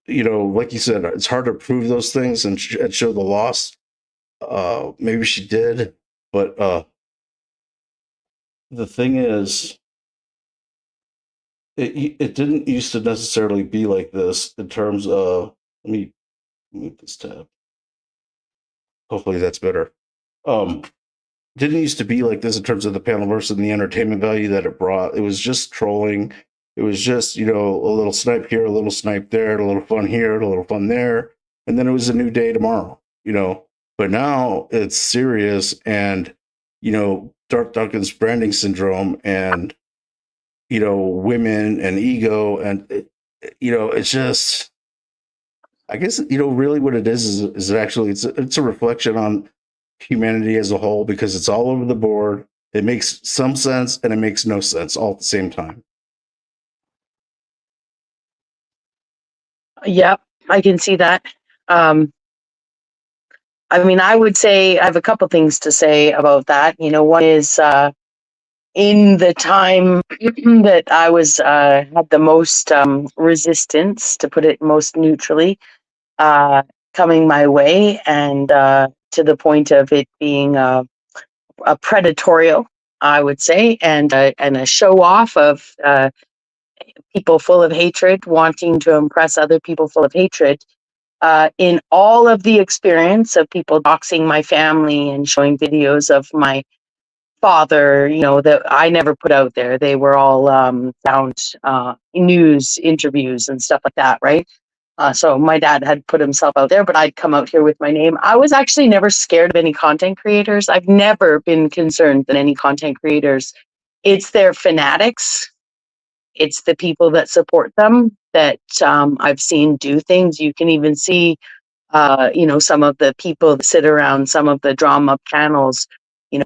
A: like you said, it's hard to prove those things and show the loss. Maybe she did, but the thing is, it didn't used to necessarily be like this in terms of. Let me move this tab. Hopefully that's better. Didn't used to be like this in terms of the Panelverse and the entertainment value that it brought. It was just trolling. It was just, a little snipe here, a little snipe there, a little fun here, a little fun there. And then it was a new day tomorrow, But now it's serious, and, Dark Duncan's branding syndrome, and, women and ego. And, it's just, I guess, really what it is actually, it's a reflection on humanity as a whole, because it's all over the board. It makes some sense and it makes no sense all at the same time.
B: Yep, I can see that. I would say I have a couple things to say about that. One is in the time that I was had the most resistance, to put it most neutrally, coming my way, and to the point of it being a predatorial, I would say, and a show off of people full of hatred, wanting to impress other people full of hatred. In all of the experience of people doxing my family and showing videos of my father, that I never put out there. They were all found news interviews and stuff like that, right? So my dad had put himself out there, but I'd come out here with my name. I was actually never scared of any content creators. I've never been concerned that any content creators, it's their fanatics. It's the people that support them that I've seen do things. You can even see, some of the people that sit around some of the drama channels.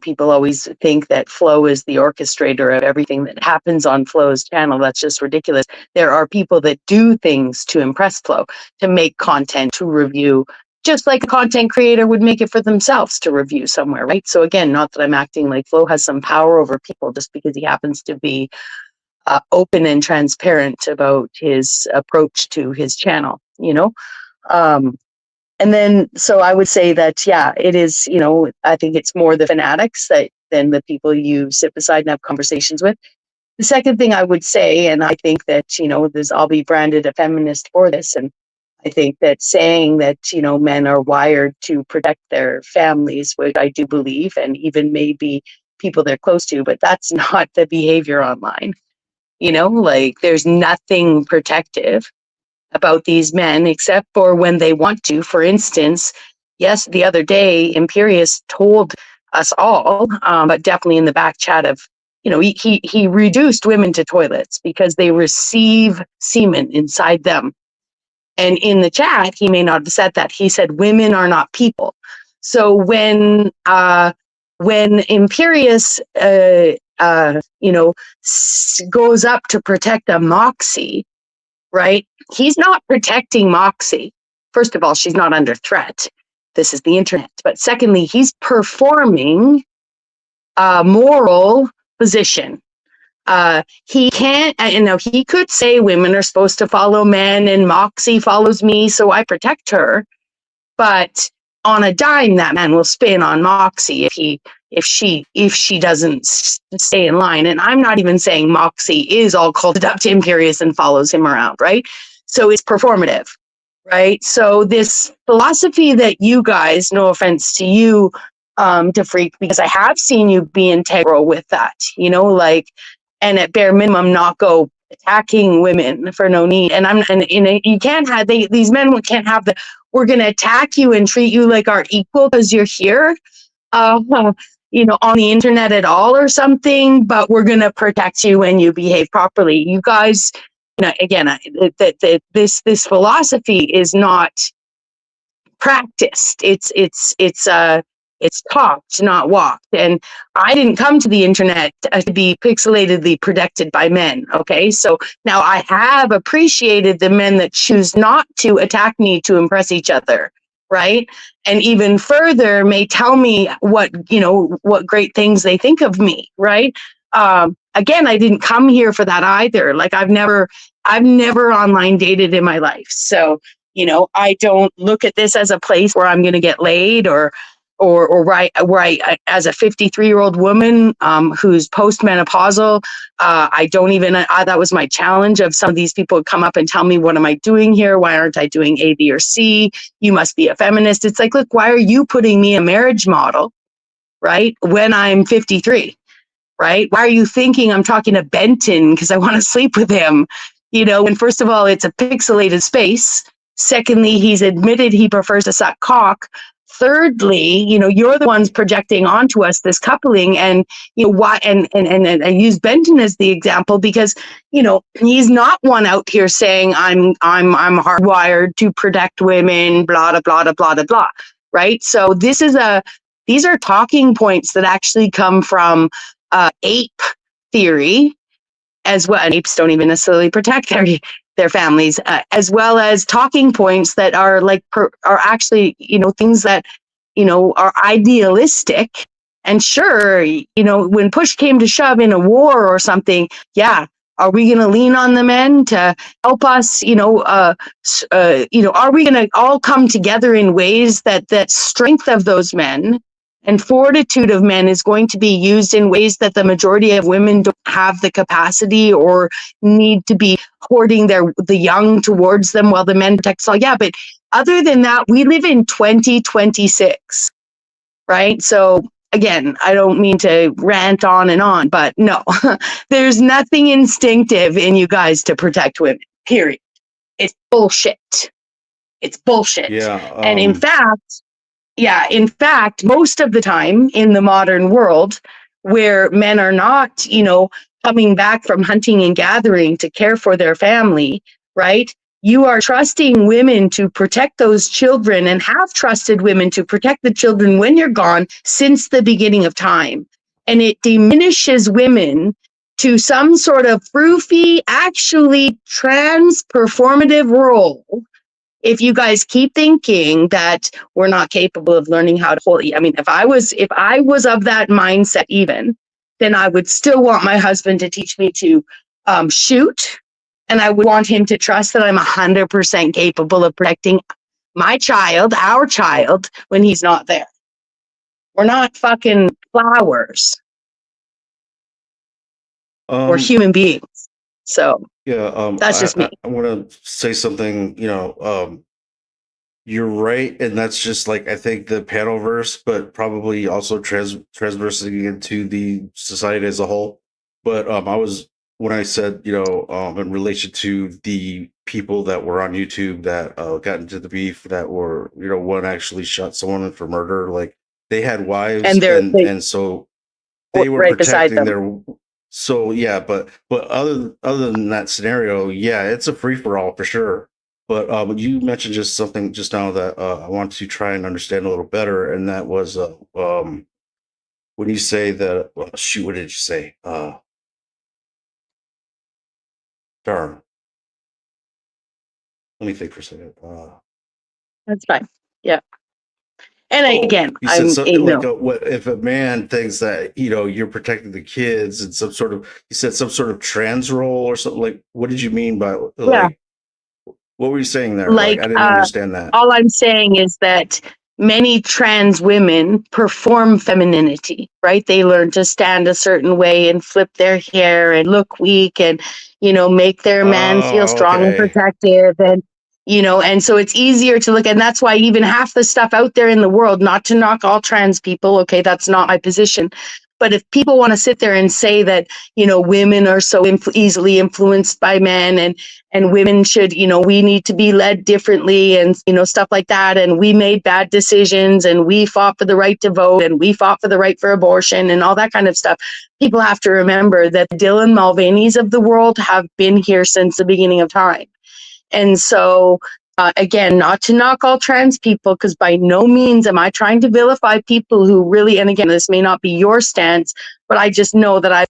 B: People always think that Flo is the orchestrator of everything that happens on Flo's channel. That's just ridiculous. There are people that do things to impress Flo, to make content, to review, just like a content creator would make it for themselves to review somewhere, right? So again, not that I'm acting like Flo has some power over people just because he happens to be open and transparent about his approach to his channel, and then, so I would say that, yeah, it is, I think it's more the fanatics than the people you sit beside and have conversations with. The second thing I would say, and I think that, I'll be branded a feminist for this. And I think that saying that, men are wired to protect their families, which I do believe, and even maybe people they're close to, but that's not the behavior online. There's nothing protective about these men except for when they want to. For instance, yes, the other day, Imperius told us all, but definitely in the back chat of, he reduced women to toilets because they receive semen inside them. And in the chat, he may not have said that. He said women are not people. So when Imperius, goes up to protect a Moxie, right? He's not protecting Moxie. First of all, she's not under threat. This is the internet. But secondly, he's performing a moral position. He can't, he could say women are supposed to follow men and Moxie follows me, so I protect her. But on a dime, that man will spin on Moxie if she doesn't stay in line. And I'm not even saying Moxie is all culted up to Imperius and follows him around, right? So it's performative, right? So this philosophy that you guys, no offense to you, to Freak, because I have seen you be integral with that, you know, like, and at bare minimum not go attacking women for no need. And you can't have, these men can't have the, we're going to attack you and treat you like our equal because you're here, you know, on the internet at all or something, but we're going to protect you when you behave properly. You guys, you know, again, this philosophy is not practiced. It's talked, not walked. And I didn't come to the internet to be pixelatedly protected by men. Okay. So now I have appreciated the men that choose not to attack me to impress each other. Right. And even further may tell me what great things they think of me. Right. Again, I didn't come here for that either. Like I've never online dated in my life. So, you know, I don't look at this as a place where I'm going to get laid or where I, as a 53-year-old woman who's postmenopausal, I don't even, that was my challenge of some of these people would come up and tell me, what am I doing here? Why aren't I doing A, B, or C? You must be a feminist. It's like, look, why are you putting me a marriage model, right? When I'm 53, right? Why are you thinking I'm talking to Benton because I want to sleep with him? You know, and first of all, it's a pixelated space. Secondly, he's admitted he prefers to suck cock. Thirdly, you know, you're the ones projecting onto us this coupling, and you know why. And I use Benton as the example because you know he's not one out here saying I'm hardwired to protect women, blah blah blah blah blah blah. Right. So these are talking points that actually come from ape theory as well. And apes don't even necessarily protect their families, as well as talking points that are like are actually, you know, things that, you know, are idealistic. And sure, you know, when push came to shove in a war or something, yeah, are we going to lean on the men to help us? You know, are we going to all come together in ways that strength of those men and fortitude of men is going to be used in ways that the majority of women don't have the capacity or need to be hoarding the young towards them while the men protect all. Yeah, but other than that, we live in 2026, right? So again, I don't mean to rant on and on, but no, there's nothing instinctive in you guys to protect women, period. It's bullshit. It's bullshit.
A: Yeah.
B: And in fact, most of the time in the modern world where men are not, you know, coming back from hunting and gathering to care for their family, right? You are trusting women to protect those children and have trusted women to protect the children when you're gone since the beginning of time. And it diminishes women to some sort of froofy, actually trans performative role. If you guys keep thinking that we're not capable of learning how to hold, I mean, if I was of that mindset even, then I would still want my husband to teach me to shoot. And I would want him to trust that I'm 100% capable of protecting my child, our child, when he's not there. We're not fucking flowers. We're human beings. So
A: yeah,
B: that's just me.
A: I want to say something, you know, you're right, and that's just like I think the Panelverse, but probably also transversing into the society as a whole. But when I said, you know, in relation to the people that were on YouTube that got into the beef, that were, you know, one actually shot someone for murder, like they had wives, and so they were
B: right beside
A: protecting
B: them.
A: their. So yeah, but other than that scenario, yeah, it's a free for all for sure. But you mentioned just something just now that I want to try and understand a little better, and that was when you say that. Well, shoot, what did you say? Darn. Let me think for a second.
B: That's fine. Yeah. And again,
A: you said
B: I'm
A: something like,
B: no.
A: what if a man thinks that, you know, you're protecting the kids and some sort of, you said some sort of trans role or something, like, what did you mean by, like, what were you saying there? Like, I didn't understand that.
B: All I'm saying is that many trans women perform femininity, right? They learn to stand a certain way and flip their hair and look weak and, make their man feel
A: Oh,
B: strong and
A: okay.
B: protective. And, and so it's easier to look. And that's why even half the stuff out there in the world, not to knock all trans people, okay, that's not my position. But if people want to sit there and say that, women are so easily influenced by men and women should, we need to be led differently and, stuff like that. And we made bad decisions and we fought for the right to vote and we fought for the right for abortion and all that kind of stuff. People have to remember that the Dylan Mulvaney's of the world have been here since the beginning of time. And so, again, not to knock all trans people, because by no means am I trying to vilify people who really, and again, this may not be your stance, but I just know that I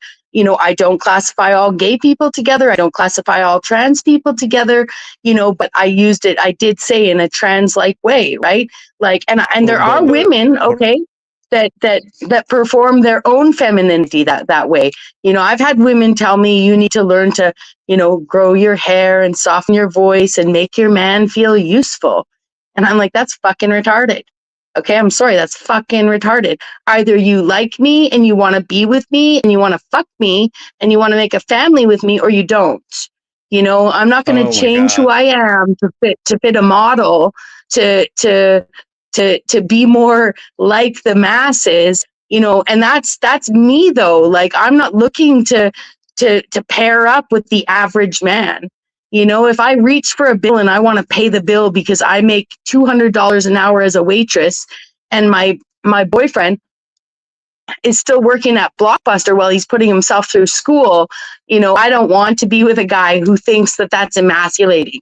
B: don't classify all gay people together. I don't classify all trans people together, but I did say in a trans-like way, right? Like, and there are women, okay, that perform their own femininity that way. I've had women tell me you need to learn to, grow your hair and soften your voice and make your man feel useful. And I'm like, that's fucking retarded. Okay, I'm sorry, that's fucking retarded. Either you like me and you want to be with me and you want to fuck me and you want to make a family with me, or you don't. I'm not going to
A: Oh my
B: change who
A: God.
B: I am to fit a model to be more like the masses. And that's me though. Like, I'm not looking to pair up with the average man. If I reach for a bill and I want to pay the bill because I make $200 an hour as a waitress and my boyfriend is still working at Blockbuster while he's putting himself through school, I don't want to be with a guy who thinks that that's emasculating,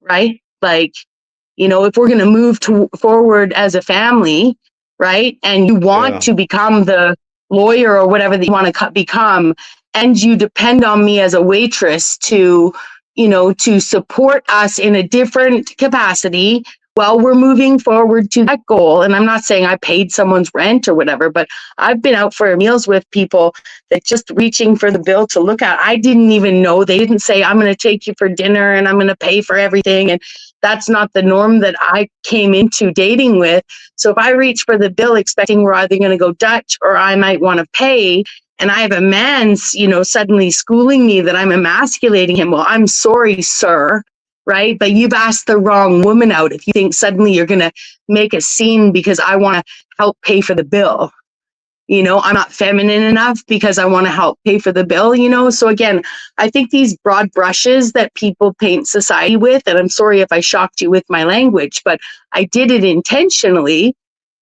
B: right? Like, if we're going to move forward as a family, right? And you want to become the lawyer or whatever that you want to become, and you depend on me as a waitress to support us in a different capacity while we're moving forward to that goal. And I'm not saying I paid someone's rent or whatever, but I've been out for meals with people that just reaching for the bill to look at. I didn't even know. They didn't say, I'm going to take you for dinner and I'm going to pay for everything. And that's not the norm that I came into dating with. So if I reach for the bill expecting we're either going to go Dutch or I might want to pay, and I have a man, suddenly schooling me that I'm emasculating him, well, I'm sorry, sir, right? But you've asked the wrong woman out if you think suddenly you're going to make a scene because I want to help pay for the bill. I'm not feminine enough because I want to help pay for the bill, So again, I think these broad brushes that people paint society with, and I'm sorry if I shocked you with my language, but I did it intentionally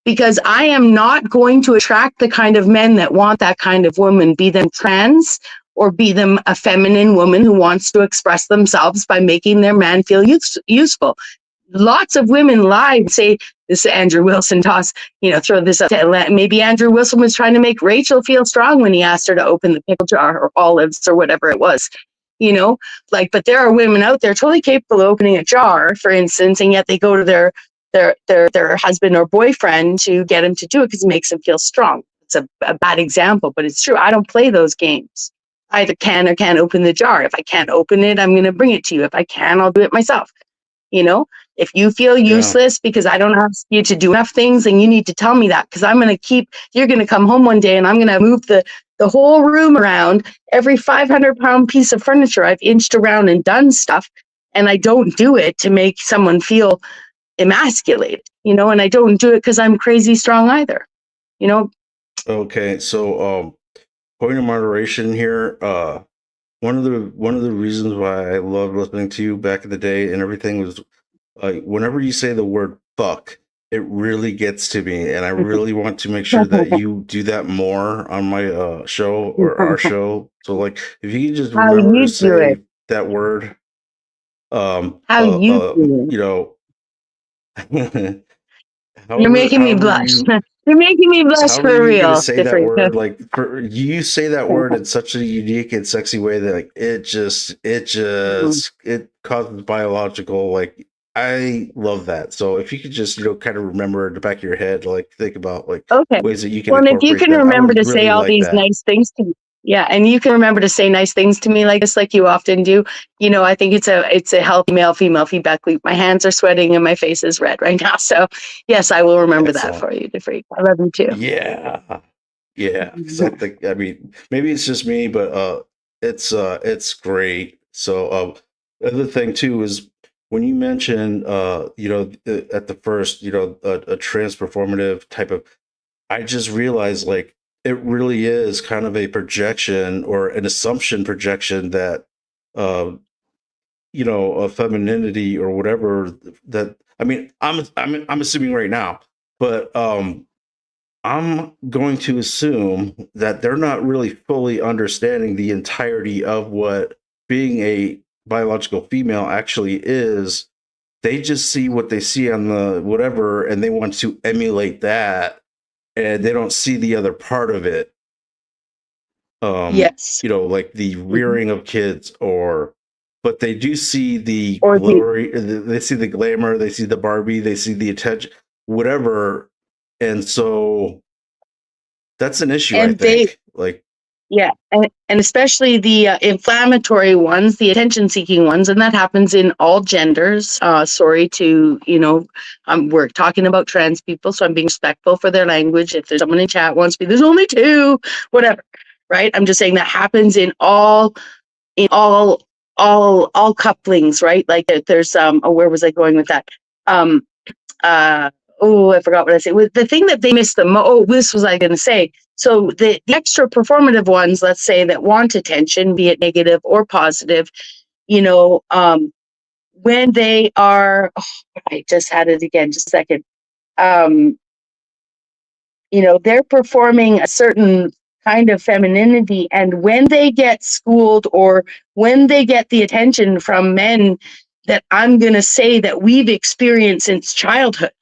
B: because I am not going to attract the kind of men that want that kind of woman, be them trans or be them a feminine woman who wants to express themselves by making their man feel useful. Lots of women lie and say, this Andrew Wilson toss, throw this up. Maybe Andrew Wilson was trying to make Rachel feel strong when he asked her to open the pickle jar or olives or whatever it was, but there are women out there totally capable of opening a jar, for instance, and yet they go to their husband or boyfriend to get him to do it because it makes them feel strong. It's a bad example, but it's true. I don't play those games. I either can or can't open the jar. If I can't open it, I'm going to bring it to you. If I can, I'll do it myself. If you feel useless because I don't ask you to do enough things, then you need to tell me that, because you're going to come home one day and I'm going to move the whole room around. Every 500-pound piece of furniture I've inched around and done stuff, and I don't do it to make someone feel emasculated, and I don't do it because I'm crazy strong either,
A: Okay, so point of moderation here. One of the reasons why I loved listening to you back in the day and everything was whenever you say the word fuck, it really gets to me, and I really want to make sure that you do that more on my show or our show. So, like, if you can just
B: How
A: remember
B: you
A: to
B: do it.
A: say that word,
B: How you do it.
A: you know,
B: You're making me blush. You're making me blush
A: however
B: for
A: you're gonna
B: real.
A: say that word, like you say that word in such a unique and sexy way that like it causes biological, like, I love that. So if you could just kind of remember in the back of your head, like think about like
B: Okay.
A: ways that you can
B: Well, and if you
A: incorporate
B: can
A: that, I
B: remember
A: would
B: to say
A: really
B: all
A: like
B: these
A: that.
B: nice things to me. Yeah, and you can remember to say nice things to me like this, like you often do. I think it's a healthy male-female feedback loop. My hands are sweating and my face is red right now. So yes, I will remember that
A: Excellent.
B: for you, DeFreak. I love you too.
A: Yeah. Yeah. 'Cause I think, I mean, maybe it's just me, but it's great. So the other thing too is when you mention at the first, a transperformative type of, I just realized like it really is kind of a projection or an assumption projection that uh a femininity or whatever that, I mean, I'm assuming right now, but I'm going to assume that they're not really fully understanding the entirety of what being a biological female actually is. They just see what they see on the whatever and they want to emulate that, and they don't see the other part of it.
B: Yes.
A: Like the rearing of kids, but they do see the
B: Or
A: glory, they see the glamour, they see the Barbie, they see the attention, whatever. And so that's an issue, I
B: and they
A: think. Like,
B: Yeah, and especially the inflammatory ones, the attention-seeking ones, and that happens in all genders. Sorry to, we're talking about trans people, so I'm being respectful for their language. If there's someone in chat wants me, there's only two, whatever, right? I'm just saying that happens in all couplings, right? Like there's where was I going with that? I forgot what I said. The thing that they missed this was I going to say. So the extra performative ones, let's say, that want attention, be it negative or positive, when they are, I just had it again, just a second. They're performing a certain kind of femininity, and when they get schooled or when they get the attention from men that I'm going to say that we've experienced since childhood,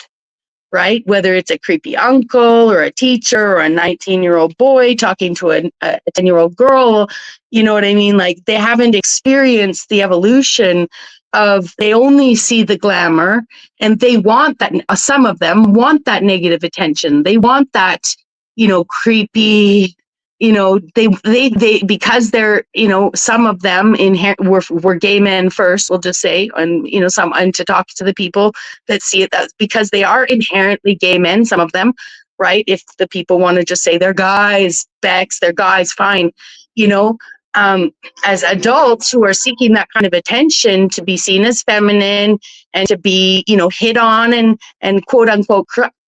B: right? Whether it's a creepy uncle or a teacher or a 19-year-old boy talking to a 10-year-old girl, you know what I mean? Like they haven't experienced the evolution of, they only see the glamour, and they want that. Some of them want that negative attention. They want that, creepy, they because they're, some of them were gay men first, we'll just say, and and to talk to the people that see it, that's because they are inherently gay men, some of them, right? If the people want to just say they're guys, Bex, they're guys, fine. As adults who are seeking that kind of attention to be seen as feminine and to be, hit on and quote unquote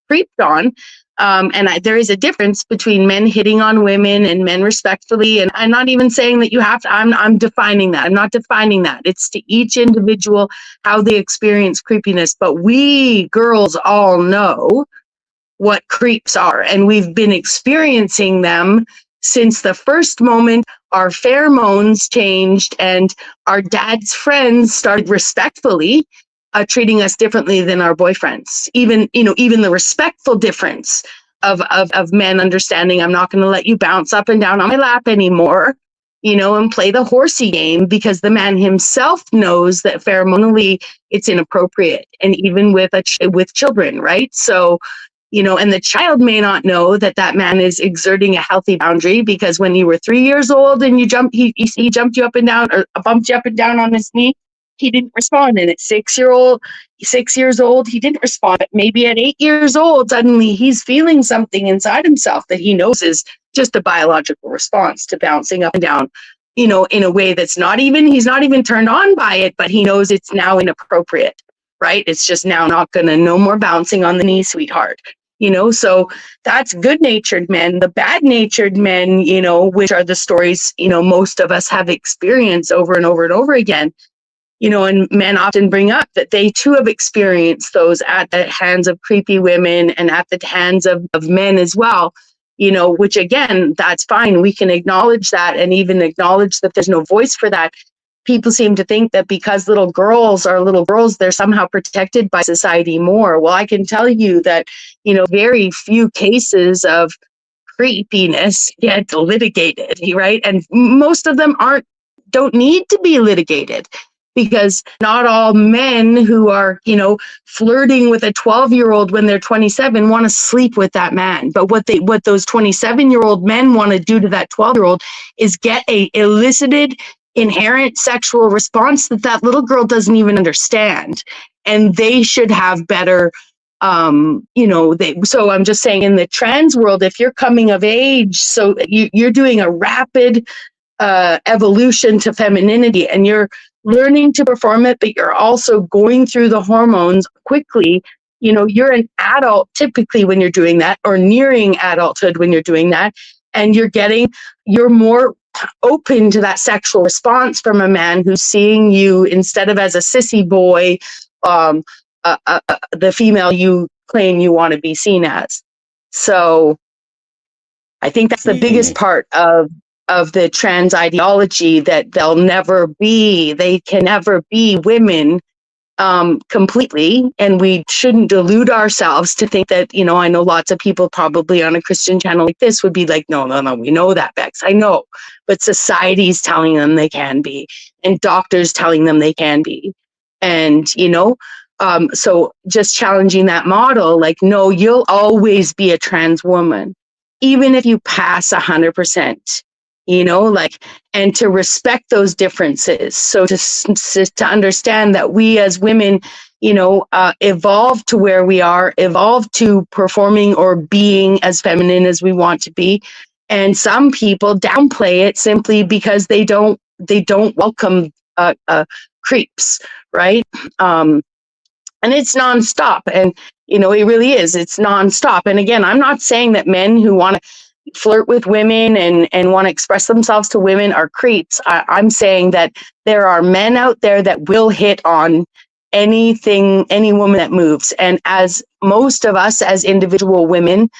B: creeped on. There is a difference between men hitting on women and men respectfully. And I'm not even saying that you have to, I'm defining that. I'm not defining that. It's to each individual how they experience creepiness. But we girls all know what creeps are, and we've been experiencing them since the first moment our pheromones changed and our dad's friends started respectfully treating us differently than our boyfriends. Even the respectful difference of men understanding, I'm not going to let you bounce up and down on my lap anymore, and play the horsey game, because the man himself knows that pheromonally it's inappropriate, and even with children, right? So, and the child may not know that man is exerting a healthy boundary, because when you were 3 years old and he jumped you up and down, or bumped you up and down on his knee, he didn't respond. And at 6 years old, he didn't respond. But maybe at 8 years old, suddenly he's feeling something inside himself that he knows is just a biological response to bouncing up and down, in a way that's he's not even turned on by it, but he knows it's now inappropriate, right? It's just now no more bouncing on the knee, sweetheart. So that's good-natured men. The bad-natured men, which are the stories, most of us have experienced over and over and over again, and men often bring up that they too have experienced those at the hands of creepy women and at the hands of men as well, which again, that's fine. We can acknowledge that, and even acknowledge that there's no voice for that. People seem to think that because little girls are little girls, they're somehow protected by society more. Well, I can tell you that, very few cases of creepiness get litigated, right? And most of them don't need to be litigated. because not all men who are, flirting with a 12-year-old when they're 27 want to sleep with that man. But what those 27-year-old men want to do to that 12-year-old is get a elicited inherent sexual response that little girl doesn't even understand. And they should have better, so I'm just saying, in the trans world, if you're coming of age, so you're doing a rapid evolution to femininity, and you're learning to perform it, but you're also going through the hormones quickly. You're an adult typically when you're doing that, or nearing adulthood when you're doing that, and you're more open to that sexual response from a man who's seeing you, instead of as a sissy boy, the female you claim you want to be seen as. So I think that's the biggest part of the trans ideology, that they can never be women completely. And we shouldn't delude ourselves to think that, I know lots of people probably on a Christian channel like this would be like, no, we know that, Bex. I know. But society's telling them they can be, and doctors telling them they can be. And, so just challenging that model, like, no, you'll always be a trans woman, even if you pass 100%. And to respect those differences. So to understand that we as women, evolve to where we are, evolve to performing or being as feminine as we want to be. And some people downplay it simply because they don't welcome creeps, right? And it's nonstop. And, it really is. It's nonstop. And again, I'm not saying that men who want to flirt with women and want to express themselves to women are creeps. I'm saying that there are men out there that will hit on any woman that moves. And as most of us as individual women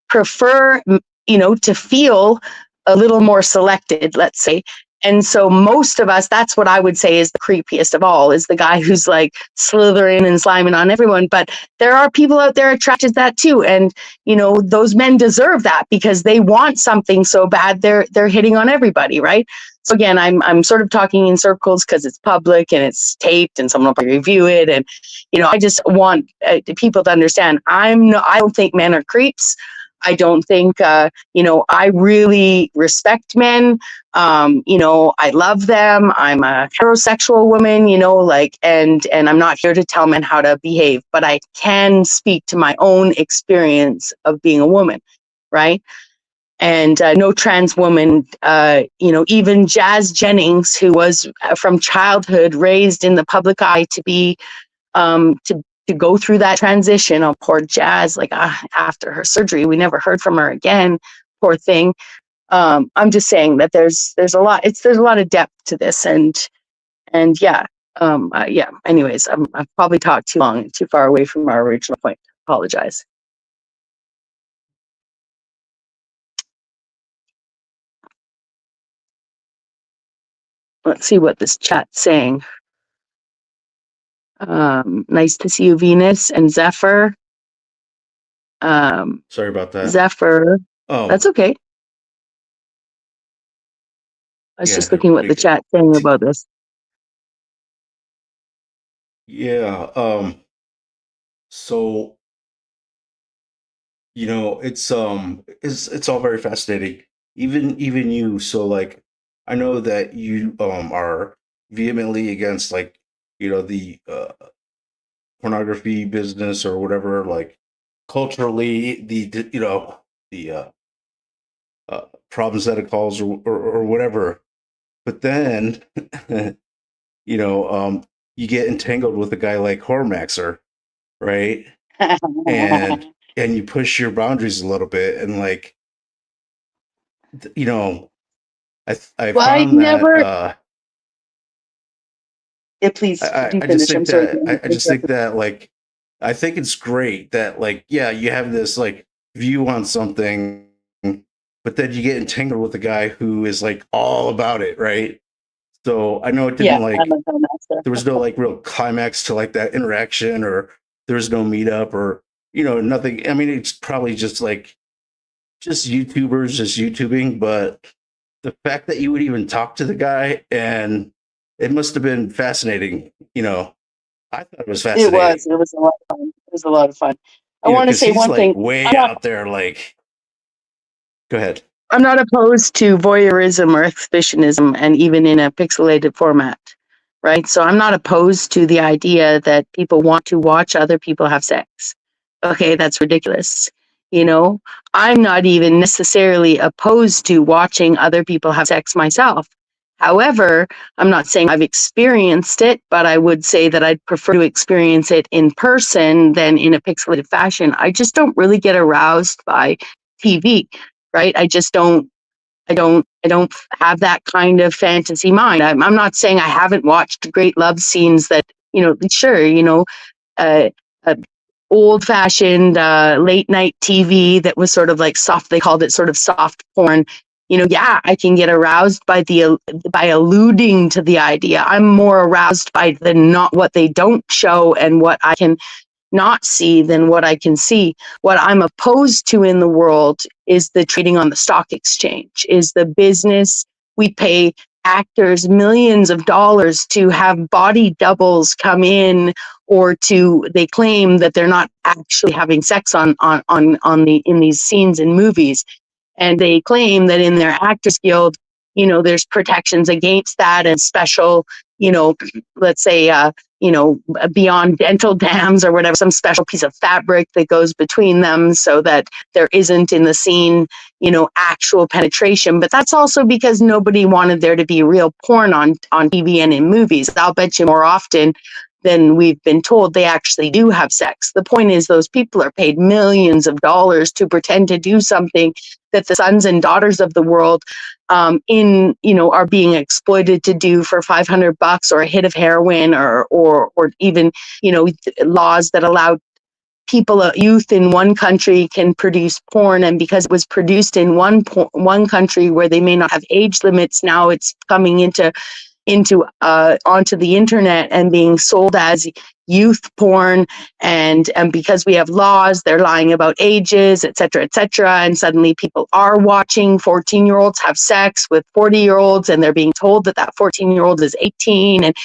B: prefer, to feel a little more selected, let's say. And so most of us, that's what I would say is the creepiest of all, is the guy who's like slithering and sliming on everyone. But there are people out there attracted to that too. And, those men deserve that because they want something so bad. They're hitting on everybody, right? So again, I'm sort of talking in circles because it's public and it's taped and someone will probably review it. And, I just want people to understand I don't think men are creeps. I don't think, I really respect men. I love them. I'm a heterosexual woman, and I'm not here to tell men how to behave, but I can speak to my own experience of being a woman, right? And no trans woman, even Jazz Jennings, who was from childhood raised in the public eye to be, to go through that transition. Oh, poor Jazz, after her surgery, we never heard from her again. Poor thing. I'm just saying that there's a lot of depth to this, and yeah. Anyways, I've probably talked too long, too far away from our original point. Apologize. Let's see what this chat's saying. Nice to see you, Venus and Zephyr.
A: Sorry about that.
B: Zephyr.
A: Oh,
B: That's okay. I was just looking what the chat's saying about this.
A: Yeah. So it's all very fascinating. Even you. So I know that you are vehemently against the pornography business or whatever. Culturally, the problems that it causes or whatever. But then you get entangled with a guy like Hormaxer, right? and you push your boundaries a little bit, and I
B: Well,
A: found that
B: yeah, please.
A: I just think that I just think that I think it's great that you have this view on something, but then you get entangled with a guy who is all about it, right? So I know it didn't there was no real climax to that interaction, or there was no meetup, or nothing. I mean, it's probably just YouTubers just YouTubing, but the fact that you would even talk to the guy and it must have been fascinating. I thought it was
B: It
A: fascinating.
B: was. It was a lot of fun. It was a lot of fun. I want to
A: Because
B: say
A: he's
B: one
A: like
B: thing.
A: way out there. Like, go ahead.
B: I'm not opposed to voyeurism or exhibitionism, and even in a pixelated format, right? So I'm not opposed to the idea that people want to watch other people have sex. Okay, that's ridiculous. I'm not even necessarily opposed to watching other people have sex myself. However, I'm not saying I've experienced it, but I would say that I'd prefer to experience it in person than in a pixelated fashion. I just don't really get aroused by TV, right? I don't have that kind of fantasy mind. I'm not saying I haven't watched great love scenes that, sure, uh, uh, old fashioned late night TV that was sort of like soft, they called it sort of soft porn. Yeah, I can get aroused by alluding to the idea. I'm more aroused by the not what they don't show and what I can not see than what I can see. What I'm opposed to in the world is the trading on the stock exchange, is the business. We pay actors millions of dollars to have body doubles come in, or they claim that they're not actually having sex in these scenes in movies. And they claim that in their Actors Guild, there's protections against that and special, let's say, beyond dental dams or whatever, some special piece of fabric that goes between them so that there isn't in the scene, actual penetration. But that's also because nobody wanted there to be real porn on TV and in movies. I'll bet you more often than we've been told they actually do have sex. The point is those people are paid millions of dollars to pretend to do something that the sons and daughters of the world are being exploited to do for $500 or a hit of heroin or even, laws that allow youth in one country can produce porn. And because it was produced in one country where they may not have age limits, now it's coming onto the internet and being sold as youth porn, and because we have laws, they're lying about ages, etc., and suddenly people are watching 14-year-olds have sex with 40-year-olds, and they're being told that 14-year-old is 18. And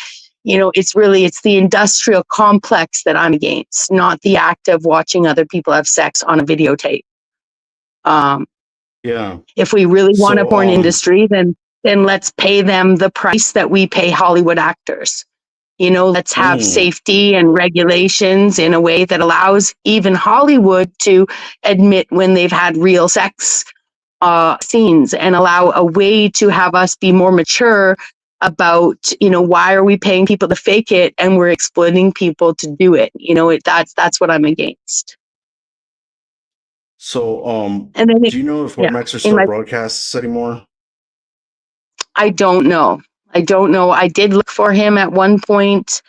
B: it's the industrial complex that I'm against, not the act of watching other people have sex on a videotape.
A: Yeah.
B: If we really want a
A: So,
B: porn industry, then let's pay them the price that we pay Hollywood actors. Let's have safety and regulations in a way that allows even Hollywood to admit when they've had real sex scenes, and allow a way to have us be more mature about, why are we paying people to fake it and we're exploiting people to do it? That's what I'm against.
A: So,
B: And then
A: do you know if Hormexer still broadcasts anymore?
B: I don't know. I did look for him at one point.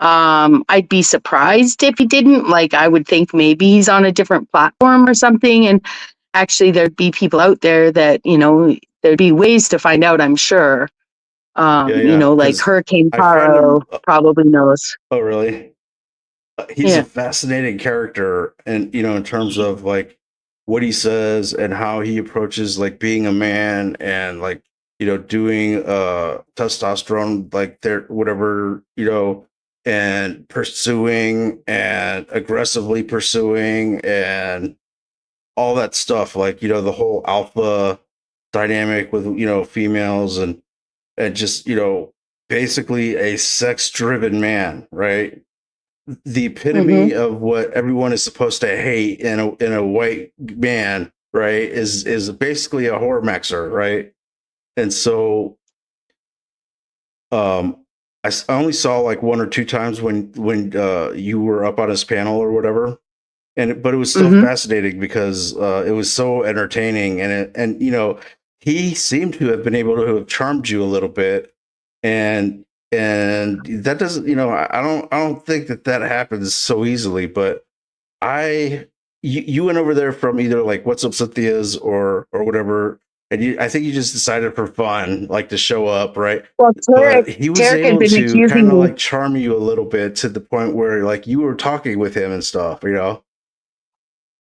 B: I'd be surprised if he didn't. Like, I would think maybe he's on a different platform or something. And actually, there'd be people out there that, there'd be ways to find out, I'm sure. Like Hurricane Taro probably knows.
A: Oh, really? He's a fascinating character, and in terms of like what he says and how he approaches like being a man, and like doing testosterone, like their whatever, and pursuing and aggressively pursuing and all that stuff, like the whole alpha dynamic with females, and just basically a sex driven man, right? The epitome of what everyone is supposed to hate in a white man, right, is basically a Hormexer, right? And so I only saw like one or two times when you were up on his panel or whatever, but it was still fascinating because it was so entertaining, and he seemed to have been able to have charmed you a little bit, and that doesn't, I don't think that happens so easily. But you went over there from either like What's Up Cynthia's or whatever, and I think you just decided for fun, like, to show up, right?
B: Well,
A: But he was
B: Tarek had
A: able
B: been
A: to
B: accusing
A: kind of
B: me.
A: like charm you a little bit to the point where like you were talking with him and stuff,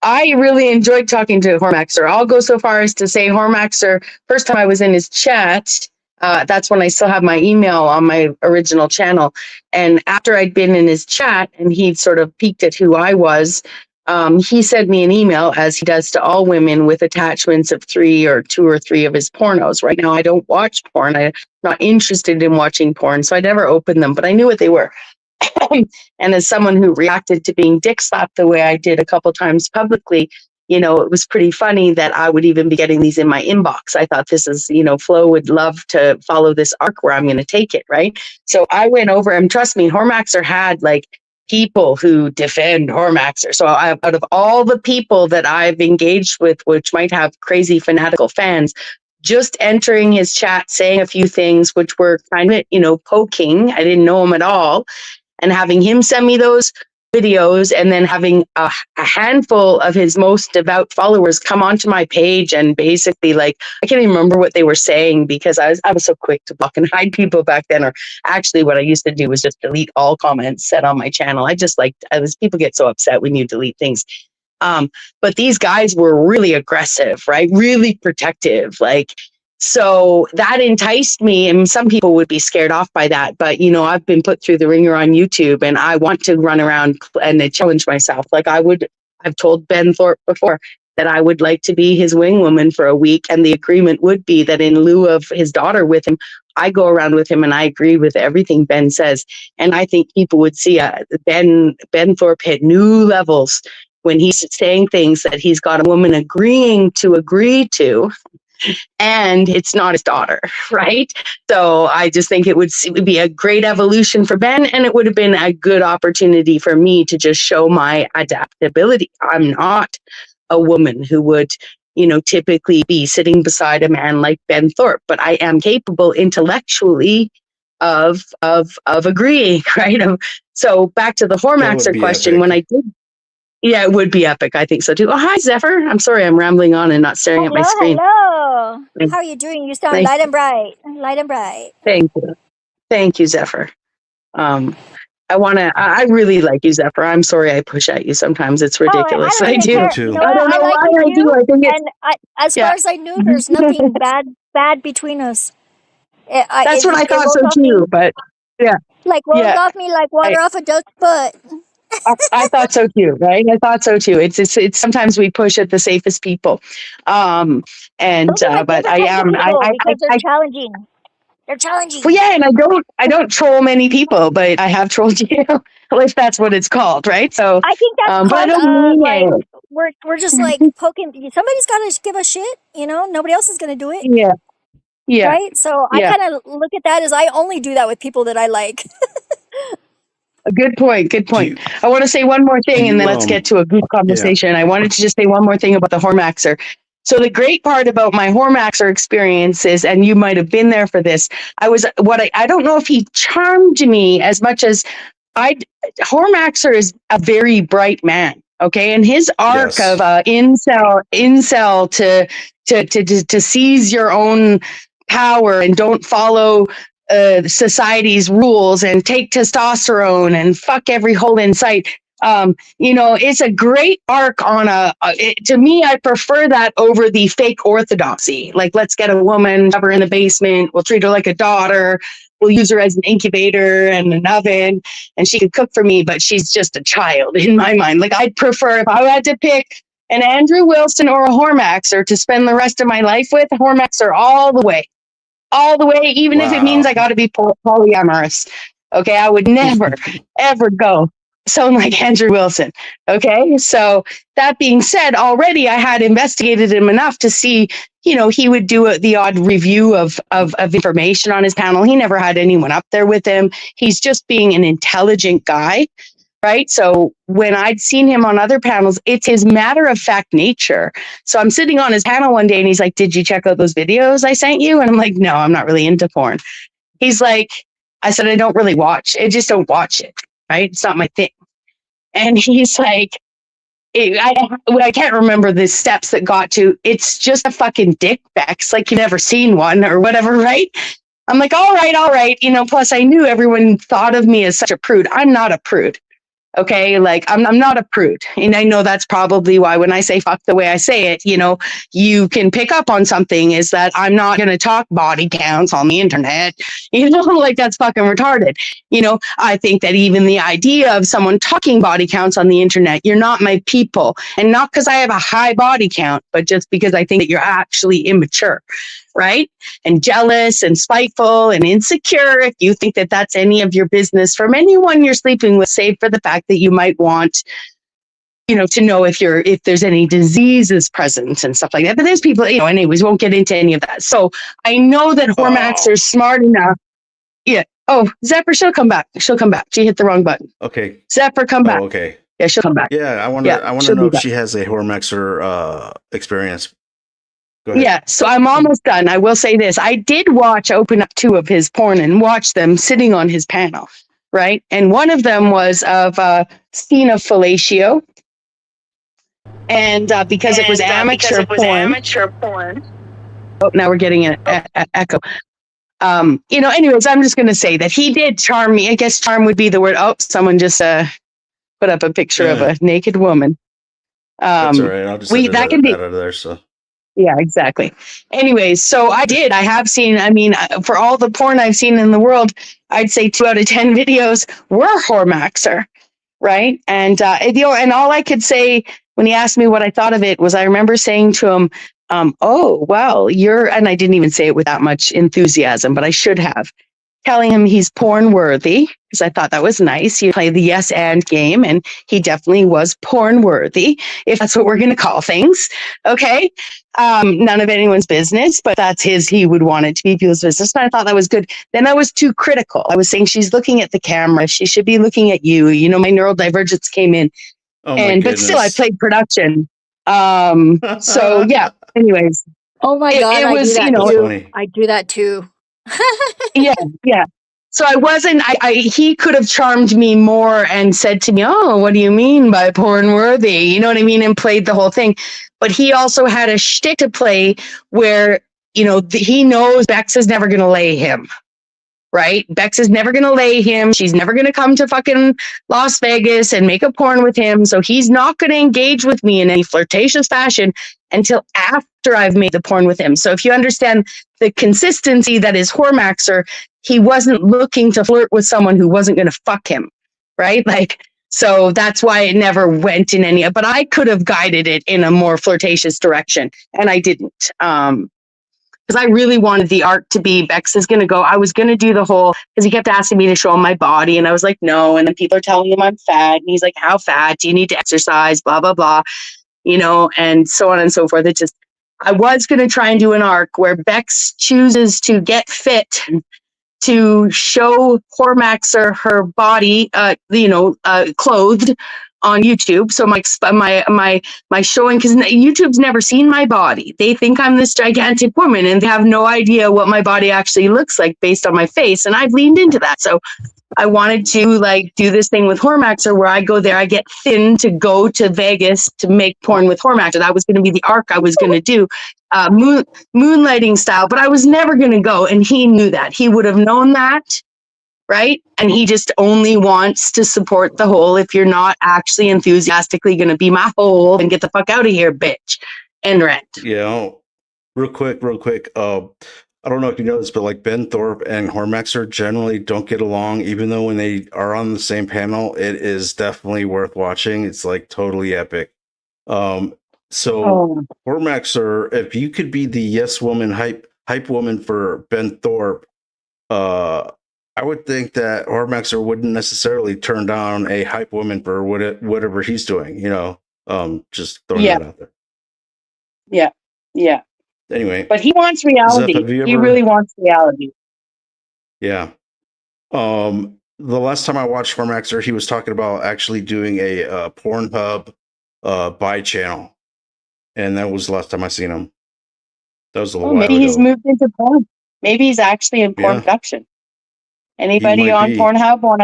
B: I really enjoyed talking to Hormexer. I'll go so far as to say Hormexer, first time I was in his chat, That's when I still have my email on my original channel. And after I'd been in his chat and he'd sort of peeked at who I was, he sent me an email, as he does to all women, with attachments of 2 or 3 of his pornos. Right now, I don't watch porn. I'm not interested in watching porn, so I never opened them, but I knew what they were. And as someone who reacted to being dick slapped the way I did a couple times publicly, it was pretty funny that I would even be getting these in my inbox. I thought this is, Flo would love to follow this arc where I'm going to take it, right? So I went over, and trust me, Hormaxer had like people who defend Hormaxer. So out of all the people that I've engaged with, which might have crazy fanatical fans, just entering his chat, saying a few things which were kind of, poking. I didn't know him at all. And having him send me those videos, and then having a handful of his most devout followers come onto my page and basically, like, I can't even remember what they were saying, because I was so quick to block and hide people back then. Or actually what I used to do was just delete all comments said on my channel. People get so upset when you delete things. But these guys were really aggressive, right? Really protective. So that enticed me, and some people would be scared off by that. But, I've been put through the ringer on YouTube, and I want to run around and challenge myself. I've told Ben Thorpe before that I would like to be his wing woman for a week. And the agreement would be that in lieu of his daughter with him, I go around with him and I agree with everything Ben says. And I think people would see Ben Thorpe hit new levels when he's saying things that he's got a woman agreeing to agree to, and it's not his daughter, right? So I just think it would be a great evolution for Ben, and it would have been a good opportunity for me to just show my adaptability. I'm not a woman who would, typically be sitting beside a man like Ben Thorpe, but I am capable intellectually of agreeing, right? So back to the Hormaxer question, when I did. Yeah, it would be epic. I think so too. Oh, hi, Zephyr. I'm sorry I'm rambling on and not staring at my screen.
H: Hello. How are you doing? You sound
B: Nice.
H: light and bright. Light and bright.
B: Thank you. Thank you, Zephyr. I really like you, Zephyr. I'm sorry I push at you sometimes. It's ridiculous.
H: I don't even care.
A: too.
H: You know
B: I
H: what?
B: don't know
H: like
B: why I
H: you
B: do.
H: too.
B: I think it's,
H: And as
B: yeah.
H: far as I knew, there's nothing bad between us.
B: That's what I thought
H: rolls
B: so
H: off me
B: too. But yeah,
H: rolls
B: yeah.
H: off me like water off a duck's butt.
B: I thought so too, right? I thought so too. It's sometimes we push at the safest people,
H: Those are my
B: but
H: favorite
B: I
H: types of
B: am
H: people because they're
B: I
H: challenging. They're challenging.
B: well, yeah, and I don't troll many people, but I have trolled you, if that's what it's called, right? So
H: I think that's
B: but I
H: called
B: don't mean it.
H: we're just like poking. Somebody's got to give a shit. Nobody else is going to do it.
B: Yeah, yeah,
H: Right? So I
B: yeah.
H: kind of look at that as I only do that with people that I like.
B: A good point. Good point. I want to say one more thing, and then let's get to a good conversation. I wanted to just say one more thing about the Hormaxer. So the great part about my Hormaxer experience is, and you might have been there for this, I don't know if he charmed me as much as Hormaxer is a very bright man. Okay. And his arc of incel to seize your own power and don't follow society's rules and take testosterone and fuck every hole in sight. It's a great arc on to me, I prefer that over the fake orthodoxy. Like, let's get a woman, have her in the basement, we'll treat her like a daughter, we'll use her as an incubator and an oven, and she can cook for me, but she's just a child in my mind. Like, I'd prefer, if I had to pick an Andrew Wilson or a Hormaxer to spend the rest of my life with, Hormaxer all the way, even if it means I got to be polyamorous. Okay, I would never, ever go sound like Andrew Wilson. Okay, so that being said, already I had investigated him enough to see, he would do the odd review of information on his panel. He never had anyone up there with him. He's just being an intelligent guy. Right. So when I'd seen him on other panels, it's his matter of fact nature. So I'm sitting on his panel one day and he's like, "Did you check out those videos I sent you?" And I'm like, "No, I'm not really into porn." He's like, I said, "I don't really watch. I just don't watch it. Right. It's not my thing." And he's like, I can't remember the steps that got to, "It's just a fucking dick Bex, like you've never seen one," or whatever. Right. I'm like, all right. Plus I knew everyone thought of me as such a prude. I'm not a prude. Okay. Like I'm not a prude. And I know that's probably why when I say fuck the way I say it, you know, you can pick up on something is that I'm not going to talk body counts on the internet. You know, like that's fucking retarded. You know, I think that even the idea of someone talking body counts on the internet, you're not my people. And not because I have a high body count, but just because I think that you're actually immature. Right? And jealous and spiteful and insecure. If you think that that's any of your business from anyone you're sleeping with, save for the fact that you might want, you know, to know if there's any diseases present and stuff like that. But there's people, you know, anyways, won't get into any of that. So I know that Hormax are smart enough. Yeah. Oh, Zephyr, she'll come back. She'll come back. She hit the wrong button.
A: Okay.
B: Zephyr, come back.
A: Okay.
B: Yeah, she'll come back.
A: Yeah, I want to know if she has a Hormaxer experience.
B: Yeah, so I'm almost done. I will say this. I did open up 2 of his porn and watch them sitting on his panel, right? And one of them was of Stina Fellatio. And because it was amateur porn. Oh, now we're getting an echo. You know, anyways, I'm just going to say that he did charm me. I guess charm would be the word. Oh, someone just put up a picture of a naked woman.
A: That's all right. I'll just edit that out of there, so.
B: Yeah, exactly. Anyways, so I have seen, I mean, for all the porn I've seen in the world, I'd say 2 out of 10 videos were Hormaxer, right? And, you know, and all I could say when he asked me what I thought of it was I remember saying to him, oh, well, and I didn't even say it with that much enthusiasm, but I should have. Telling him he's porn worthy, because I thought that was nice. You play the yes and game, and he definitely was porn worthy, if that's what we're going to call things. Okay. None of anyone's business, but that's he would want it to be people's business. And I thought that was good. Then I was too critical. I was saying she's looking at the camera. She should be looking at you. You know, my neural divergence came in. But still, I played production. So yeah, anyways.
H: Oh my God.
B: It was,
H: I do that too. I do that too.
B: Yeah. So I wasn't, he could have charmed me more and said to me, oh, what do you mean by porn worthy? You know what I mean? And played the whole thing. But he also had a shtick to play where, you know, he knows Bex is never going to lay him. Right? Bex is never going to lay him. She's never going to come to fucking Las Vegas and make a porn with him. So he's not going to engage with me in any flirtatious fashion until after I've made the porn with him. So if you understand the consistency that is Hormaxer, he wasn't looking to flirt with someone who wasn't going to fuck him. Right? Like, so that's why it never went in any, but I could have guided it in a more flirtatious direction and I didn't. Because I really wanted the arc to be Bex is going to go. I was going to do the whole, because he kept asking me to show him my body. And I was like, no. And then people are telling him I'm fat. And he's like, how fat? Do you need to exercise? Blah, blah, blah. You know, and so on and so forth. It just, I was going to try and do an arc where Bex chooses to get fit to show Hormaxer her body, clothed on YouTube. So my showing, because YouTube's never seen my body. They think I'm this gigantic woman and they have no idea what my body actually looks like based on my face. And I've leaned into that. So I wanted to do this thing with Hormaxer where I go there, I get thin to go to Vegas to make porn with Hormaxer. That was going to be the arc I was going to do, moonlighting style, but I was never going to go. And he knew that. He would have known that. Right? And he just only wants to support the whole. If you're not actually enthusiastically going to be my whole, then get the fuck out of here, bitch. End rant.
A: Yeah. Real quick. I don't know if you know this, but Ben Thorpe and Hormaxer generally don't get along, even though when they are on the same panel, it is definitely worth watching. It's totally epic. Hormaxer, if you could be the yes woman, hype woman for Ben Thorpe, I would think that Hormaxer wouldn't necessarily turn down a hype woman for whatever he's doing, just throwing that out there.
B: Yeah.
A: Anyway.
B: But he wants reality. He really wants reality.
A: Yeah. The last time I watched Hormaxer, he was talking about actually doing a Pornhub buy channel. And that was the last time I seen him. That was a little while ago.
B: Maybe he's moved into porn. Maybe he's actually in porn production. Anybody on Pornhub want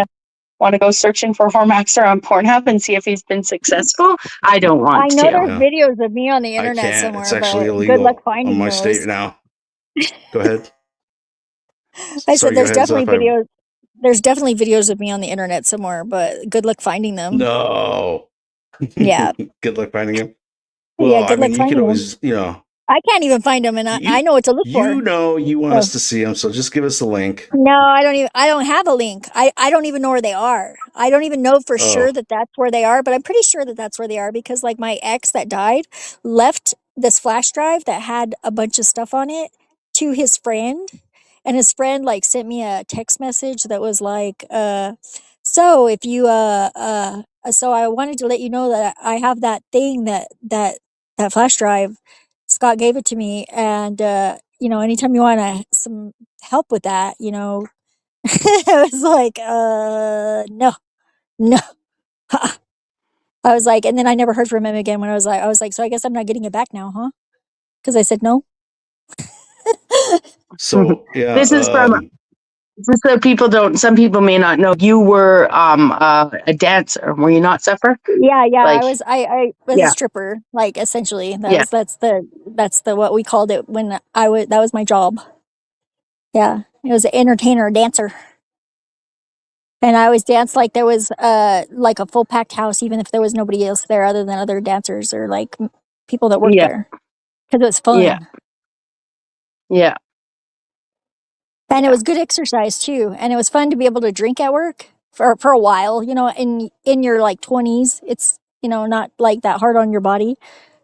B: to go searching for Hormaxer on Pornhub and see if he's been successful? I don't want to.
H: I know there's videos of me on the internet somewhere.
A: It's actually illegal
H: good luck finding
A: on my
H: those.
A: state now. Go ahead.
H: I said there's definitely videos. There's definitely videos of me on the internet somewhere, but good luck finding them.
A: No.
H: Yeah.
A: Good luck finding him.
H: Yeah,
A: Well, I
H: good luck
A: mean, you could
H: finding them.
A: always, you know,
H: I can't even find them, and I
A: you
H: know what to look for.
A: you know you want
H: So.
A: us to see him, so just give us the link.
H: No, I don't have a link. I don't even know where they are. I don't even know for sure
A: Oh,
H: that that's where they are, but I'm pretty sure that that's where they are because like my ex that died left this flash drive that had a bunch of stuff on it to his friend, and his friend like sent me a text message that was like so if you so I wanted to let you know that I have that thing that flash drive. Scott gave it to me, and you know, anytime you want some help with that, you know. I was like, no, no. I was like, and then I never heard from him again when I was like, so I guess I'm not getting it back now, huh? Because I said no.
A: so yeah.
B: This is from, just so people don't, some people may not know, you were a dancer, were you not, Zephyr?
H: Yeah, yeah.
B: Like,
H: I was a
B: yeah,
H: stripper, like essentially.
B: yeah.
H: That's the what we called it when that was my job. Yeah. It was an entertainer, dancer. And I always danced like there was like a full packed house, even if there was nobody else there other than other dancers or like people that worked
B: Yeah,
H: there, because it was
B: yeah,
H: fun
B: yeah,
H: and it
B: yeah.
H: was good exercise too. And it was fun to be able to drink at work for a while. You know, in your like 20s, it's you know not like that hard on your body.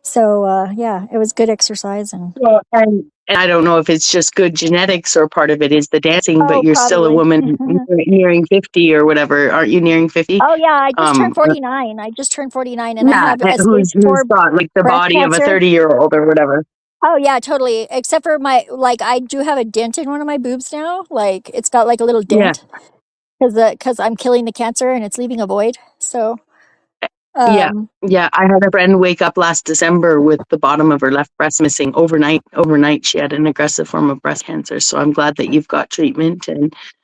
H: So yeah, it was good exercise and
B: Well, and I don't know if it's just good genetics or part of it is the dancing, but
H: oh
B: you're still a
H: probably.
B: woman nearing 50 or whatever, aren't you? Nearing 50?
H: Oh yeah, I just turned
B: Um,
H: 49. I just turned 49, and I
B: yeah,
H: have a
B: who's
H: stage 4
B: got like the
H: breast
B: body of a
H: cancer.
B: 30-year-old or whatever.
H: Oh yeah, totally. Except for my like I do have a dent in one of my boobs now. Like it's got like a little
B: Yeah,
H: dent because I'm killing the cancer and it's leaving a void. So
B: yeah,
H: um
B: yeah. I had a friend wake up last December with the bottom of her left breast missing overnight. Overnight, she had an aggressive form of breast cancer. So I'm glad that you've got treatment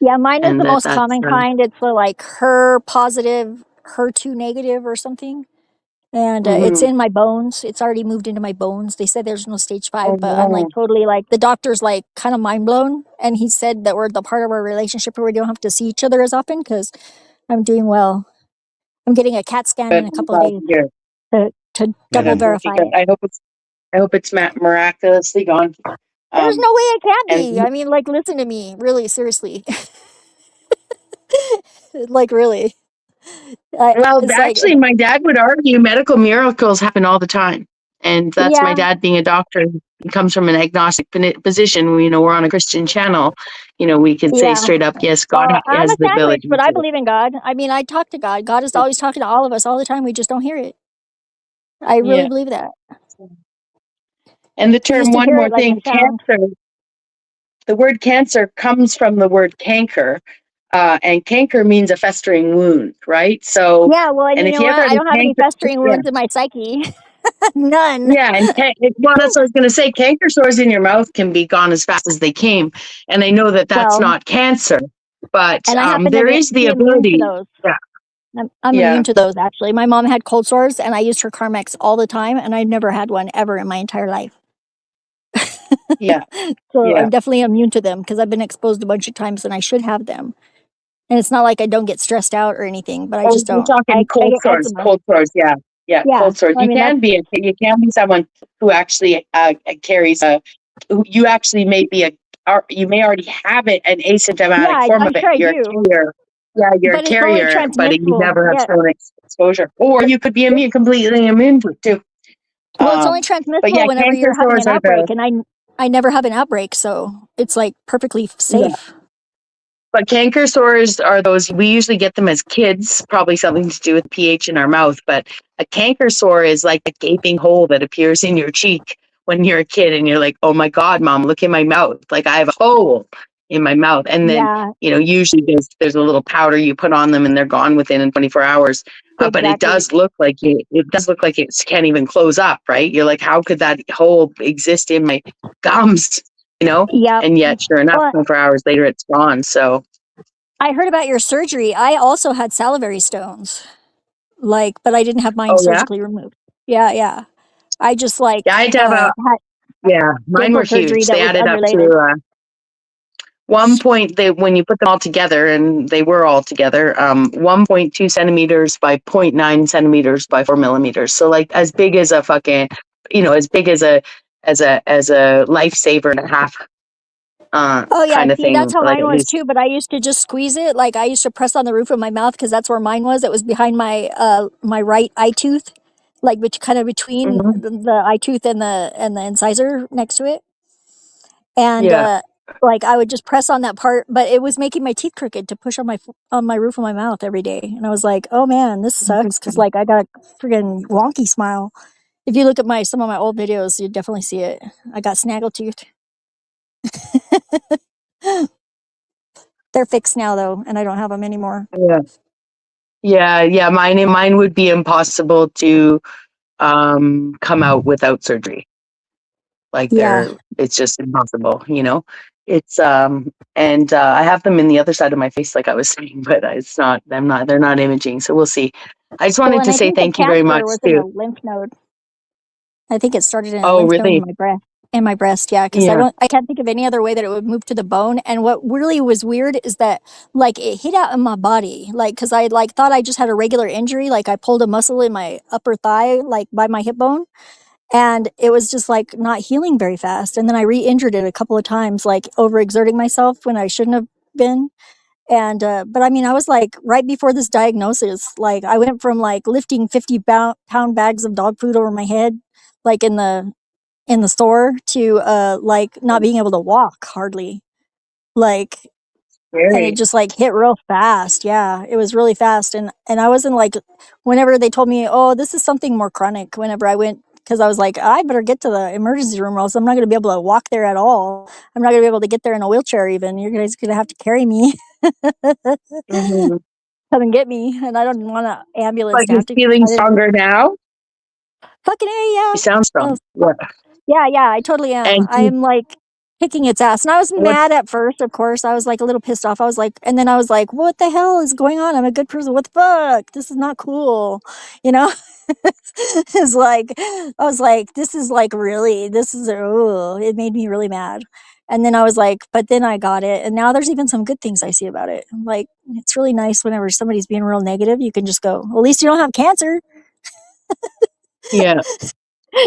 H: yeah, mine is
B: and
H: the most
B: that's
H: common kind. It's the like HER positive, HER2 negative or something. And it's
B: mhm.
H: in my bones. It's already moved into my bones. They said there's no stage
B: Oh
H: 5, but I'm like
B: no.
H: totally like the doctor's like kind of mind blown. And he said that we're the part of our relationship where we don't have to see each other as often because I'm doing well. I'm getting a CAT scan
B: But
H: in a
B: I'm
H: couple of
B: glad
H: days
B: to hear.
H: to
B: Yeah,
H: double
B: that's
H: verify
B: because
H: it.
B: I hope it's miraculously gone.
H: There's
B: Um,
H: no way it can
B: and
H: be. I mean, like, listen to me, really, seriously, like, really.
B: well,
H: It's like,
B: actually, my dad would argue medical miracles happen all the time, and that's my
H: yeah,
B: dad being a doctor. He comes from an agnostic position. You know, we're on a Christian channel. You know, we could say
H: yeah.
B: straight up, yes, God
H: Well, I'm
B: has
H: a
B: the
H: sandwich,
B: ability
H: but I
B: to.
H: believe in God. I mean, I talk to God. God is always talking to all of us all the time. We just don't hear it. I really
B: Yeah,
H: believe that.
B: and the
H: We used
B: term
H: to
B: one
H: hear
B: more
H: it like a
B: thing,
H: sound.
B: cancer. The word cancer comes from the word canker, and canker means a festering wound, right? So,
H: Yeah, well, and
B: and
H: you
B: if
H: know
B: you
H: what?
B: ever had
H: I
B: a
H: don't have any
B: canker,
H: festering
B: yeah,
H: wounds in my psyche. None.
B: yeah, and well, that's what I was going to say. Canker sores in your mouth can be gone as fast as they came, and I know that that's
H: Well,
B: not cancer, but
H: and I happen to
B: there is the
H: be immune to
B: ability.
H: those.
B: Yeah,
H: I'm
B: yeah,
H: immune to those actually. My mom had cold sores and I used her Carmex all the time and I never had one ever in my entire life.
B: yeah,
H: So
B: yeah.
H: I'm definitely immune to them because I've been exposed a bunch of times and I should have them. And it's not like I don't get stressed out or anything, but I
B: Oh,
H: just
B: you're
H: don't.
B: talking
H: I
B: cold
H: get
B: sores,
H: eczema.
B: cold sores. Yeah, yeah,
H: Yeah.
B: cold sores.
H: I mean that's
B: You can be someone who actually carries a. You actually may be you may already have it, an
H: yeah,
B: asymptomatic form
H: I'm
B: of it.
H: sure I
B: You're a
H: do.
B: carrier. Yeah, you're a
H: But it's only
B: carrier, but you
H: transmissible.
B: never have
H: Yeah.
B: shown exposure. Or you could be immune, completely immune to it too.
H: Well, it's only
B: But yeah,
H: transmissible whenever
B: canker
H: you're having
B: sores
H: an
B: are
H: outbreak and I never have an outbreak, so it's like perfectly
B: yeah.
H: safe.
B: But canker sores are those, we usually get them as kids, probably something to do with pH in our mouth. But a canker sore is like a gaping hole that appears in your cheek when you're a kid and you're like, oh my God, mom, look in my mouth. Like I have a hole in my mouth. And then,
H: Yeah,
B: usually there's a little powder you put on them and they're gone within 24 hours. But it
H: exactly.
B: does look like it can't even close up, right? You're like, how could that hole exist in my gums?
H: Yep.
B: And yet, sure enough,
H: Well,
B: 24 hours later, it's gone. So,
H: I heard about your surgery. I also had salivary stones, like, but I didn't have mine
B: oh yeah.
H: surgically removed. Yeah, yeah. I just like
B: Yeah, I had to have
H: had
B: yeah, mine were
H: dental surgery
B: huge.
H: that
B: They
H: was
B: added up
H: unrelated.
B: to One point they when you put them all together, and they were all together, 1.2 centimeters by 0.9 centimeters by 4 millimeters. So like as big as a fucking, as big as a lifesaver and a half,
H: Oh yeah,
B: kind of
H: see, that's
B: thing.
H: how
B: Like
H: mine
B: at
H: was
B: least.
H: too. But I used to just squeeze it. Like I used to press on the roof of my mouth because that's where mine was. It was behind my my right eye tooth, like kind of between
B: Mhm.
H: the eye tooth and the incisor next to it. And
B: Yeah.
H: like I would just press on that part, but it was making my teeth crooked to push on on my roof of my mouth every day. And I was like, oh man, this sucks because
B: Interesting.
H: like I got a friggin' wonky smile. If you look at some of my old videos, you definitely see it. I got snaggletooth. They're fixed now though, and I don't have them anymore.
B: Yeah. Yeah. Mine would be impossible to come out without surgery. Like
H: Yeah.
B: it's just impossible, It's and I have them in the other side of my face, like I was saying, but it's not. They're not imaging, so we'll see. I just
H: Well,
B: wanted
H: and
B: to
H: I
B: say
H: think the
B: thank you very
H: cancer
B: much
H: was in
B: too.
H: a lymph node. I think it started in a
B: Oh,
H: lymph node in
B: really?
H: my breast. In my breast, yeah, because
B: Yeah.
H: I can't think of any other way that it would move to the bone. And what really was weird is that like it hit out in my body, like because I like thought I just had a regular injury, like I pulled a muscle in my upper thigh, like by my hip bone, and it was just like not healing very fast. And then I re-injured it a couple of times, like overexerting myself when I shouldn't have been. And but I mean, I was like right before this diagnosis, like I went from like lifting 50-pound bags of dog food over my head, like in the store, to like not being able to walk hardly, like, and it
B: Very.
H: just like hit real fast. Yeah, it was really fast. And I wasn't like, whenever they told me, oh, this is something more chronic, whenever I went, because I was like, I better get to the emergency room or else I'm not going to be able to walk there at all. I'm not going to be able to get there in a wheelchair even. You guys going to have to carry me.
B: Hmm.
H: Come and get me, and I don't want an ambulance
B: But
H: to
B: you're
H: have to.
B: feeling
H: I didn't
B: stronger now.
H: fucking a yeah.
B: You sound
H: Oh,
B: strong. Yeah.
H: yeah, yeah, I totally am.
B: And
H: I'm like kicking its ass. And I was
B: what?
H: mad at first, of course. I was like a little pissed off. I was like, and then I was like, what the hell is going on? I'm a good person. What the fuck? This is not cool. You know? It's like, I was like, this is like really, this is, oh, it made me really mad. And then I was like, but then I got it. And now there's even some good things I see about it. Like, it's really nice whenever somebody's being real negative, you can just go, well, at least you don't have cancer.
B: Yeah.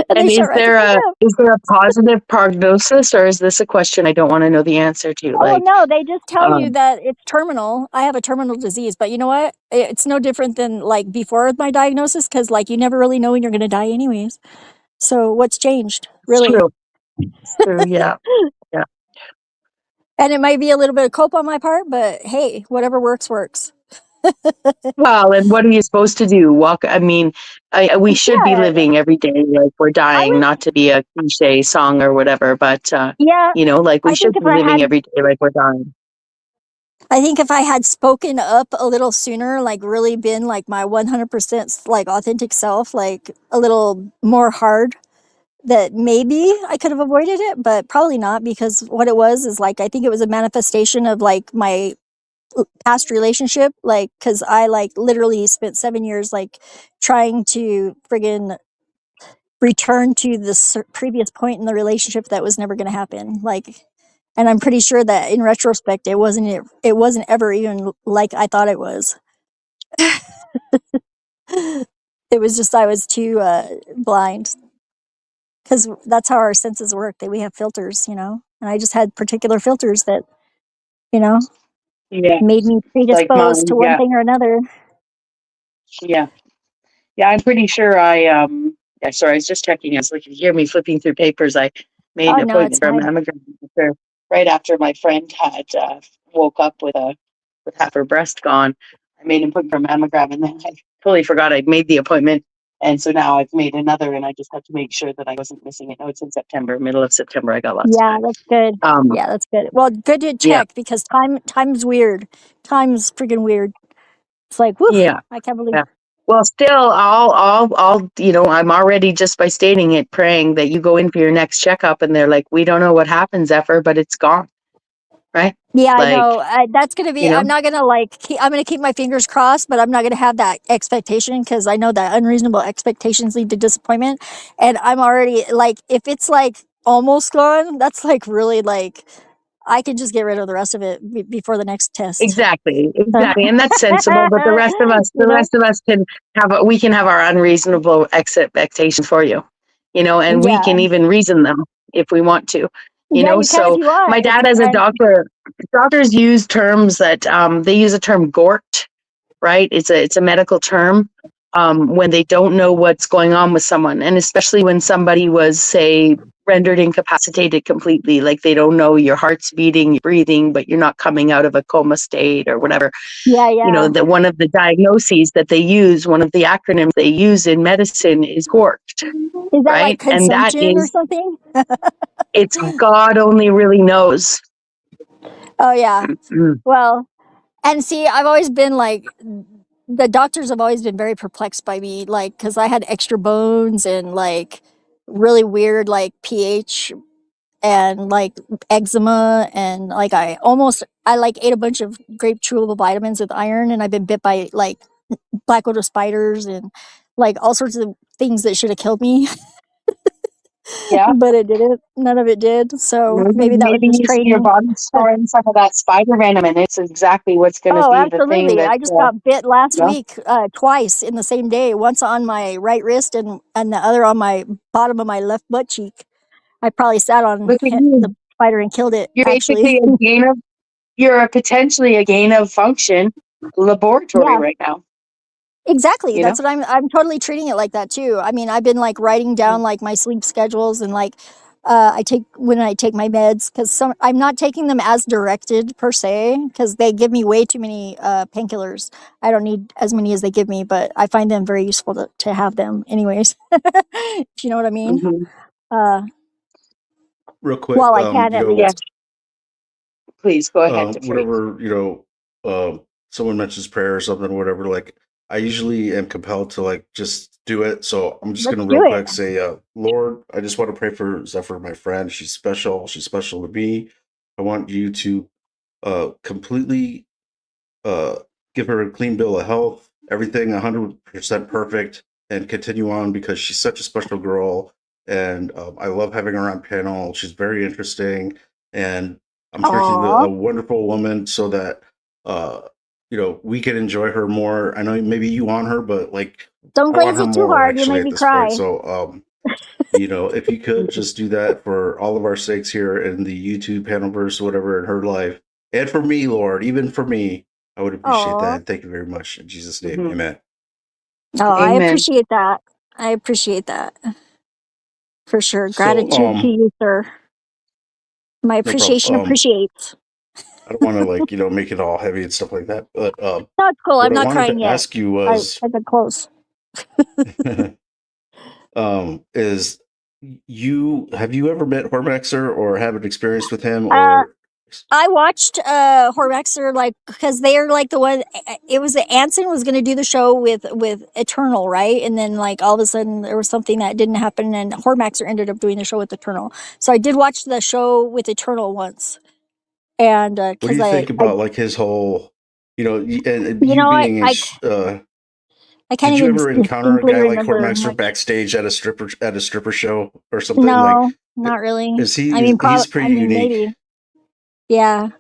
H: And they
B: And
H: shut right the fuck up.
B: is there a positive prognosis, or is this a question I don't want to know the answer to?
H: Oh
B: Like,
H: no, they just tell you
B: um,
H: that it's terminal. I have a terminal disease, but you know what? It's no different than like before my diagnosis, because like you never really know when you're going to die, anyways. So what's changed,
B: it's
H: really?
B: true. It's true. Yeah. Yeah.
H: And it might be a little bit of cope on my part, but hey, whatever works, works.
B: Well, and what are you supposed to do? Walk? I mean, we should be
H: Yeah,
B: living every day like we're
H: I
B: dying,
H: was.
B: not to be a cliche song or whatever, but
H: Yeah,
B: like we
H: I think
B: should
H: if
B: be
H: I
B: living
H: had,
B: every day like we're dying.
H: I think if I had spoken up a little sooner, like really been like my 100% like authentic self, like a little more hard, that maybe I could have avoided it, but probably not, because what it was is like I think it was a manifestation of like my past relationship, like because I like literally spent 7 years like trying to friggin' return to the previous point in the relationship that was never going to happen. Like, and I'm pretty sure that in retrospect, it wasn't ever even like I thought it was. It was just I was too blind, because that's how our senses work. That we have filters, and I just had particular filters that you know
B: Yeah.
H: made me
B: Like
H: predisposed to
B: mine.
H: one
B: Yeah.
H: thing or another.
B: Yeah. Yeah, I'm pretty sure yeah, sorry, I was just checking. I was like, you hear me flipping through papers. I made
H: Oh
B: an
H: no, it's
B: appointment for a
H: fine.
B: mammogram right after my friend had woke up with half her breast gone. I made an appointment for a mammogram, and then I totally forgot I'd made the appointment. And so now I've made another, and I just have to make sure that I wasn't missing it. No, it's in September, middle of September. I got lots of
H: Yeah,
B: time.
H: that's good.
B: Um,
H: Yeah, that's good. Well, good to
B: yeah,
H: check, because time's weird. Time's freaking weird. It's like, whew,
B: yeah,
H: I can't believe.
B: yeah. Well, still, I'm already just by stating it, praying that you go in for your next checkup, and they're like, we don't know what happened, Zephyr, but it's gone, right?
H: Yeah, I
B: Like,
H: know. That's gonna be. I'm not gonna like. I'm gonna keep my fingers crossed, but I'm not gonna have that expectation, because I know that unreasonable expectations lead to disappointment. And I'm already like, if it's like almost gone, that's like really like I could just get rid of the rest of it before the next test.
B: Exactly. And that's sensible. But the rest of us, we can have our unreasonable expectations for you, and we can even reason them if we want to,
H: You can if
B: So
H: you want.
B: my dad, as a doctor, doctors use terms that they use a term "gorked," right? It's a medical term when they don't know what's going on with someone, and especially when somebody was, say, rendered incapacitated completely, like they don't know your heart's beating, you're breathing, but you're not coming out of a coma state or whatever.
H: Yeah.
B: That one of the diagnoses that they use, one of the acronyms they use in medicine is gorked.
H: Is that
B: right?
H: like consumption or something?
B: It's God only really knows.
H: Oh yeah. Well, and see, I've always been like, the doctors have always been very perplexed by me, like, because I had extra bones and like really weird like pH and like eczema, and like I like ate a bunch of grape chewable vitamins with iron, and I've been bit by like black widow spiders and like all sorts of things that should have killed me.
B: Yeah.
H: But it didn't. None of it did. So maybe that was just
B: your
H: training.
B: body storing some of that spider venom, and it's exactly what's going to
H: Oh,
B: be the thing
H: absolutely.
B: that.
H: I just got bit last week twice in the same day, once on my right wrist and the other on my bottom of my left butt cheek. I probably sat on
B: Look at you.
H: the spider and killed it,
B: You're
H: actually.
B: basically you're potentially a gain of function laboratory
H: Yeah.
B: right now.
H: Exactly. That's what I'm totally treating it like that too. I mean, I've been like writing down like my sleep schedules and like when I take my meds, because I'm not taking them as directed per se, because they give me way too many painkillers. I don't need as many as they give me, but I find them very useful to have them anyways. If you know what I mean.
A: Real quick,
H: While I can, at least.
B: Please go ahead.
A: Whenever someone mentions prayer or something or whatever, like I usually am compelled to like just do it. So I'm just gonna real quick say, Lord, I just want to pray for Zephyr, my friend. She's special. She's special to me. I want you to completely give her a clean bill of health, everything 100% perfect, and continue on because she's such a special girl. And I love having her on panel. She's very interesting, and I'm sure she's a wonderful woman. So that we can enjoy her more. I know maybe you want her, but like
H: don't glaze it too hard. You'll
A: actually
H: make me
A: at this
H: cry.
A: point. So if you could just do that for all of our sakes here in the YouTube Panelverse, whatever, in her life, and for me, Lord, even for me, I would appreciate that. Thank you very much. In Jesus' name, amen.
H: Oh, I appreciate that. I appreciate that. For sure. Gratitude to you, sir. My appreciation appreciates.
A: I don't want to make it all heavy and stuff like that, but
H: that's cool. I'm not crying yet.
A: Ask you was
H: I've been close.
A: Is have you ever met Hormaxer or have an experience with him? Or
H: I watched Hormaxer, like, because they're like the one. It was that Anson was going to do the show with Eternal, right? And then like all of a sudden there was something that didn't happen, and Hormaxer ended up doing the show with Eternal. So I did watch the show with Eternal once. And
A: what do you think about like his whole, and you being
H: I can't
A: did you
H: even
A: ever encounter a guy like
H: remember
A: Hormaxer backstage at a stripper show or something?
H: No,
A: like,
H: not really.
A: Is he?
H: I mean,
A: he's pretty unique.
H: Maybe. Yeah,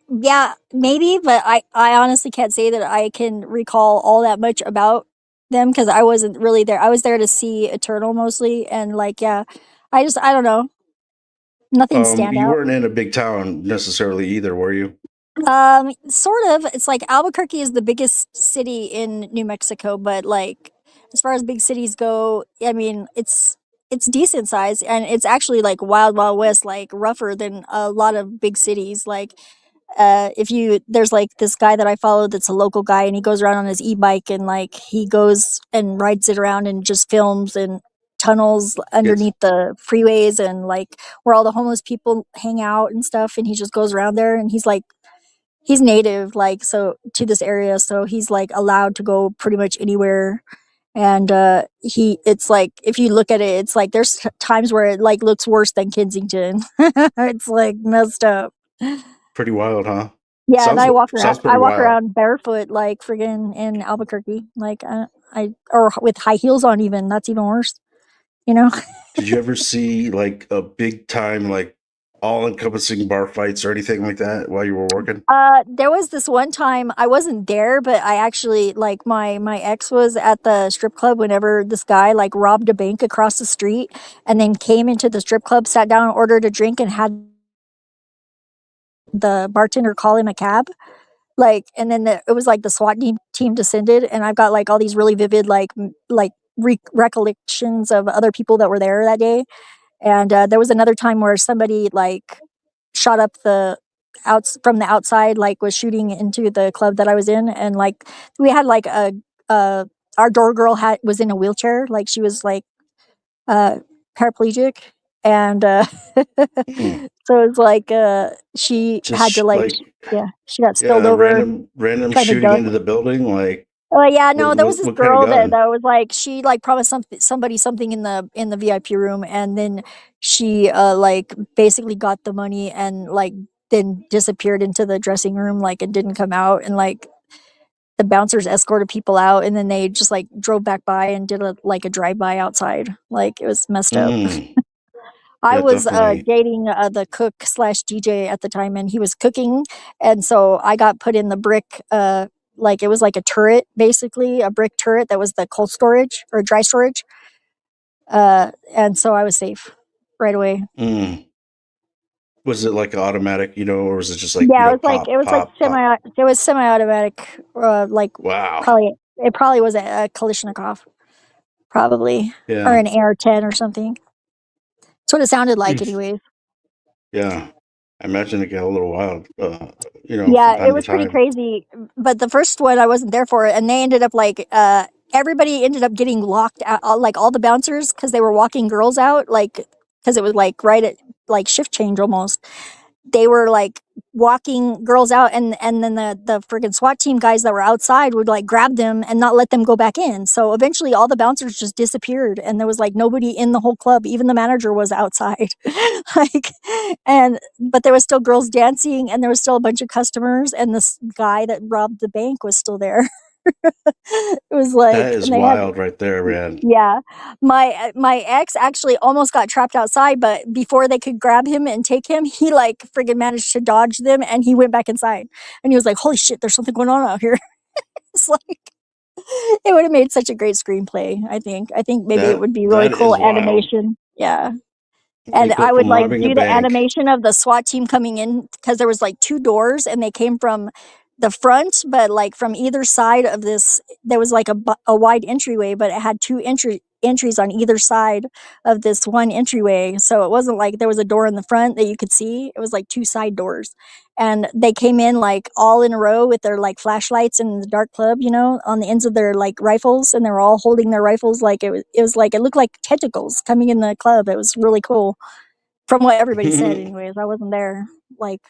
H: yeah, maybe, but I honestly can't say that I can recall all that much about them because I wasn't really there. I was there to see Eternal mostly, and like, yeah, I don't know. Nothing stand
A: You
H: out.
A: weren't in a big town necessarily either, were you?
H: Sort of. It's like Albuquerque is the biggest city in New Mexico, but like as far as big cities go, I mean, it's decent size, and it's actually like wild west, like rougher than a lot of big cities. Like there's like this guy that I follow that's a local guy, and he goes around on his e-bike, and like he goes and rides it around and just films and tunnels underneath the freeways and like where all the homeless people hang out and stuff, and he just goes around there, and he's native, like, so to this area, so he's like allowed to go pretty much anywhere. And it's like, if you look at it, it's like there's times where it like looks worse than Kensington. It's like messed up.
A: Pretty wild, huh?
H: Yeah, and I walk
A: wild.
H: around barefoot like friggin' in Albuquerque, like or with high heels on. Even that's even worse,
A: Did you ever see like a big time like all-encompassing bar fights or anything like that while you were working?
H: There was this one time I wasn't there, but I actually like my ex was at the strip club whenever this guy like robbed a bank across the street and then came into the strip club, sat down, ordered a drink, and had the bartender call him a cab. Like, and then it was like the SWAT team descended, and I've got like all these really vivid recollections of other people that were there that day. And there was another time where somebody like shot up the outs from the outside, like was shooting into the club that I was in, and like we had like a our door girl was in a wheelchair, like she was like uh paraplegic, and
A: Hmm.
H: so it's like she had to
A: Just
H: like
A: like,
H: yeah, she got spilled
A: yeah,
H: over,
A: random
H: trying to
A: shooting
H: duck.
A: into the building. Like,
H: Oh yeah, no, there was this
A: what kind of
H: girl that
A: gun?
H: was like she like promised somebody something in the VIP room, and then she like basically got the money and like then disappeared into the dressing room, like, and didn't come out, and like the bouncers escorted people out, and then they just like drove back by and did a drive by outside. Like, it was messed up.
A: Mm.
H: I
A: Yeah,
H: was
A: definitely.
H: dating the cook slash DJ at the time, and he was cooking, and so I got put in the brick. Like, it was like a turret, basically a brick turret that was the cold storage or dry storage. And so I was safe right away.
A: Mm. Was it like automatic, or was it just like,
H: Yeah,
A: pop,
H: it was like
A: pop, pop?
H: semi-automatic. Like,
A: Wow.
H: probably was a Kalashnikov, probably, or
A: Yeah.
H: an AR-10 or something. That's what it sounded like,
A: Mm.
H: anyways.
A: Yeah. I imagine it got a little wild, from
H: Yeah, it
A: time to
H: was pretty
A: time.
H: crazy. But the first one I wasn't there for, and they ended up like everybody ended up getting locked out, like all the bouncers, because they were walking girls out, like because it was like right at like shift change almost. They were like walking girls out, and then the friggin' SWAT team guys that were outside would like grab them and not let them go back in. So eventually all the bouncers just disappeared, and there was like nobody in the whole club. Even the manager was outside. Like, and but there was still girls dancing, and there was still a bunch of customers, and this guy that robbed the bank was still there. It was
A: That
H: like,
A: is
H: and they had,
A: wild right there, man.
H: yeah, my ex actually almost got trapped outside, but before they could grab him and take him, he like friggin' managed to dodge them, and he went back inside. And he was like, "Holy shit, there's something going on out here." It's like it would have made such a great screenplay. I think maybe it
A: That
H: would be really
A: that
H: cool
A: is wild.
H: animation. Yeah. And
A: Like,
H: I
A: go
H: would
A: from
H: like
A: robbing a
H: do the
A: bank.
H: animation of the SWAT team coming in, because there was like two doors, and they came from the front, but like from either side of this, there was like a wide entryway, but it had two entries on either side of this one entryway. So it wasn't like there was a door in the front that you could see. It was like two side doors. And they came in like all in a row with their like flashlights in the dark club, on the ends of their like rifles, and they were all holding their rifles like it was like it looked like tentacles coming in the club. It was really cool. From what everybody said, anyways. I wasn't there. Like,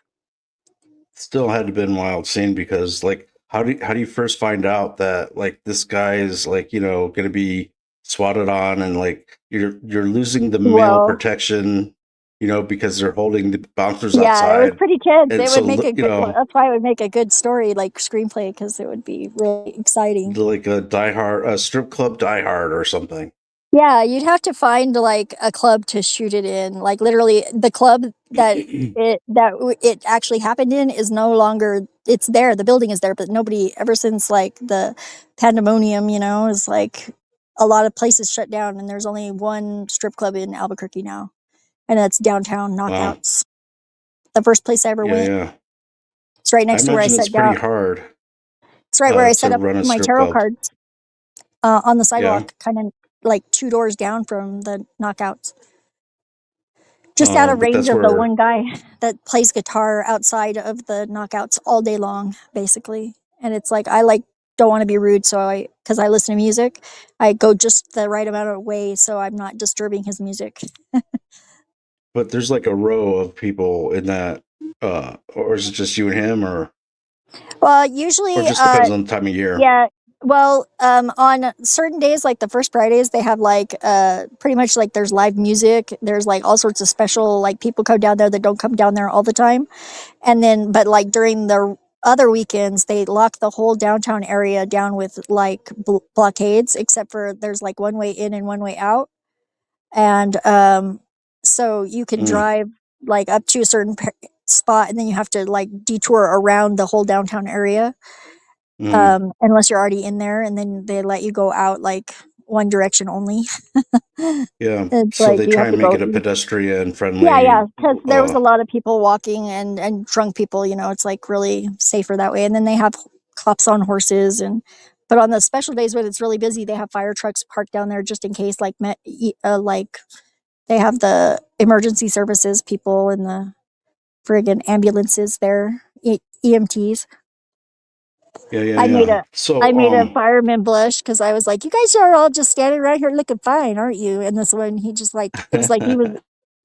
A: Still had to been wild scene because, like, how do you first find out that, like, this guy is, like, going to be swatted on, and like you're losing the male
H: well,
A: protection, because they're holding the bouncers
H: yeah, it was
A: outside,
H: pretty tense.
A: and
H: It
A: so
H: would make a good,
A: you
H: that's why it would make a good story, like screenplay, because it would be really exciting.
A: like a strip club Die Hard or something.
H: Yeah, you'd have to find like a club to shoot it in. Like, literally, the club it actually happened in is no longer. It's there. The building is there, but nobody, ever since like the pandemonium, is like a lot of places shut down, and there's only one strip club in Albuquerque now, and it's downtown
A: Wow.
H: Knockouts. The first place I ever
A: Yeah,
H: went.
A: yeah.
H: It's right
A: I
H: next to where I
A: imagine it's
H: sat
A: pretty
H: down.
A: hard
H: It's right where I
A: to
H: set up
A: run a
H: my
A: strip
H: tarot
A: club.
H: cards on the
A: Yeah.
H: sidewalk, kind of like two doors down from the Knockouts. Just out of
A: But
H: range
A: that's
H: of the
A: where
H: one guy that plays guitar outside of the Knockouts all day long, basically. And it's like, I like don't want to be rude, so because I listen to music, I go just the right amount of way so I'm not disturbing his music.
A: but there's like a row of people in that, or is it just you and him, or
H: Well, usually,
A: just depends on the time of year?
H: yeah. Well, on certain days, like the first Fridays, they have like pretty much like there's live music. There's like all sorts of special like people come down there that don't come down there all the time. And then, but like during the other weekends, they lock the whole downtown area down with like blockades, except for there's like one way in and one way out. And so you can
A: Mm.
H: drive like up to a certain spot, and then you have to like detour around the whole downtown area.
A: Mhm.
H: Unless you're already in there, and then they let you go out like one direction only.
A: Yeah.
H: It's
A: So
H: like
A: they
H: you
A: try
H: have
A: and
H: to
A: make
H: go
A: it a
H: east.
A: pedestrian
H: Yeah,
A: friendly.
H: because there was a lot of people walking and drunk people. You know, it's like really safer that way. And then they have cops on horses, but on the special days when it's really busy, they have fire trucks parked down there just in case. Like they have the emergency services people and the friggin' ambulances there, EMTs.
A: Yeah, yeah,
H: I made
A: yeah.
H: a I
A: So
H: made a fireman blush because I was like, "You guys are all just standing around here looking fine, aren't you?" And this one, he just like it was like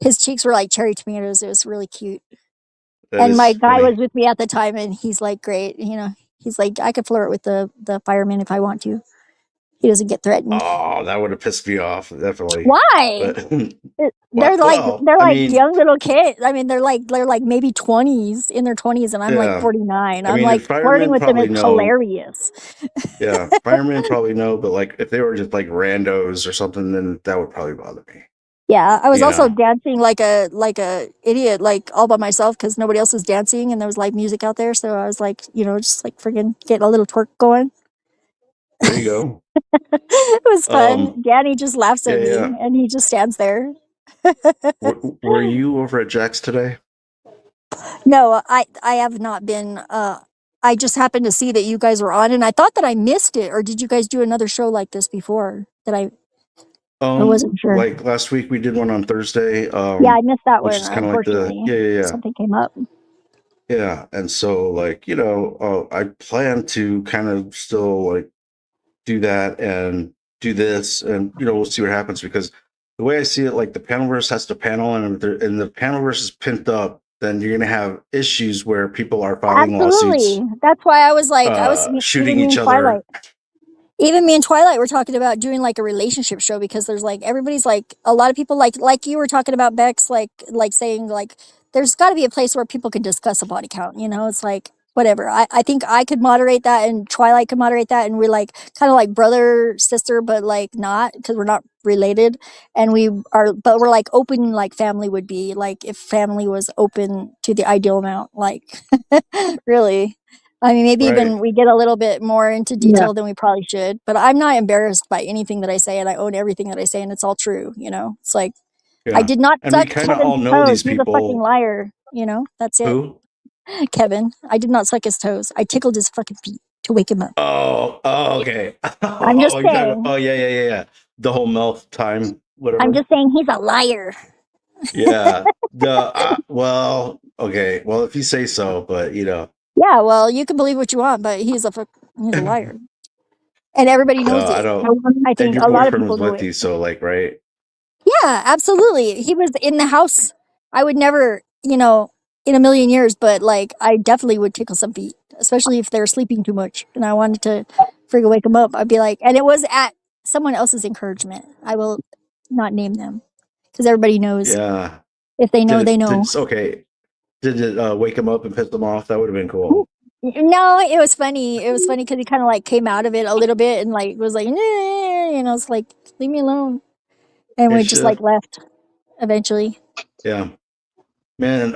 H: his cheeks were like cherry tomatoes. It was really cute.
A: that
H: And my
A: is
H: guy was
A: funny.
H: with me at the time, and he's like, "Great, you know." He's like, "I could flirt with the fireman if I want to. He doesn't get threatened."
A: Oh, that would have pissed me off, definitely.
H: Why?
A: But
H: They're
A: what?
H: like
A: Well,
H: they're
A: I
H: like
A: mean,
H: young little kids. I mean, they're like maybe 20s, in their 20s, and I'm like
A: yeah.
H: 49.
A: I
H: I'm
A: mean,
H: like
A: if
H: flirting
A: firemen
H: with them is
A: probably know,
H: hilarious.
A: yeah, firemen probably know, but like if they were just like randos or something, then that would probably bother me.
H: Yeah, I was
A: You
H: also
A: know?
H: dancing like a idiot, like all by myself because nobody else was dancing, and there was live music out there. So I was like, just like friggin' getting a little twerk going.
A: There you go.
H: It was
A: Um,
H: fun. Danny just laughs
A: yeah,
H: at
A: yeah.
H: me, and he just stands there.
A: Were you over at Jack's today?
H: No, I have not been. I just happened to see that you guys were on, and I thought that I missed it. Or did you guys do another show like this before? I wasn't sure.
A: Like last week we did one on Thursday,
H: Yeah, I missed that
A: which
H: one.
A: is kind of like the
H: Unfortunately,
A: yeah, yeah, yeah.
H: something came up.
A: Yeah, and so like I plan to kind of still like do that and do this, and we'll see what happens because the way I see it, like the Panelverse has to panel, and and the Panelverse is pinned up, then you're gonna have issues where people are filing lawsuits,
H: Absolutely. That's why I was like,
A: shooting
H: even me
A: each
H: and Twilight.
A: other.
H: Even me and Twilight were talking about doing like a relationship show because there's like everybody's like a lot of people like you were talking about Bex like saying like there's got to be a place where people can discuss a body count. It's like whatever. I think I could moderate that and Twilight could moderate that, and we're like kind of like brother sister but like not because we're not related, and we are but we're like open like family would be like if family was open to the ideal amount like really. I mean, maybe
A: Right.
H: even we get a little bit more into
B: Yeah.
H: detail than we probably should, but I'm not embarrassed by anything that I say, and I own everything that I say, and it's all true. It's like I
A: Yeah,
H: did not
A: and we
H: suck
A: kind of
H: Kevin's
A: all know
H: toes.
A: these
H: He's a fucking
A: people.
H: liar. That's it.
A: Who?
H: Kevin, I did not suck his toes. I tickled his fucking feet to wake him up.
A: Oh, okay.
H: I'm just
A: Oh, you're talking about,
H: saying.
A: oh, yeah, yeah, yeah, yeah. The whole mouth time,
H: I'm
A: whatever.
H: just saying he's a liar.
A: Yeah. Well, okay. Well, if you say so, but
H: Yeah, well, you can believe what you want, but he's a liar, and everybody knows
A: no, I
H: it.
A: don't.
H: I
A: And
H: think
A: your
H: a lot of
A: boyfriend
H: people
A: was
H: know
A: with
H: it.
A: you, so like, right?
H: Yeah, absolutely. He was in the house. I would never, in a million years, but like I definitely would tickle some feet, especially if they're sleeping too much and I wanted to freaking wake them up. I'd be like, and it was at someone else's encouragement. I will not name them because everybody knows.
A: Yeah.
H: If they know, they know.
A: Okay. Did it wake him up and piss him off? That would have been cool.
H: No, it was funny. It was funny because he kind of like came out of it a little bit and like was like, it's like, leave me alone. And
A: Hey,
H: we just like
A: Shiv.
H: left eventually.
A: Yeah. Man,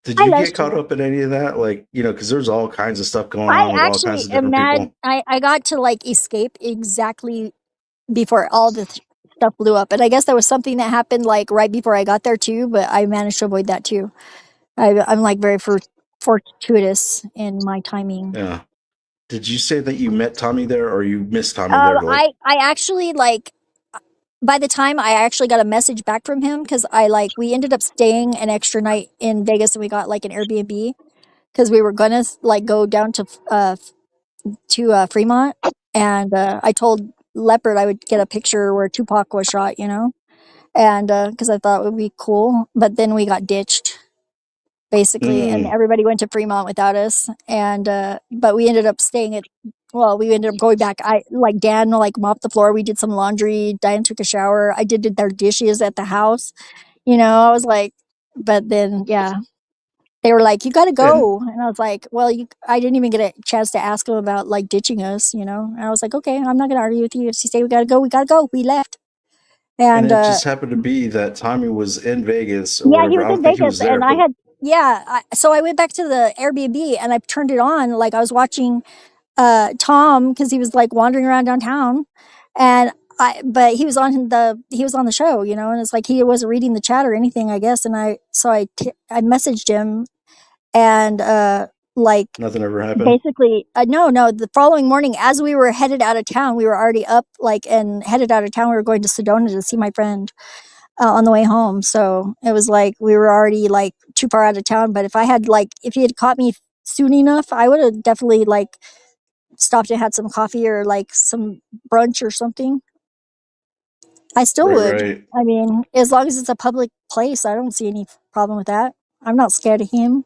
A: did
H: I
A: you
H: love
A: get caught
H: you.
A: up in any of that? Like, because there's all kinds of stuff going
H: I
A: on with all kinds
H: actually
A: of
H: am
A: different
H: mad.
A: people.
H: I got to like escape exactly before all the stuff blew up. And I guess there was something that happened like right before I got there too, but I managed to avoid that too. I'm like very fortuitous in my timing.
A: Yeah. Did you say that you met Tommy there or you missed Tommy there? Like,
H: I actually like by the time I actually got a message back from him because we ended up staying an extra night in Vegas and we got like an Airbnb because we were gonna like go down to Fremont, and I told Leopard I would get a picture where Tupac was shot, and because I thought it would be cool. But then we got ditched basically, and
A: mm,
H: everybody went to Fremont without us. And but we ended up staying at. Well, we ended up going back. I like Dan like mopped the floor. We did some laundry. Diane took a shower. I did their dishes at the house. I was like, but then yeah, they were like, "You got to
A: and
H: go," and I was like, "Well, I didn't even get a chance to ask them about like ditching us, And I was like, "Okay, I'm not gonna argue with you. If you say we gotta go, we gotta go." We left.
A: And
H: And
A: it just happened to be that Tommy was in Vegas or
H: yeah, he
A: whatever.
H: was
A: I don't
H: in
A: think he
H: Vegas,
A: was there,
H: and I
A: but
H: had so I went back to the Airbnb and I turned it on. Like I was watching Tom because he was like wandering around downtown, and but he was on the show, you know, and it's like he wasn't reading the chat or anything, I guess. And I messaged him, and like
A: nothing ever happened.
H: basically no, the following morning as we were headed out of town, we were already up like and headed out of town. We were going to Sedona to see my friend on the way home. So it was like we were already like too far out of town. But if he had caught me soon enough, I would have definitely like stopped and had some coffee or like some brunch or something. I still
A: Right,
H: would.
A: right.
H: I mean, as long as it's a public place, I don't see any problem with that. I'm not scared of him.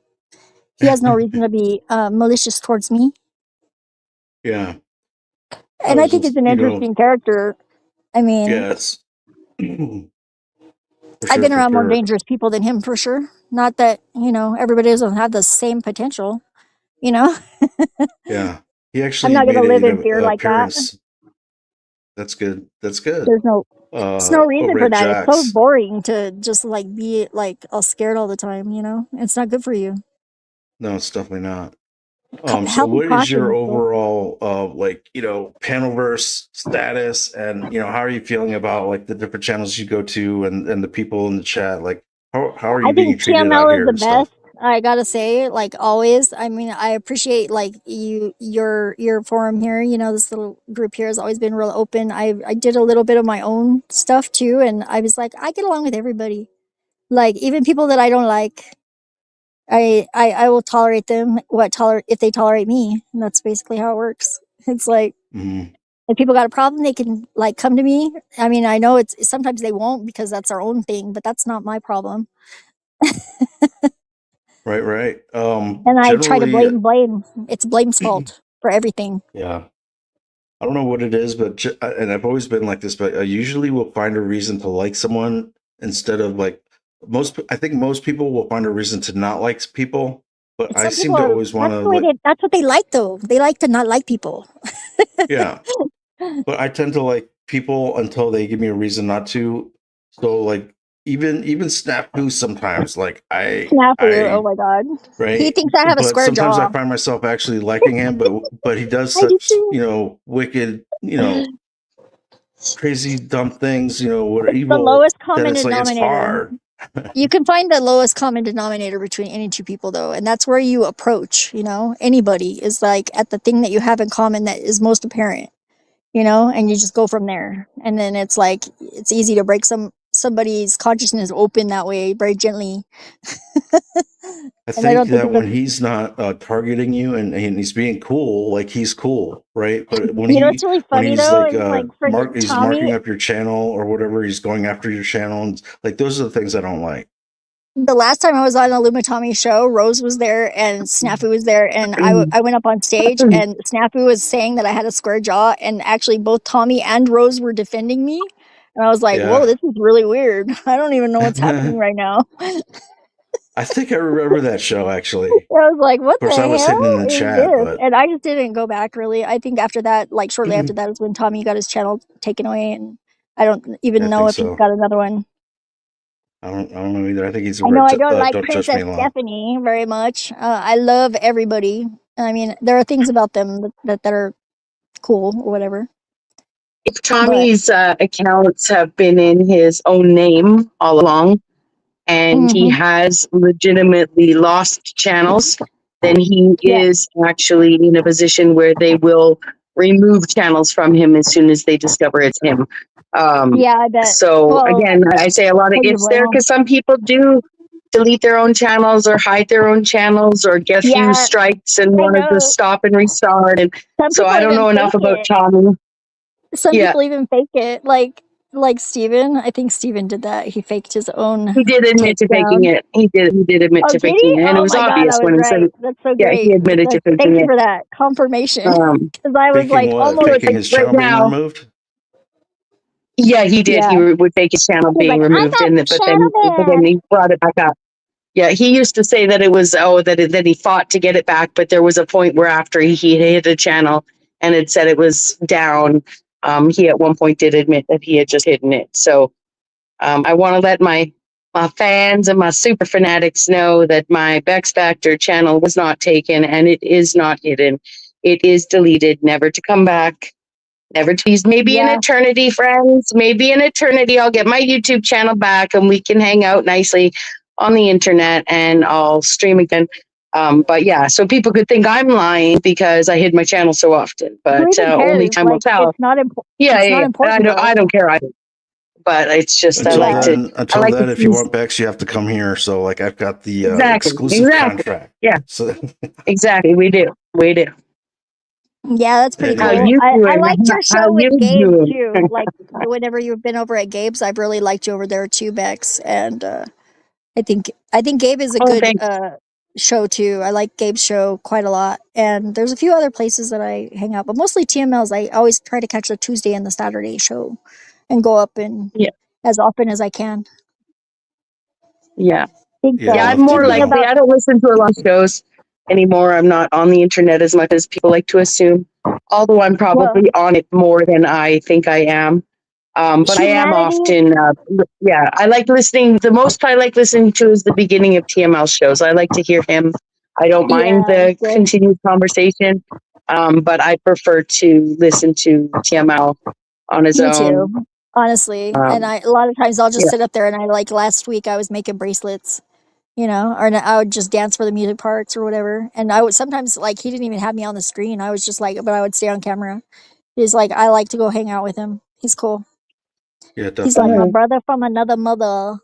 H: He has no reason to be malicious towards me.
A: Yeah. I
H: And I
A: was
H: think he's
A: just,
H: an interesting character. I mean,
A: yeah, it's for
H: I've
A: sure,
H: been
A: for
H: around more
A: sure.
H: dangerous people than him for sure. Not that, you know, everybody doesn't have the same potential, you know?
A: Yeah. He
H: I'm
A: actually
H: not going
A: made
H: to live in
A: a
H: fear like that.
A: That's good. That's good.
H: There's no reason
A: Over
H: for
A: at
H: that. It's so
A: Jack's.
H: boring to just like be like all scared all the time, you know? It's not good for you.
A: No, it's definitely not. So
H: Healthy
A: what is your
H: caution.
A: overall like, Panelverse status, and how are you feeling about like the different channels you go to and the people in the chat? Like how are
H: I
A: you being
H: think
A: treated out
H: TML is
A: here
H: the
A: and stuff?
H: best. I gotta say, like always. I mean, I appreciate like your forum here. You know, this little group here has always been real open. I did a little bit of my own stuff too, and I was like, I get along with everybody. Like even people that I don't like, I will tolerate them. If they tolerate me, and that's basically how it works. It's like
A: Mhm.
H: if people got a problem, they can like come to me. I mean, I know it's sometimes they won't because that's their own thing, but that's not my problem.
A: Right, right.
H: And I try to
A: Generally,
H: blame. It's Blame's fault for everything.
A: yeah. I don't know what it is, but and I've always been like this, but I usually will find a reason to like someone instead of like I think most people will find a reason to not like people, but I
H: Some people
A: seem to
H: are
A: always want to like,
H: that's what they like though. They like to not like people.
A: yeah. But I tend to like people until they give me a reason not to. So like even snafu sometimes, like
H: Snafu, oh
A: I
H: my god. He
A: right.
H: thinks I have a
A: But
H: square
A: sometimes I
H: jaw.
A: find myself actually liking him, but he does
H: I do
A: such,
H: too.
A: wicked, crazy dumb things, what are
H: It's the
A: evil,
H: lowest
A: that
H: common
A: it's like it's
H: denominator.
A: hard.
H: You can find the lowest common denominator between any two people though, and that's where you approach, you know, anybody is like at the thing that you have in common that is most apparent, you know, and you just go from there. And then it's like it's easy to break somebody's consciousness open that way very gently.
A: I
H: And I
A: think
H: don't think
A: that
H: it's
A: when he's not targeting you and he's being cool, like he's cool, right? But when
H: you know what's really
A: when
H: funny
A: he's
H: though
A: like
H: is like friggin'
A: he's
H: Tommy.
A: marking up your channel or whatever, he's going after your channel, and like those are the things I don't like.
H: The last time I was on a Lumatomi show, Rose was there and Snafu was there, and I went up on stage and Snafu was saying that I had a square jaw, and actually both Tommy and Rose were defending me, and I was like, "Whoa,
A: Yeah.
H: this is really weird. I don't even know what's happening right now."
A: I think I remember that show actually.
H: I was like,
A: Of
H: "What the
A: course, I was hidden in
H: hell
A: the
H: is
A: chat,
H: this?"
A: but
H: And I just didn't go back really. I think after that, like shortly after that, is when Tommy got his channel taken away, and I don't even
A: I
H: know
A: think
H: if he's
A: so.
H: got another one.
A: I don't know either. I think he's
H: I know
A: over
H: I
A: at
H: don't like
A: Don't Judge Me
H: Princess
A: Alone.
H: Stephanie very much. I love everybody. I mean, there are things about them that are cool or whatever.
B: If
H: But
B: Tommy's accounts have been in his own name all along, and he
H: mhm,
B: has legitimately lost channels, then he
H: yeah,
B: is actually in a position where they will remove channels from him as soon as they discover it's him.
H: yeah, I bet.
B: So
H: Well,
B: again, I say a lot of
H: how do you
B: it's
H: blame
B: there
H: them?
B: because some people do delete their own channels or hide their own channels or get a few
H: Yeah,
B: strikes and
H: I
B: want to just
H: know.
B: stop and restart. And
H: Some
B: so
H: people
B: I don't
H: even
B: know enough
H: fake
B: about
H: it.
B: Tommy.
H: Some
B: Yeah,
H: people even fake it. Like Steven. I think Steven did that. He faked his own
B: he did admit to faking
H: takedown.
B: it. He did admit
H: Oh,
B: to
H: did he?
B: faking it, and it
H: Oh
B: was
H: my god, I
B: obvious
H: was
B: when he said
H: right.
B: it.
H: That's so
B: Yeah, he
H: great.
B: admitted to
H: Thank
B: faking
H: you
B: it.
H: for that confirmation.
B: Um,
H: Because I was
A: Faking
H: like
A: what?
H: almost
A: Faking
B: like
A: his
B: right
A: channel being
B: now,
A: removed?
B: yeah, he did.
H: yeah.
B: Would fake his channel
H: He's
B: being
H: like, I
B: removed,
H: got
B: and but then
H: shadow
B: he brought it back up. Yeah, he used to say that it was that he fought to get it back, but there was a point where after he hit a channel and it said it was down, He at one point did admit that he had just hidden it. So I want to let my fans and my super fanatics know that my Bex Factor channel was not taken and it is not hidden. It is deleted, never to come back. Never to use. Maybe in
H: Yeah.
B: eternity, friends. Maybe in eternity, I'll get my YouTube channel back and we can hang out nicely on the internet and I'll stream again. But yeah, so people could think I'm lying because I hid my channel so often.
H: Who
B: But
H: even
B: only
H: cares?
B: time will
H: Like,
B: tell.
H: it's not important.
B: Yeah,
H: It's
B: yeah,
H: not
B: yeah.
H: important though.
B: I don't care either. But it's just
A: Until
H: Yeah.
A: then,
B: I like to
A: if you
B: use-
A: want Bex, you have to come here. So like I've got the
B: Exactly.
A: contract.
B: Yeah.
A: So
B: Exactly. We do.
H: Yeah, that's pretty
A: Anyway.
B: How
H: cool.
B: you
H: I
B: doing?
H: liked your show
B: How
H: with
B: you
H: Gabe
B: doing?
H: too. Like whenever you've been over at Gabe's, I've really liked you over there too, Bex. And I think Gabe is a
B: Oh,
H: good
B: thanks.
H: show too. I like Gabe's show quite a lot. And there's a few other places that I hang out, but mostly TMLs. I always try to catch the Tuesday and the Saturday show and go up and
B: Yeah.
H: as often as I can.
B: Yeah.
H: Think,
A: Yeah, I
B: Yeah, I'm
A: love
B: more
A: TML.
B: likely. I don't listen to a lot of shows anymore. I'm not on the internet as much as people like to assume, although I'm probably on it more than I think I am. But I am
H: Humanity?
B: often, yeah, I like listening. The most I like listening to is the beginning of TML shows. I like to hear him. I don't mind
H: Yeah,
B: the
H: good.
B: continued conversation, but I prefer to listen to TML on his
H: Me
B: own.
H: too, honestly. And a lot of times I'll just
B: yeah.
H: sit up there and like last week I was making bracelets, you know, or I would just dance for the music parts or whatever. And I would sometimes like he didn't even have me on the screen. I was just like, but I would stay on camera. He's like, I like to go hang out with him. He's cool.
A: Yeah,
H: He's like
A: definitely.
H: my brother from another mother.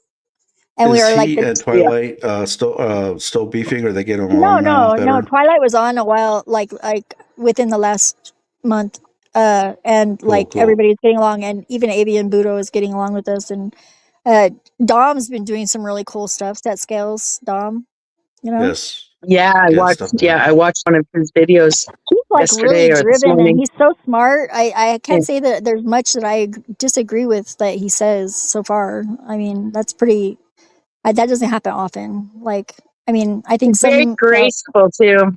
H: And we
A: Is
H: were like,
A: he and Twilight still beefing, or they get along now better?
H: Twilight was on a while, like within the last month. And like
A: Cool.
H: everybody's getting along, and even Avian Budo is getting along with us. And Dom's been doing some really cool stuff. That scales Dom, you know.
A: Yes.
B: Yeah, I watched.
A: definitely.
B: Yeah, I watched one of his videos
H: He's like
B: yesterday
H: really
B: or this
H: driven, and
B: morning.
H: he's so smart. I can't
B: Yeah.
H: say that there's much that I disagree with that he says so far. I mean, that's pretty. That doesn't happen often. Like, I mean, I think
B: He's very
H: some.
B: graceful too.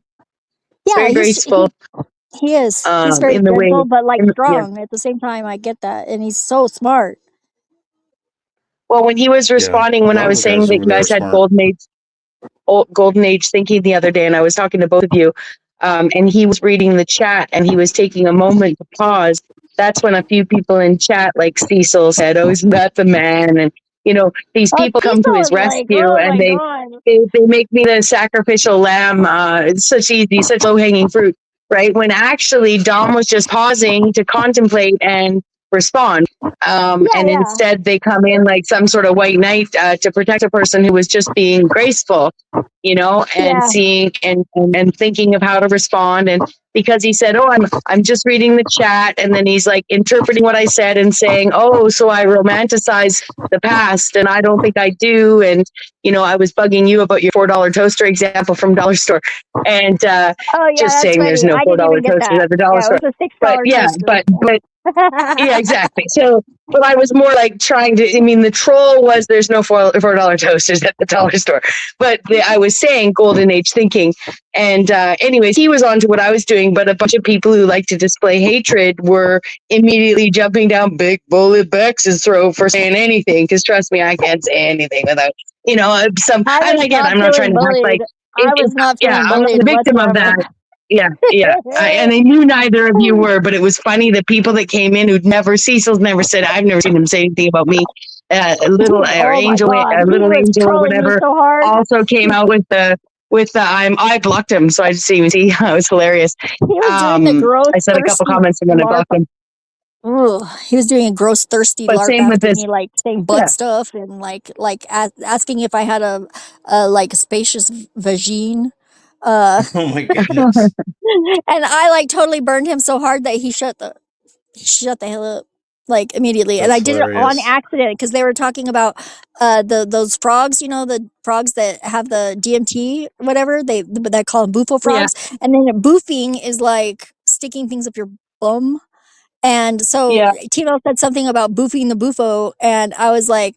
H: Yeah,
B: Very graceful.
H: he is. He's very
B: In the way.
H: gentle, but like
B: Yeah.
H: strong at the same time. I get that, and he's so smart.
B: Well, when he was responding,
A: A
B: when
A: lot
B: I
A: of
B: was
A: the
B: saying
A: guys
B: that
A: over
B: you
A: there are
B: guys had
A: smart.
B: golden age thinking the other day, and I was talking to both of you, and he was reading the chat, and he was taking a moment to pause. That's when a few people in chat, like Cecil, said, "Oh, isn't that the man?" And you know, these people come to his
H: Cecil is like,
B: rescue,
H: oh
B: and
H: my
B: they
H: god.
B: make me the sacrificial lamb. It's such low hanging fruit, right? When actually Dom was just pausing to contemplate and respond. And instead they come in like some sort of white knight to protect a person who was just being graceful, you know, and seeing and thinking of how to respond. And because he said, "Oh, I'm just reading the chat," and then he's like interpreting what I said and saying, "Oh, so I romanticize the past, and I don't think I do." And you know, I was bugging you about your $4 toaster example from Dollar Store, and
H: Oh yeah,
B: just
H: that's
B: saying there's
H: funny.
B: no
H: I didn't
B: $4
H: even get
B: toasters
H: that.
B: at the Dollar
H: Yeah, it
B: Store.
H: was a $6
B: But yeah,
H: toaster.
B: but yeah, exactly. So, but I was more like trying to. I mean, the troll was there's no $4 toasters at the Dollar Store, but I was saying golden age thinking. And anyways, he was on to what I was doing, but a bunch of people who like to display hatred were immediately jumping down Big Bullet Bex's throat for saying anything. Because trust me, I can't say anything without some. And again, I'm not trying to act like
H: I was not
B: yeah,
H: feeling
B: I'm not
H: bullied
B: the victim of
H: whatsoever.
B: that. Yeah. And I knew neither of you were, but it was funny. The people that came in who'd Cecil's never said, I've never seen him say anything about me. Little
H: Oh my
B: angel,
H: god, he
B: little
H: was
B: angel or
H: trolling me
B: whatever,
H: so hard.
B: also came out with the I blocked him, so I just didn't even see. It was hilarious.
H: He was doing the gross.
B: I said a couple
H: thirsty
B: comments and then I blocked him.
H: Ugh, he was doing a gross, thirsty
B: But
H: LARP
B: same with
H: after
B: this.
H: me, like saying butt stuff and asking if I had a like a spacious vagine.
A: Oh my goodness.
H: And I like totally burned him so hard that he shut the hell up like immediately. And
A: That's
H: I did it on
A: hilarious.
H: accident because they were talking about those frogs, you know, the frogs that have the DMT, whatever they call them bufo frogs. And then boofing is like sticking things up your bum. And so Timo said something about boofing the bufo, and I was like,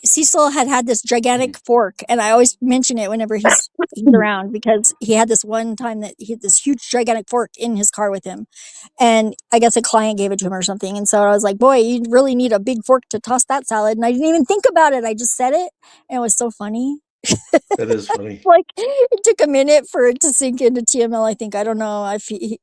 H: Cecil had this gigantic fork, and I always mention it whenever he's around, because he had this one time that he had this huge gigantic fork in his car with him, and I guess a client gave it to him or something, and so I was like, boy, you really need a big fork to toss that salad, and I didn't even think about it. I just said it, and it was so funny.
A: That is funny.
H: Like, it took a minute for it to sink into TML. I think, I don't know. And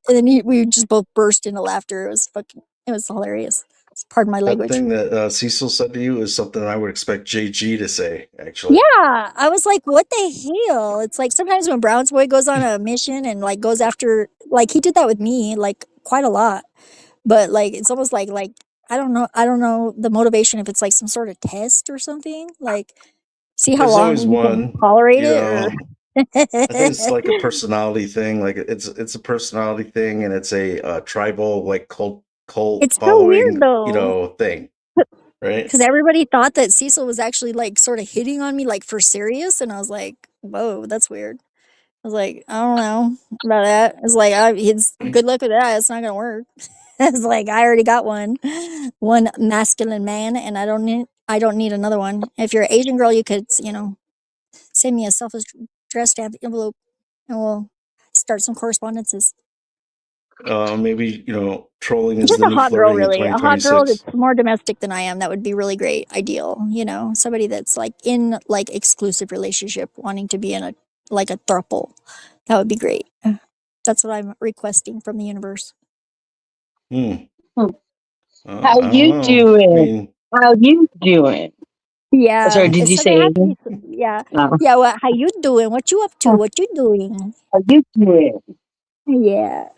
H: then we just both burst into laughter. It was hilarious. Pardon my
A: That
H: language.
A: thing that Cecil said to you is something I would expect JG to say, actually.
H: Yeah, I was like, what the hell? It's like sometimes when Brown's Boy goes on a mission and like goes after, like, he did that with me like quite a lot. But like it's almost like I don't know the motivation, if it's like some sort of test or something. Like, see how
A: There's
H: long
A: always
H: you can
A: one,
H: tolerate
A: you
H: it,
A: know.
H: or
A: I think it's like a personality thing. Like it's a personality thing, and it's a tribal like cult
H: it's so
A: following,
H: weird though.
A: you know, thing, right?
H: Because everybody thought that Cecil was actually like sort of hitting on me, like for serious, and I was like, whoa, that's weird. I was like, I don't know about that. It's like, it's good luck with that. It's not gonna work. It's like, I already got one masculine man, and I don't need another one. If you're an Asian girl, you could, send me a self-addressed envelope, and we'll start some correspondences.
A: Maybe, you know, trolling is
H: Just
A: the
H: a
A: new
H: hot girl,
A: flirting in
H: really. A hot girl
A: 2026.
H: that's more domestic than I am. That would be really great. Ideal, somebody that's like in like exclusive relationship, wanting to be in a throuple. That would be great. That's what I'm requesting from the universe.
A: Hmm.
B: How
A: I don't
B: you
A: know. I
B: doing?
A: mean,
B: How you doing?
H: Yeah.
B: Sorry, did you say
H: Somebody has to
B: Asian?
H: be, yeah.
B: No.
H: Yeah. Well, how you doing? What you up to? What you doing?
B: How you doing?
H: Yeah.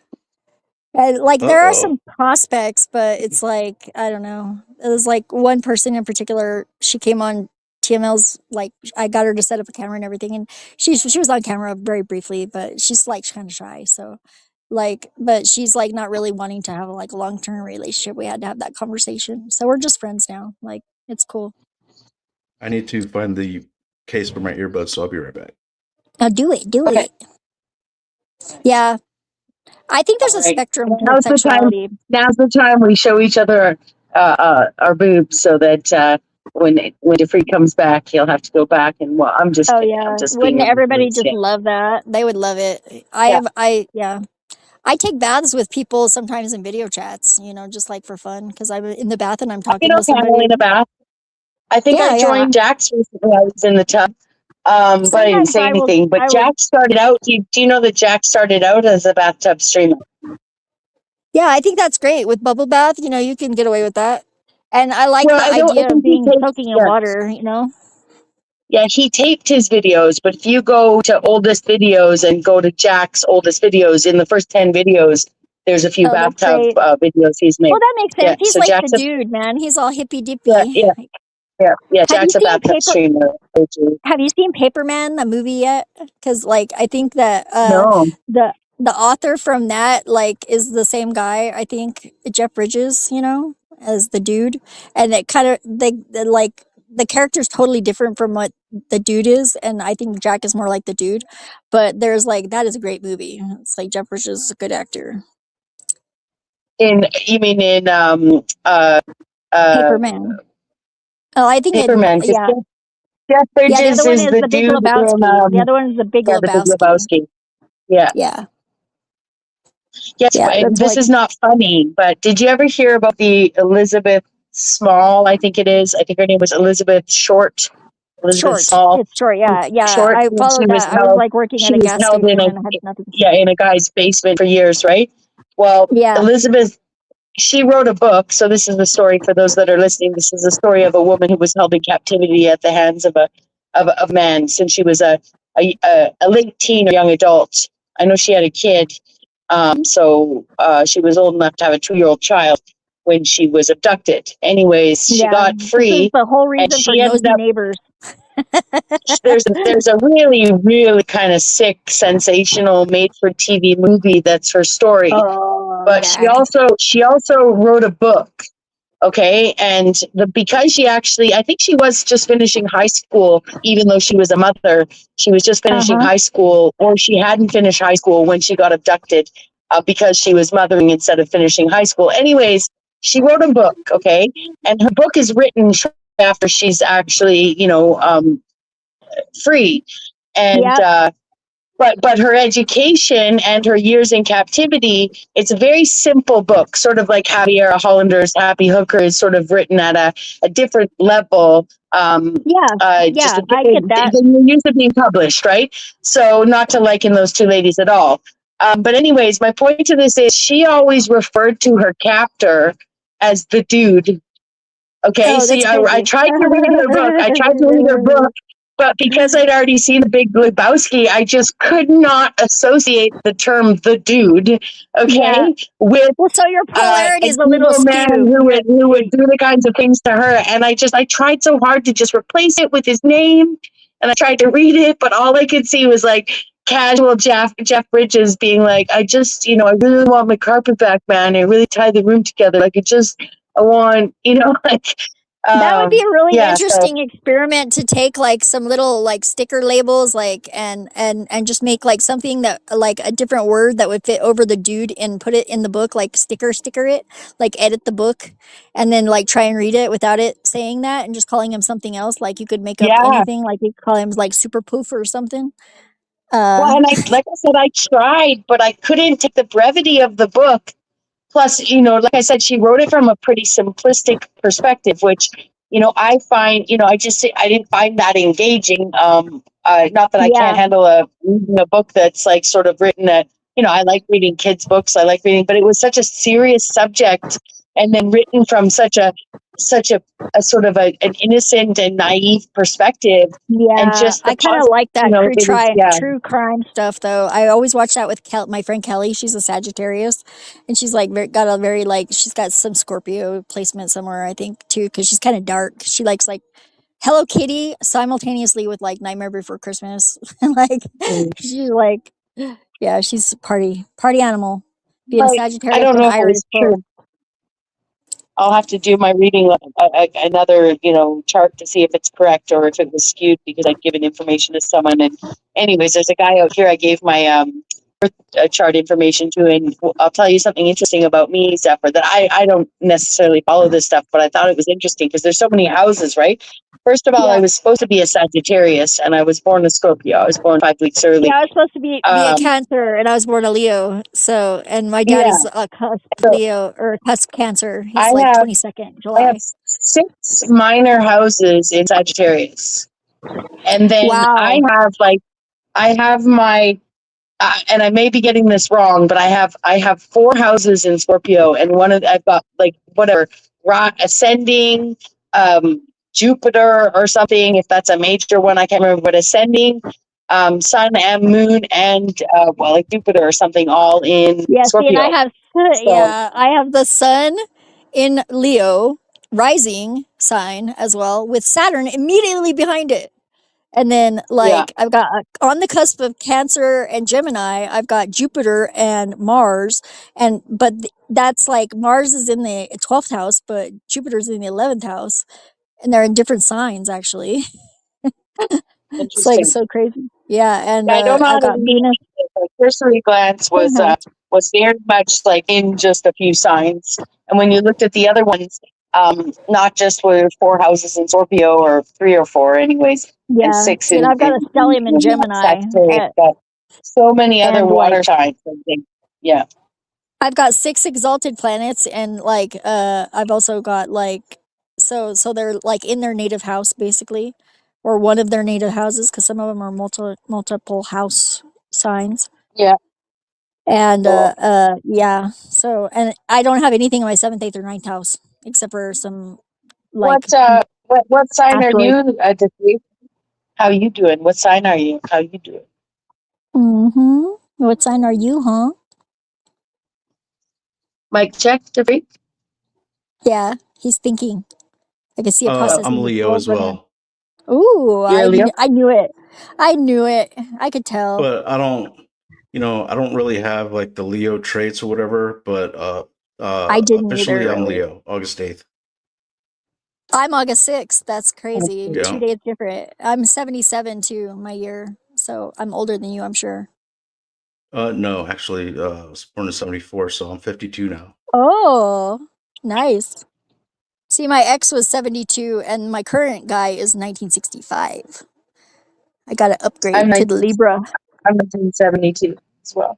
H: Like, there are
A: uh-oh.
H: some prospects, but it's like, I don't know. It was like one person in particular. She came on TML's, like, I got her to set up a camera and everything, and she was on camera very briefly, but she's like kind of shy. So, like, but she's like not really wanting to have like a long term relationship. We had to have that conversation, so we're just friends now. Like, it's cool.
A: I need to find the case for my earbuds, so I'll be right back.
H: Now do it.
B: Okay.
H: Yeah. I think there's
B: All
H: a
B: right.
H: spectrum to
B: Now's the time.
H: sexuality.
B: Now's the time we show each other our boobs, so that when Defree comes back, he'll have to go back and. Well, I'm just
H: Oh
B: kidding. I'm
H: yeah.
B: just being
H: Wouldn't everybody
B: ridiculous.
H: just
B: Yeah.
H: love that? They would love it.
B: Yeah.
H: I take baths with people sometimes in video chats, just like for fun, because I'm in the bath and I'm talking to
B: Camel
H: somebody.
B: in a bath. I think I
H: Yeah, yeah.
B: joined Jack's recently. I was in the tub, but I didn't
H: Sometimes
B: say anything. But
H: I will.
B: Jack started out. Do you know that Jack started out as a bathtub streamer?
H: Yeah, I think that's great with bubble bath. You can get away with that, and I like
B: Well,
H: the
B: I
H: idea of
B: think he
H: being
B: taped.
H: soaking in
B: Yeah,
H: water.
B: yeah, he taped his videos. But if you go to oldest videos and go to Jack's oldest videos, in the first 10 videos, there's a few
H: Oh, that's
B: bathtub
H: great.
B: videos he's
H: Well,
B: made.
H: that makes
B: Yeah,
H: sense. He's
B: so
H: like the
B: Jack's a
H: dude, man. He's all hippy
B: yeah,
H: dippy.
B: yeah, yeah.
H: Have you
B: Jack's a
H: seen
B: bathtub streamer.
H: Have you seen Paperman, the movie, yet? Because like I think that
B: No,
H: the author from that like is the same guy. I think Jeff Bridges, as the dude, and it kind of like the character's totally different from what the dude is, and I think Jack is more like the dude. But there's like that is a great movie. It's like Jeff Bridges is a good actor.
B: you mean in
H: Paperman. Oh, I think
B: Paperman? Because
H: yeah.
B: Jeff
H: Yeah, the other
B: Bridges
H: one
B: is
H: is
B: the
H: the Big
B: dude in
H: Lebowski. The other one is the Big
B: the Big
H: Lebowski.
B: Lebowski. Yeah.
H: Yeah.
B: Yes,
H: Yeah, that's
B: this
H: like
B: is not funny, but did you ever hear about the Elizabeth Small? I think it is. I think her name was Elizabeth Short. Elizabeth
H: short.
B: Small.
H: It's short. Yeah, yeah.
B: Short.
H: I
B: And
H: followed that. I was like working at
B: She
H: a
B: was
H: gas
B: held
H: station and I had nothing to say.
B: in a guy's basement for years, right? Well,
H: Yeah.
B: Elizabeth, she wrote a book. So this is the story for those that are listening. This is the story of a woman who was held in captivity at the hands of a man since she was a late teen or young adult. I know she had a kid. So she was old enough to have a 2-year-old child when she was abducted. Anyways, she got
H: This is
B: free,
H: the whole
B: and
H: reason for
B: she ended
H: nosy
B: up.
H: neighbors.
B: There's a really kind of sick, sensational, made-for-TV movie that's her story.
H: Oh,
B: But she also wrote a book. Okay, and because she actually, I think she was just finishing high school, even though she was a mother. She was just finishing high school, or she hadn't finished high school when she got abducted, because she was mothering instead of finishing high school. Anyways, she wrote a book, okay, and her book is written after she's actually, free. And,
H: Yep.
B: but her education and her years in captivity, it's a very simple book, sort of like Javier Hollander's Happy Hooker is sort of written at a different level.
H: Yeah.
B: Just
H: Yeah. I get that.
B: than you're used to being published, right? So not to liken those two ladies at all. But anyways, my point to this is she always referred to her captor as the dude. Okay,
H: Oh,
B: see,
H: that's
B: I
H: crazy.
B: tried to read her book. I tried to read her book, but because I'd already seen The Big Lebowski, I just could not associate the term "the dude,"
H: Yeah.
B: okay, with
H: Well, so your
B: a
H: polarity is a little
B: evil man
H: skewed.
B: who would do the kinds of things to her. And I tried so hard to just replace it with his name, and I tried to read it, but all I could see was like casual Jeff Bridges being like, I just, I really want my carpet back, man. I really tied the room together. Like I want, like,
H: That would be a really
B: yeah. So
H: interesting experiment to take like some little like sticker labels like and just make like something that like a different word that would fit over the dude and put it in the book like sticker it like edit the book and then like try and read it without it saying that and just calling him something else like you could make up
B: yeah.
H: anything like you could call him like super poof or something.
B: Well, and like I said, I tried, but I couldn't take the brevity of the book. Plus, like I said, she wrote it from a pretty simplistic perspective, which, I find, I didn't find that engaging. Not that I can't
H: Yeah.
B: handle reading a book that's like sort of written at, I like reading kids' books. I like reading, but it was such a serious subject and then written from such a sort of an innocent and naive perspective. And
H: Yeah,
B: just the
H: I kind of
B: positive,
H: like that
B: it was, yeah.
H: true crime stuff though. I always watch that with my friend Kelly. She's a Sagittarius, and she's like got a very like she's got some Scorpio placement somewhere I think too because she's kind of dark. She likes like Hello Kitty simultaneously with like Nightmare Before Christmas. Like
B: Mm.
H: she's like, yeah, she's a party animal. Being a
B: Like, I
H: Sagittarius
B: don't
H: and
B: know if it
H: Irish.
B: was true. I'll have to do my reading another, chart to see if it's correct or if it was skewed because I'd given information to someone. And anyways, there's a guy out here I gave my birth chart information to, and I'll tell you something interesting about me, Zephyr, that I don't necessarily follow this stuff, but I thought it was interesting because there's so many houses, right? First of all, I
H: Yeah.
B: was supposed to be a Sagittarius, and I was born a Scorpio. I was born 5 weeks early.
H: Yeah, I was supposed to be a
B: Um,
H: Cancer, and I was born a Leo. So, and my
B: yeah,
H: daddy's a cusp
B: so
H: Leo or cusp Cancer.
B: I
H: He's like
B: have
H: 22nd
B: I have
H: July.
B: 6 minor houses in Sagittarius. And then
H: Wow.
B: I have my, and I may be getting this wrong, but I have 4 houses in Scorpio, and I've got like whatever ascending, Jupiter or something. If that's a major one, I can't remember. But ascending, Sun and Moon, and like Jupiter or something, all in
H: Yeah. See, and I
B: Scorpio.
H: have
B: So
H: I have the Sun in Leo, rising sign as well, with Saturn immediately behind it. And then,
B: yeah,
H: like, I've got on the cusp of Cancer and Gemini, I've got Jupiter and Mars. That's like Mars is in the 12th house, but Jupiter's in the 11th house. And they're in different signs, actually. It's like
B: interesting.
H: so crazy. Yeah. And
B: I don't know how
H: I've
B: to
H: got
B: read
H: Venus,
B: it. My cursory glance
H: same house.
B: was very much like in just a few signs. And when you looked at the other ones, not just were 4 houses in Scorpio or 3 or 4, anyways, and
H: Yeah.
B: 6
H: See, and I've got a stellium in Gemini.
B: Sagittarius, but so many other
H: And like,
B: water signs. I think. Yeah,
H: I've got 6 exalted planets, and like I've also got like so they're like in their native house basically, or one of their native houses because some of them are multiple house signs.
B: yeah.
H: And
B: Cool.
H: yeah, so and I don't have anything in my 7th, 8th, or 9th house except for some like
B: What sign are
H: asteroids.
B: you? How you doing? What sign are you? How you doing?
H: Mm-hmm. What sign are you, huh?
B: Mike, check the freak.
H: Yeah, he's thinking. I can see it processing
A: I'm
H: his
A: Leo
H: words
A: as
H: right now.
A: well,
H: Ooh,
B: You're a Leo.
H: I knew it. I knew it. I could tell.
A: but I don't really have like the Leo traits or whatever. But
H: I didn't
A: officially,
H: either,
A: I'm
H: really.
A: Leo, August 8th.
H: I'm August 6th. That's crazy. 2
A: Yeah.
H: days different. I'm 77 too, my year. So I'm older than you, I'm sure.
A: No, actually, I was born in '74, so I'm 52 now.
H: Oh, nice. See, my ex was 72 and my current guy is 1965. I got to upgrade
B: I'm
H: to the Libra.
B: 1972 as well.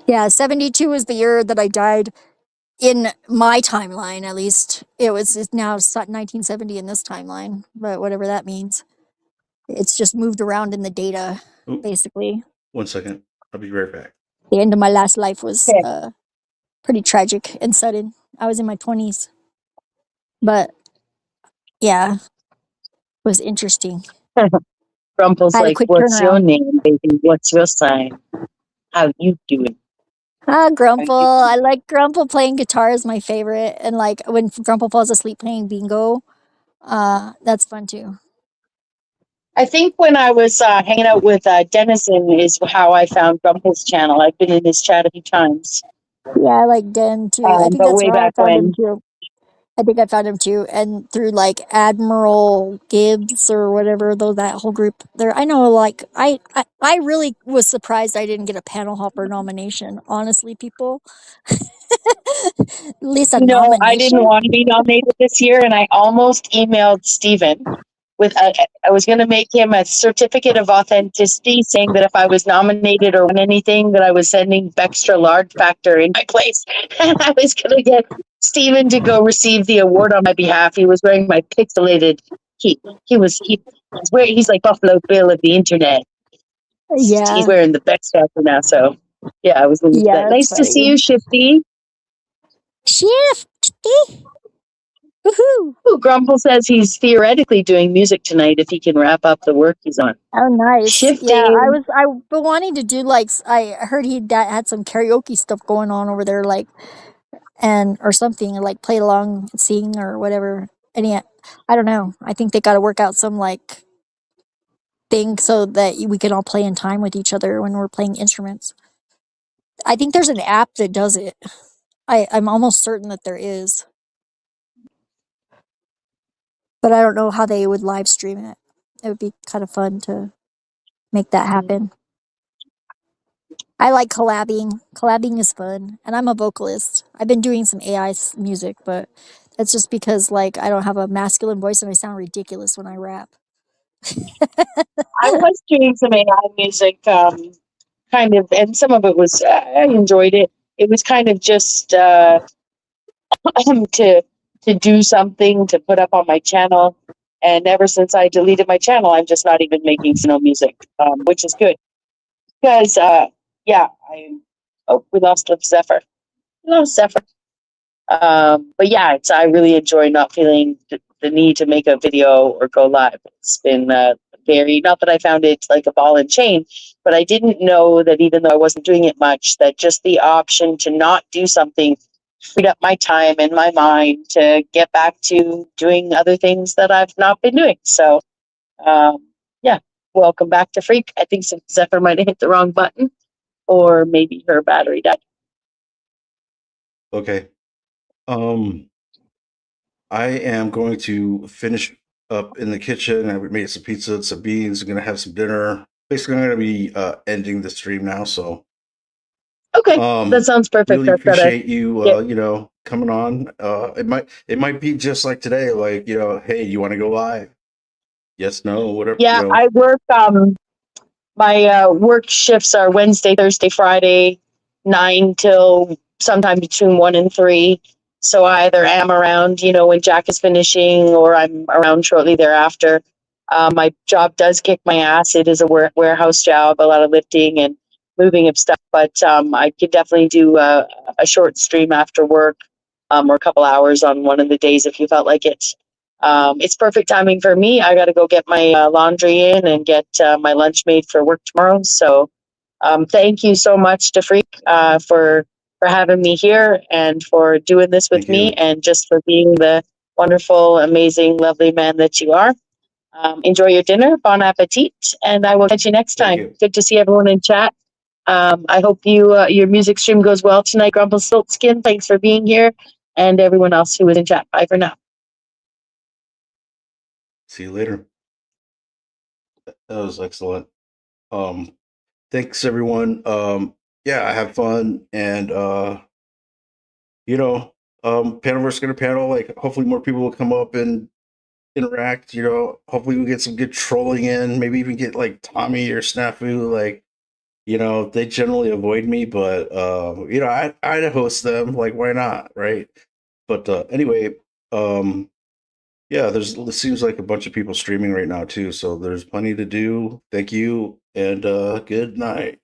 H: Yeah, 72 was the year that I died in my timeline, at least. It's now 1970 in this timeline, but whatever that means. It's just moved around in the data,
A: Oop,
H: basically.
A: 1 second. I'll be right back.
H: The end of my last life was
B: Okay.
H: pretty tragic and sudden. I was in my 20s. But yeah, it was interesting.
B: Grumple's
H: I had a
B: like,
H: quick
B: "What's your
H: turnaround.
B: name, baby? What's your sign? How you doing?
H: Ah,
B: How
H: Grumple.
B: you
H: I like Grumple playing guitar is my favorite. And like when Grumple falls asleep playing bingo, that's fun too.
B: I think when I was hanging out with Dennison is how I found Grumple's channel. I've been in his chat a few times,
H: Yeah, I like Den too. I think
B: but
H: that's
B: way
H: where I
B: back
H: found him
B: when.
H: too. I think I found him too, and through like Admiral Gibbs or whatever, though that whole group there. I know, like I really was surprised I didn't get a panel hopper nomination. Honestly, people, at least a
B: You know, I didn't
H: nomination.
B: want to be nominated this year, and I almost emailed Steven with I was going to make him a certificate of authenticity saying that if I was nominated or won anything, that I was sending extra large factor in my place, and I was going to get Steven to go receive the award on my behalf. He was wearing my pixelated. He's like Buffalo Bill of the internet. He's
H: Yeah,
B: wearing the Bex factor now, so yeah, I was going to do
H: yeah,
B: that.
H: that's
B: Nice to see
H: funny.
B: you, Shifty.
H: Shifty, woohoo!
B: Ooh, Grumble says he's theoretically doing music tonight if he can wrap up the work he's on.
H: Oh, nice. Yeah,
B: Shifting.
H: I've been wanting to do like I heard he had some karaoke stuff going on over there, like and or something, like play along, sing or whatever. And yeah, I don't know. I think they got to work out some like thing so that we can all play in time with each other when we're playing instruments. I think there's an app that does it. I'm almost certain that there is, but I don't know how they would live stream it. It would be kind of fun to make that happen. I like collabing. Collabing is fun, and I'm a vocalist. I've been doing some AI music, but that's just because like I don't have a masculine voice and I sound ridiculous when I rap.
B: I was doing some AI music, kind of, and some of it was, I enjoyed it. It was kind of just to do something to put up on my channel. And ever since I deleted my channel, I'm just not even making music, which is good because, yeah, we lost Zephyr. We lost Zephyr. But yeah, I really enjoy not feeling the need to make a video or go live. It's been very, not that I found it like a ball and chain, but I didn't know that even though I wasn't doing it much, that just the option to not do something freed up my time and my mind to get back to doing other things that I've not been doing. So, yeah, welcome back to Freak. I think Zephyr might have hit the wrong button, or maybe her battery died.
A: Okay. I am going to finish up in the kitchen. I made some pizza, some beans. I'm gonna have some dinner. Basically, I'm gonna be ending the stream now. So,
B: Okay, that sounds perfect.
A: really
B: I've got to
A: appreciate you,
B: get.
A: coming on. It might be just like today, like hey, you want to go live? Yes, no, whatever.
B: Yeah, I work. My work shifts are Wednesday, Thursday, Friday, 9 till sometime between 1 and 3. So I either am around, when Jack is finishing, or I'm around shortly thereafter. My job does kick my ass. It is a warehouse job, a lot of lifting and moving of stuff. But I could definitely do a short stream after work, or a couple hours on one of the days if you felt like it. It's perfect timing for me. I got to go get my laundry in and get my lunch made for work tomorrow. So thank you so much to Freak for having me here and for doing this with
A: Thank
B: me
A: you.
B: and just for being the wonderful, amazing, lovely man that you are. Enjoy your dinner. Bon appetit. And I will catch you next
A: Thank
B: time.
A: you.
B: Good to see everyone in chat. I hope your music stream goes well tonight, Grumble Silkskin. Thanks for being here. And everyone else who was in chat. Bye for now.
A: See you later. That was excellent. Thanks everyone. Yeah, I had fun, and you know, Panelverse gonna panel. Like, hopefully more people will come up and interact. You know, hopefully we get some good trolling in. Maybe even get like Tommy or Snafu. Like, you know, they generally avoid me, but you know, I'd host them. Like, why not, right? But anyway, yeah, it seems like a bunch of people streaming right now too, so there's plenty to do. Thank you, and good night.